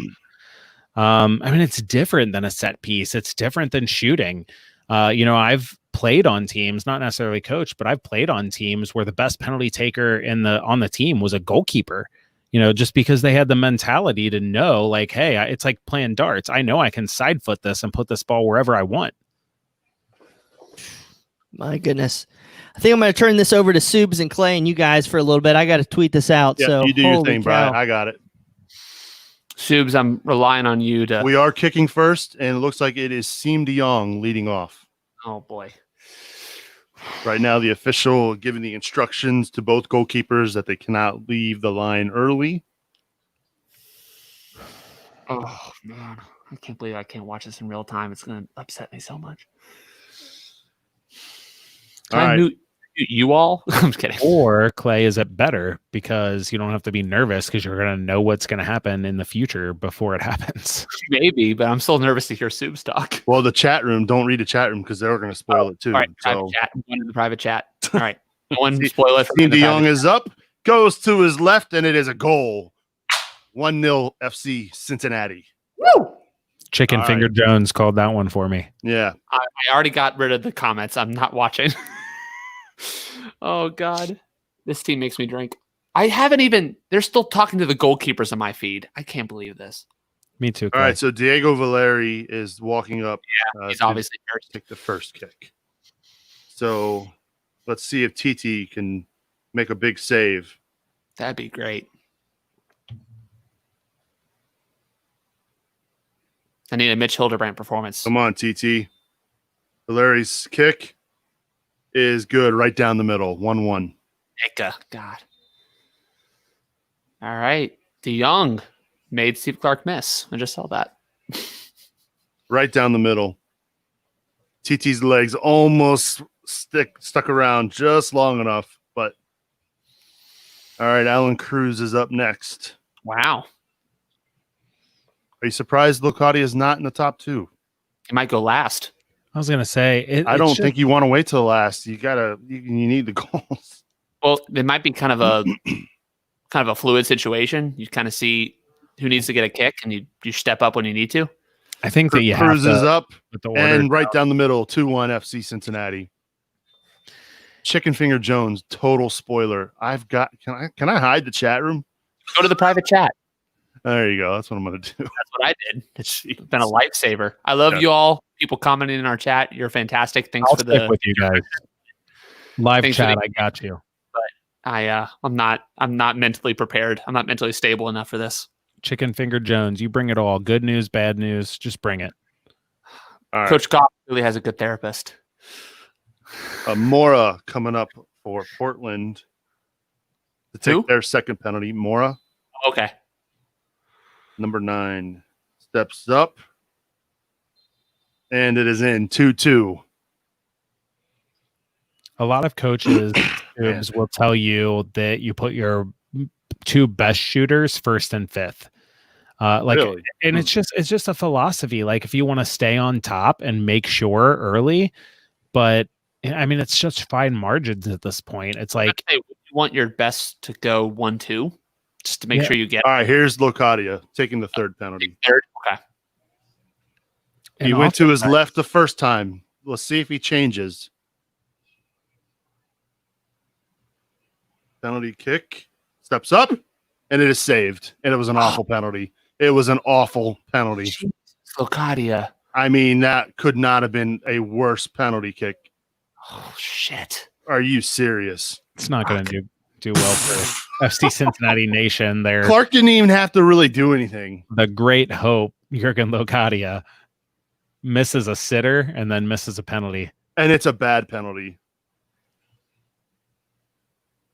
I mean, it's different than a set piece. It's different than shooting. I've played on teams, not necessarily coached, but I've played on teams where the best penalty taker on the team was a goalkeeper, just because they had the mentality to know, like, hey, it's like playing darts. I know I can side foot this and put this ball wherever I want. My goodness. I think I'm going to turn this over to Subes and Clay and you guys for a little bit. I got to tweet this out. Yeah, so you do your thing, Brian. I got it. Subes, I'm relying on you to. We are kicking first, and it looks like it is Siem de Jong leading off. Oh, boy. Right now, the official giving the instructions to both goalkeepers that they cannot leave the line early. Oh, man. I can't believe I can't watch this in real time. It's going to upset me so much. All right. You all? I'm just kidding. Or, Clay, is it better because you don't have to be nervous because you're going to know what's going to happen in the future before it happens? Maybe, but I'm still nervous to hear Subes talk. Well, the chat room, don't read the chat room because they're going to spoil it too. All right, so. chat. One in the private chat. All right. One spoil it. Siem de Jong is up, goes to his left, and it is a goal. 1-0 FC Cincinnati. Woo! Chicken All Finger right. Jones called that one for me. Yeah. I already got rid of the comments. I'm not watching. Oh, God. This team makes me drink. I haven't even – they're still talking to the goalkeepers on my feed. I can't believe this. Me too. All Clay. right, so Diego Valeri is walking up. He's to obviously hurt. take the first kick. So let's see if TT can make a big save. That'd be great. I need a Mitch Hildebrand performance. Come on, TT. Valeri's kick is good, right down the middle, 1-1. Eka, God. All right. DeYoung made Steve Clark miss. I just saw that. Right down the middle. TT's legs almost stuck around just long enough, but all right, Alan Cruz is up next. Wow. Are you surprised Locadia is not in the top two? He might go last. I was gonna say I don't think you want to wait till last. You need the goals. Well, it might be kind of a fluid situation. You kind of see who needs to get a kick, and you step up when you need to. I think that you Cruz have is up with the order and right down the middle, 2-1 FC Cincinnati. Chicken Finger Jones, total spoiler. Can I hide the chat room? Go to the private chat. There you go. That's what I'm gonna do. That's what I did. It's been a lifesaver. I love you all. People commenting in our chat. You're fantastic. Thanks I'll for stick with you guys. Live Thanks chat, I got you. I'm not mentally prepared. I'm not mentally stable enough for this. Chicken Finger Jones, you bring it all. Good news, bad news, just bring it. All right. Coach Gough really has a good therapist. Mora coming up for Portland to take Who? their second penalty. Mora, Okay. number 9, steps up, and it is in 2-2. A lot of coaches will tell you that you put your 2 best shooters first and fifth. Really? And it's just a philosophy. Like if you want to stay on top and make sure early, but I mean it's just fine margins at this point. It's like you want your best to go 1-2, just to make sure you get All right, here's Locadia taking the third penalty. third. Okay. He went to his left the first time. Let's see if he changes. Penalty kick. Steps up, and it is saved. And it was an awful penalty. It was an awful penalty. Jesus, Locadia. I mean, that could not have been a worse penalty kick. Oh shit. Are you serious? It's not going to do well for FC Cincinnati Nation. They're Clark didn't even have to really do anything. the great hope. Jurgen Locadia misses a sitter and then misses a penalty. And it's a bad penalty.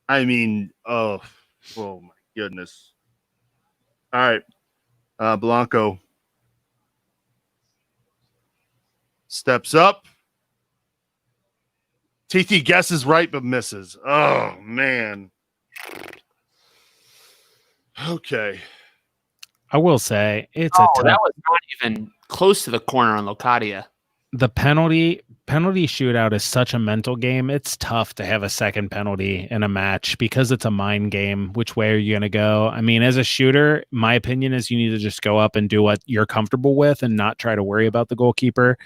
I mean, oh my goodness. All right. Blanco steps up. TT guesses right but misses. Oh, man. Okay. I will say it's Oh, a tough. that was not even close to the corner on Locadia. The penalty shootout is such a mental game. It's tough to have a second penalty in a match because it's a mind game. Which way are you going to go? I mean, as a shooter, my opinion is you need to just go up and do what you're comfortable with and not try to worry about the goalkeeper.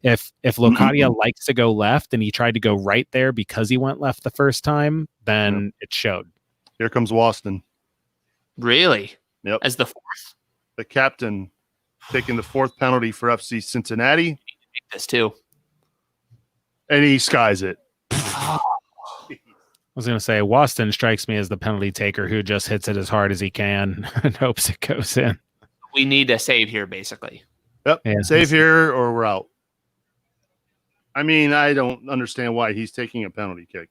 If Locadia likes to go left and he tried to go right there because he went left the first time, then it showed. Here comes Waston. Really? Yep. As the fourth? The captain taking the fourth penalty for FC Cincinnati. Make this too. And he skies it. I was going to say, Waston strikes me as the penalty taker who just hits it as hard as he can and hopes it goes in. We need a save here, basically. Yep. Yeah. Save here or we're out. I mean, I don't understand why he's taking a penalty kick.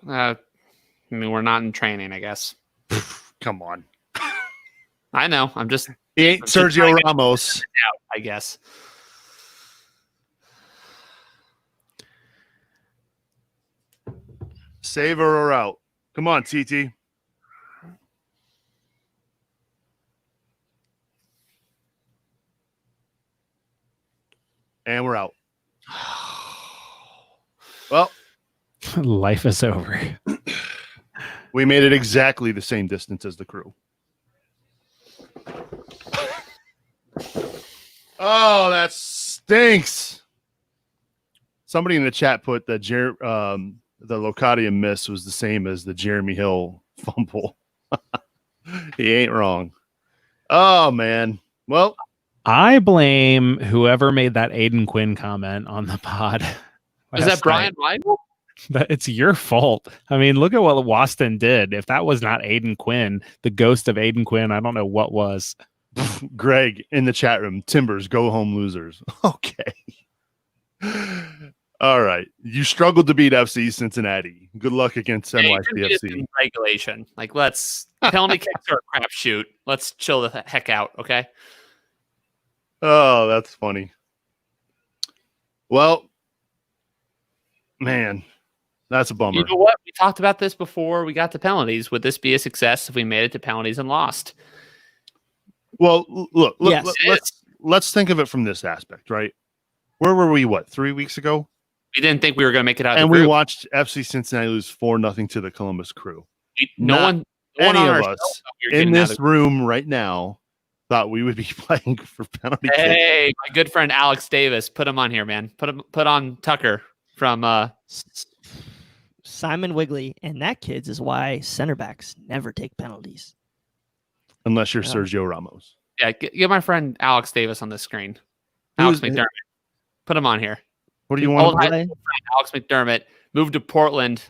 I mean, we're not in training, I guess. Come on. I know. I'm just He ain't Sergio Ramos. out, I guess. Save or out. Come on, TT. And we're out. Well, Life is over. we made it exactly the same distance as the crew. Oh, that stinks. Somebody in the chat put that the Locadia miss was the same as the Jeremy Hill fumble. He ain't wrong. Oh, man. Well, I blame whoever made that Aiden Quinn comment on the pod. Is that Bryan Weigel? It's your fault. I mean, look at what Waston did. If that was not Aiden Quinn, the ghost of Aiden Quinn, I don't know what was. Greg in the chat room, Timbers, go home losers. Okay. All right. You struggled to beat FC Cincinnati. Good luck against NYCFC. Regulation. Like, let's penalty kicks are a crapshoot. Let's chill the heck out, okay? Oh, that's funny. Well, man, that's a bummer. You know what? We talked about this before we got to penalties. Would this be a success if we made it to penalties and lost? Well, look, Yes. let's think of it from this aspect, right? Where were we, 3 weeks ago? We didn't think we were going to make it out of And the group. we watched FC Cincinnati lose 4-0 to the Columbus Crew. No one Any on of our us show thought we were in getting out this of the room right now thought we would be playing for penalty kicks. Hey, my good friend Alex Davis, put him on here, man. Put on Tucker from Simon Wigley, and that, kids, is why center backs never take penalties. Unless you're Yeah. Sergio Ramos. yeah. Get my friend Alex Davis on the screen. Who Alex is it? McDermott. Put him on here. What do you Old want? high school friend Alex McDermott moved to Portland,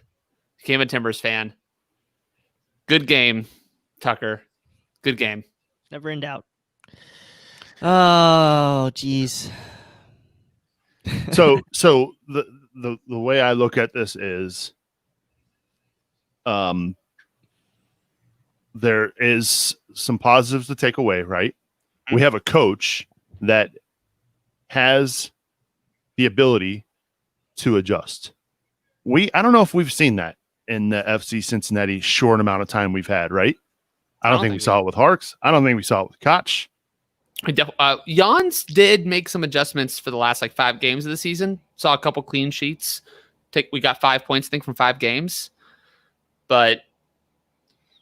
became a Timbers fan. Good game, Tucker. Good game. Never in doubt. Oh, geez. So the way I look at this is there is some positives to take away, right? We have a coach that has the ability to adjust. I don't know if we've seen that in the FC Cincinnati short amount of time we've had, right? I don't think we saw it with Harks. I don't think we saw it with Koch. Jans did make some adjustments for the last 5 games of the season. Saw a couple clean sheets. We got 5 points, I think, from 5 games. But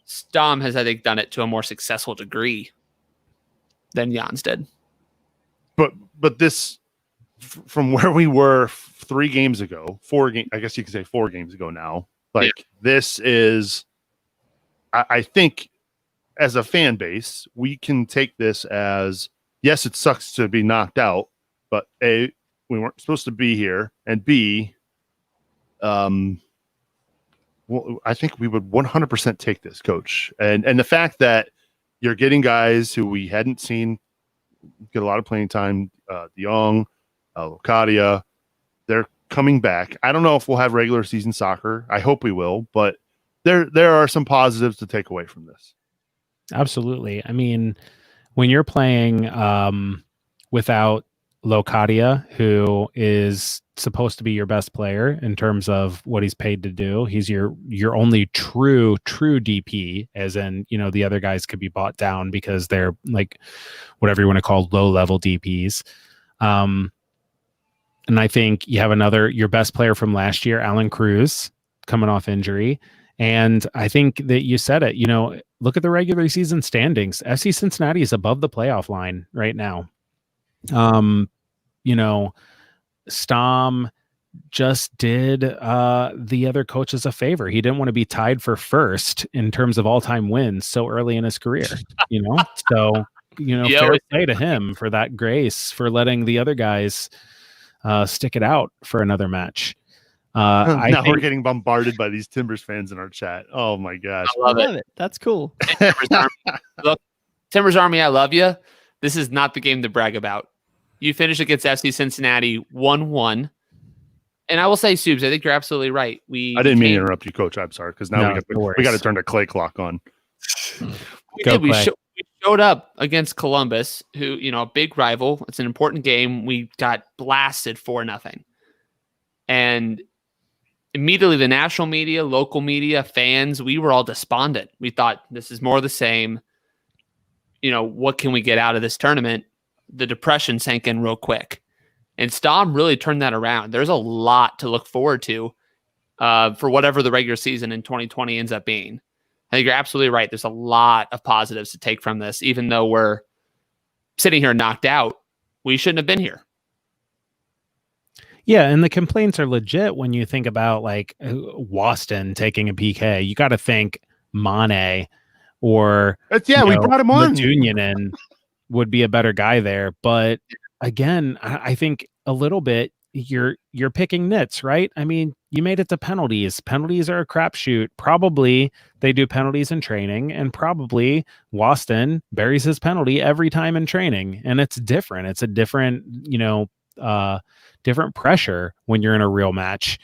Stom has, I think, done it to a more successful degree than Jans did. But this, from where we were 3 games ago, 4 games, I guess you could say 4 games ago now. This is, I think, as a fan base, we can take this as, yes, it sucks to be knocked out, but A, we weren't supposed to be here, and B, well, I think we would 100% take this, coach. And the fact that you're getting guys who we hadn't seen get a lot of playing time, De Jong, Locadia, they're coming back. I don't know if we'll have regular season soccer. I hope we will, but there are some positives to take away from this. Absolutely. I mean, when you're playing without Locadia, who is supposed to be your best player in terms of what he's paid to do, he's your only true DP, as in, the other guys could be bought down because they're whatever you want to call low-level DPs. And I think you have your best player from last year, Alan Cruz, coming off injury. And I think that you said it, look at the regular season standings. FC Cincinnati is above the playoff line right now. Stom just did the other coaches a favor. He didn't want to be tied for first in terms of all-time wins so early in his career, So, fair play to him for that grace, for letting the other guys stick it out for another match. Now we're getting bombarded by these Timbers fans in our chat. Oh my gosh. I love it. That's cool. Timbers Army. Look, Timbers Army, I love you. This is not the game to brag about. You finished against FC Cincinnati 1-1. And I will say, Subes, I think you're absolutely right. I didn't mean to interrupt you, Coach. I'm sorry, because now we got to turn the Clay clock on. We showed up against Columbus, who, a big rival. It's an important game. We got blasted 4-0. And immediately the national media, local media, fans, we were all despondent. We thought this is more of the same. What can we get out of this tournament? The depression sank in real quick. And Stom really turned that around. There's a lot to look forward to for whatever the regular season in 2020 ends up being. I think you're absolutely right. There's a lot of positives to take from this. Even though we're sitting here knocked out, we shouldn't have been here. Yeah, and the complaints are legit when you think about Waston taking a PK. You got to think Mane or we brought him on. Union, and would be a better guy there. But again, I think a little bit you're picking nits, right? I mean, you made it to penalties. Penalties are a crapshoot. Probably they do penalties in training, and probably Waston buries his penalty every time in training, and it's different. It's a different, different pressure when you're in a real match.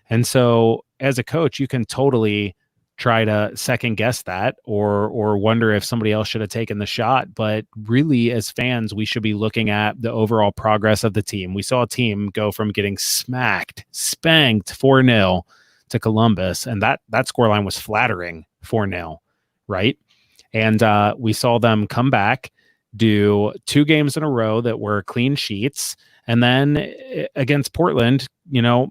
And so as a coach, you can totally try to second guess that or wonder if somebody else should have taken the shot. But really, as fans, we should be looking at the overall progress of the team. We saw a team go from getting spanked 4-0 to Columbus, and that scoreline was flattering, 4-0, right? And we saw them come back, do 2 games in a row that were clean sheets, and then against Portland,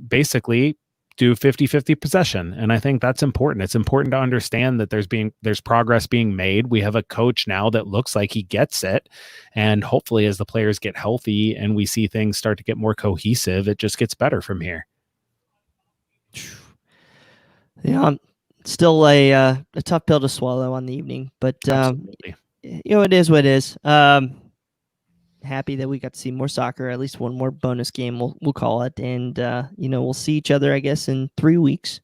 basically do 50-50 possession. And I think that's important. It's important to understand that there's progress being made. We have a coach now that looks like he gets it. And hopefully as the players get healthy and we see things start to get more cohesive, it just gets better from here. Yeah, still a tough pill to swallow on the evening, but it is what it is. Happy that we got to see more soccer, at least one more bonus game, we'll call it, and we'll see each other, I guess, in 3 weeks.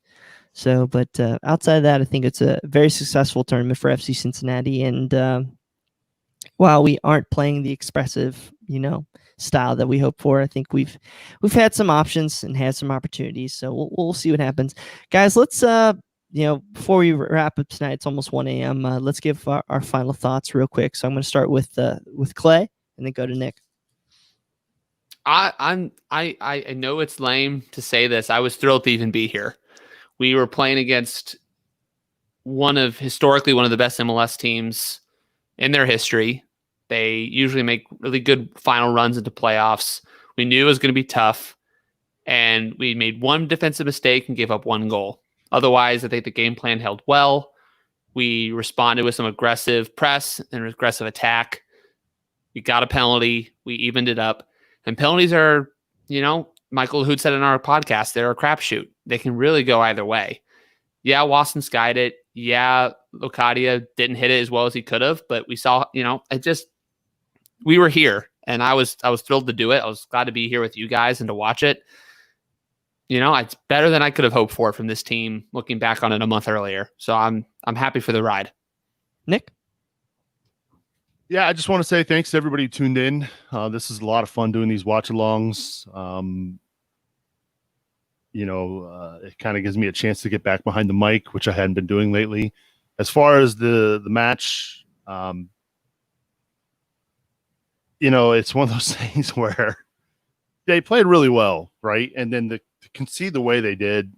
So, but outside of that, I think it's a very successful tournament for FC Cincinnati, and while we aren't playing the expressive, style that we hope for, I think we've had some options and had some opportunities. So we'll see what happens, guys. Let's before we wrap up tonight, it's almost 1 a.m. Let's give our final thoughts real quick. So I'm going to start with Clay, and then go to Nick. I know it's lame to say this. I was thrilled to even be here. We were playing against historically one of the best MLS teams in their history. They usually make really good final runs into playoffs. We knew it was going to be tough, and we made one defensive mistake and gave up 1 goal. Otherwise, I think the game plan held well. We responded with some aggressive press and aggressive attack. We got a penalty. We evened it up. And penalties are, Michael Lahoud said in our podcast, they're a crapshoot. They can really go either way. Yeah, Waston skied it. Yeah, Locadia didn't hit it as well as he could have. But we saw, we were here. And I was thrilled to do it. I was glad to be here with you guys and to watch it. It's better than I could have hoped for from this team looking back on it a month earlier. So I'm happy for the ride. Nick? Yeah, I just want to say thanks to everybody who tuned in. This is a lot of fun doing these watch-alongs. It kind of gives me a chance to get back behind the mic, which I hadn't been doing lately. As far as the match, it's one of those things where they played really well, right? And then to concede the way they did,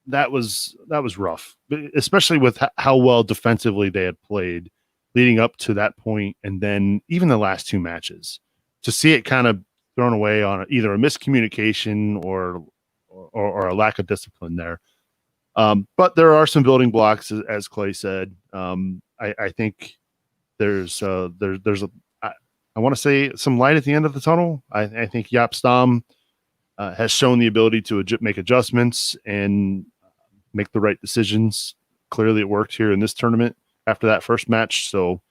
that was rough, especially with how well defensively they had played leading up to that point, and then even the last 2 matches, to see it kind of thrown away on either a miscommunication or a lack of discipline there. But there are some building blocks, as Clay said. I think there's I want to say some light at the end of the tunnel. I think Jaap Stam has shown the ability to make adjustments and make the right decisions. Clearly, it worked here in this tournament after that first match. So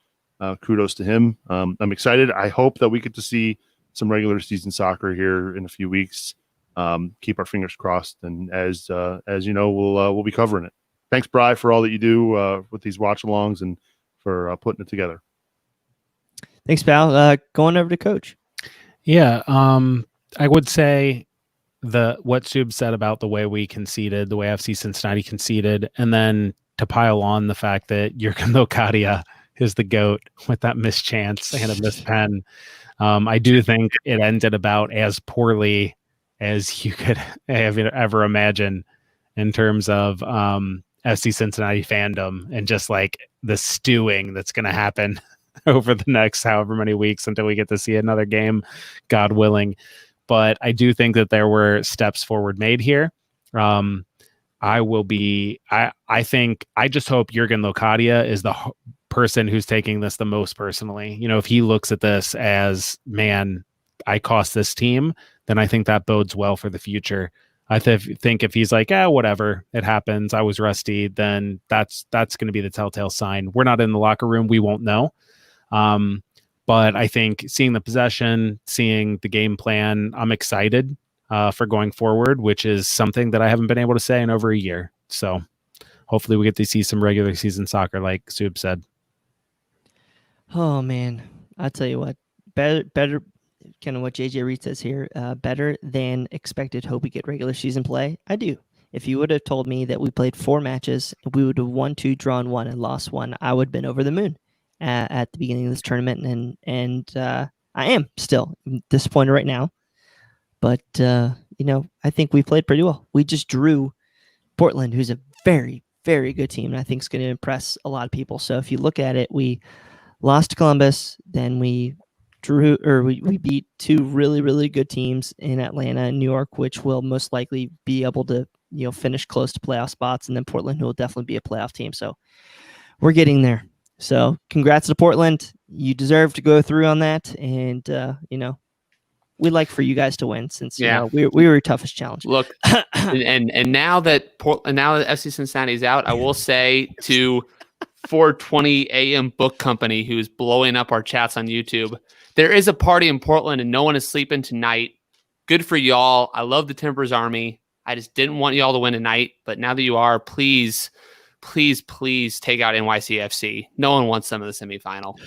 kudos to him. I'm excited. I hope that we get to see some regular season soccer here in a few weeks. Keep our fingers crossed. And as we'll be covering it. Thanks, Bri, for all that you do with these watch alongs and for putting it together. Thanks, pal. Going over to Coach. Yeah. I would say what Sub said about the way we conceded, the way FC Cincinnati conceded, and then to pile on the fact that Jurgen Locadia is the GOAT with that missed chance and a missed pen. I do think it ended about as poorly as you could have ever imagined in terms of FC Cincinnati fandom and just like the stewing that's going to happen over the next however many weeks until we get to see another game, God willing. But I do think that there were steps forward made here. I just hope Jurgen Locadia is the person who's taking this the most personally. If he looks at this as, man, I cost this team, then I think that bodes well for the future. I think if he's like, whatever, it happens, I was rusty, then that's going to be the telltale sign. We're not in the locker room. We won't know. But I think seeing the possession, seeing the game plan, I'm excited for going forward, which is something that I haven't been able to say in over a year. So hopefully we get to see some regular season soccer, like Sub said. Oh man, I tell you what, better, kind of what JJ Reed says here. Better than expected. Hope we get regular season play. I do. If you would have told me that we played 4 matches, we would have won 2, drawn 1, and lost 1, I would have been over the moon at the beginning of this tournament, and I am still disappointed right now. But I think we played pretty well. We just drew Portland, who's a very, very good team, and I think is going to impress a lot of people. So if you look at it, we lost to Columbus, then we beat 2 really, really good teams in Atlanta and New York, which will most likely be able to finish close to playoff spots, and then Portland, who will definitely be a playoff team. So we're getting there. So congrats to Portland. You deserve to go through on that, and we'd like for you guys to win, since we were your toughest challenge. Look, and now that FC Cincinnati is out, I will say to 4:20 a.m. Book Company, who's blowing up our chats on YouTube, there is a party in Portland and no one is sleeping tonight. Good for y'all. I love the Timbers Army. I just didn't want y'all to win tonight, but now that you are, please take out NYCFC. No one wants them in the semifinal.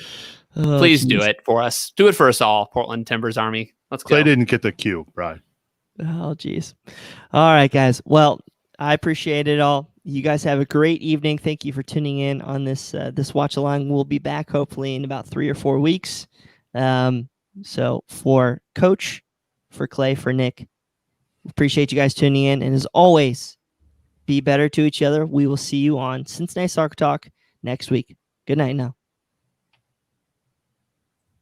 Please do it for us. Do it for us all, Portland Timbers Army. Let's go. Clay didn't get the cue, Brian. Oh, geez. All right, guys. Well, I appreciate it all. You guys have a great evening. Thank you for tuning in on this watch along. We'll be back hopefully in about 3 or 4 weeks. So for Coach, for Clay, for Nick, appreciate you guys tuning in. And as always, be better to each other. We will see you on Cincinnati Soccer Talk next week. Good night now.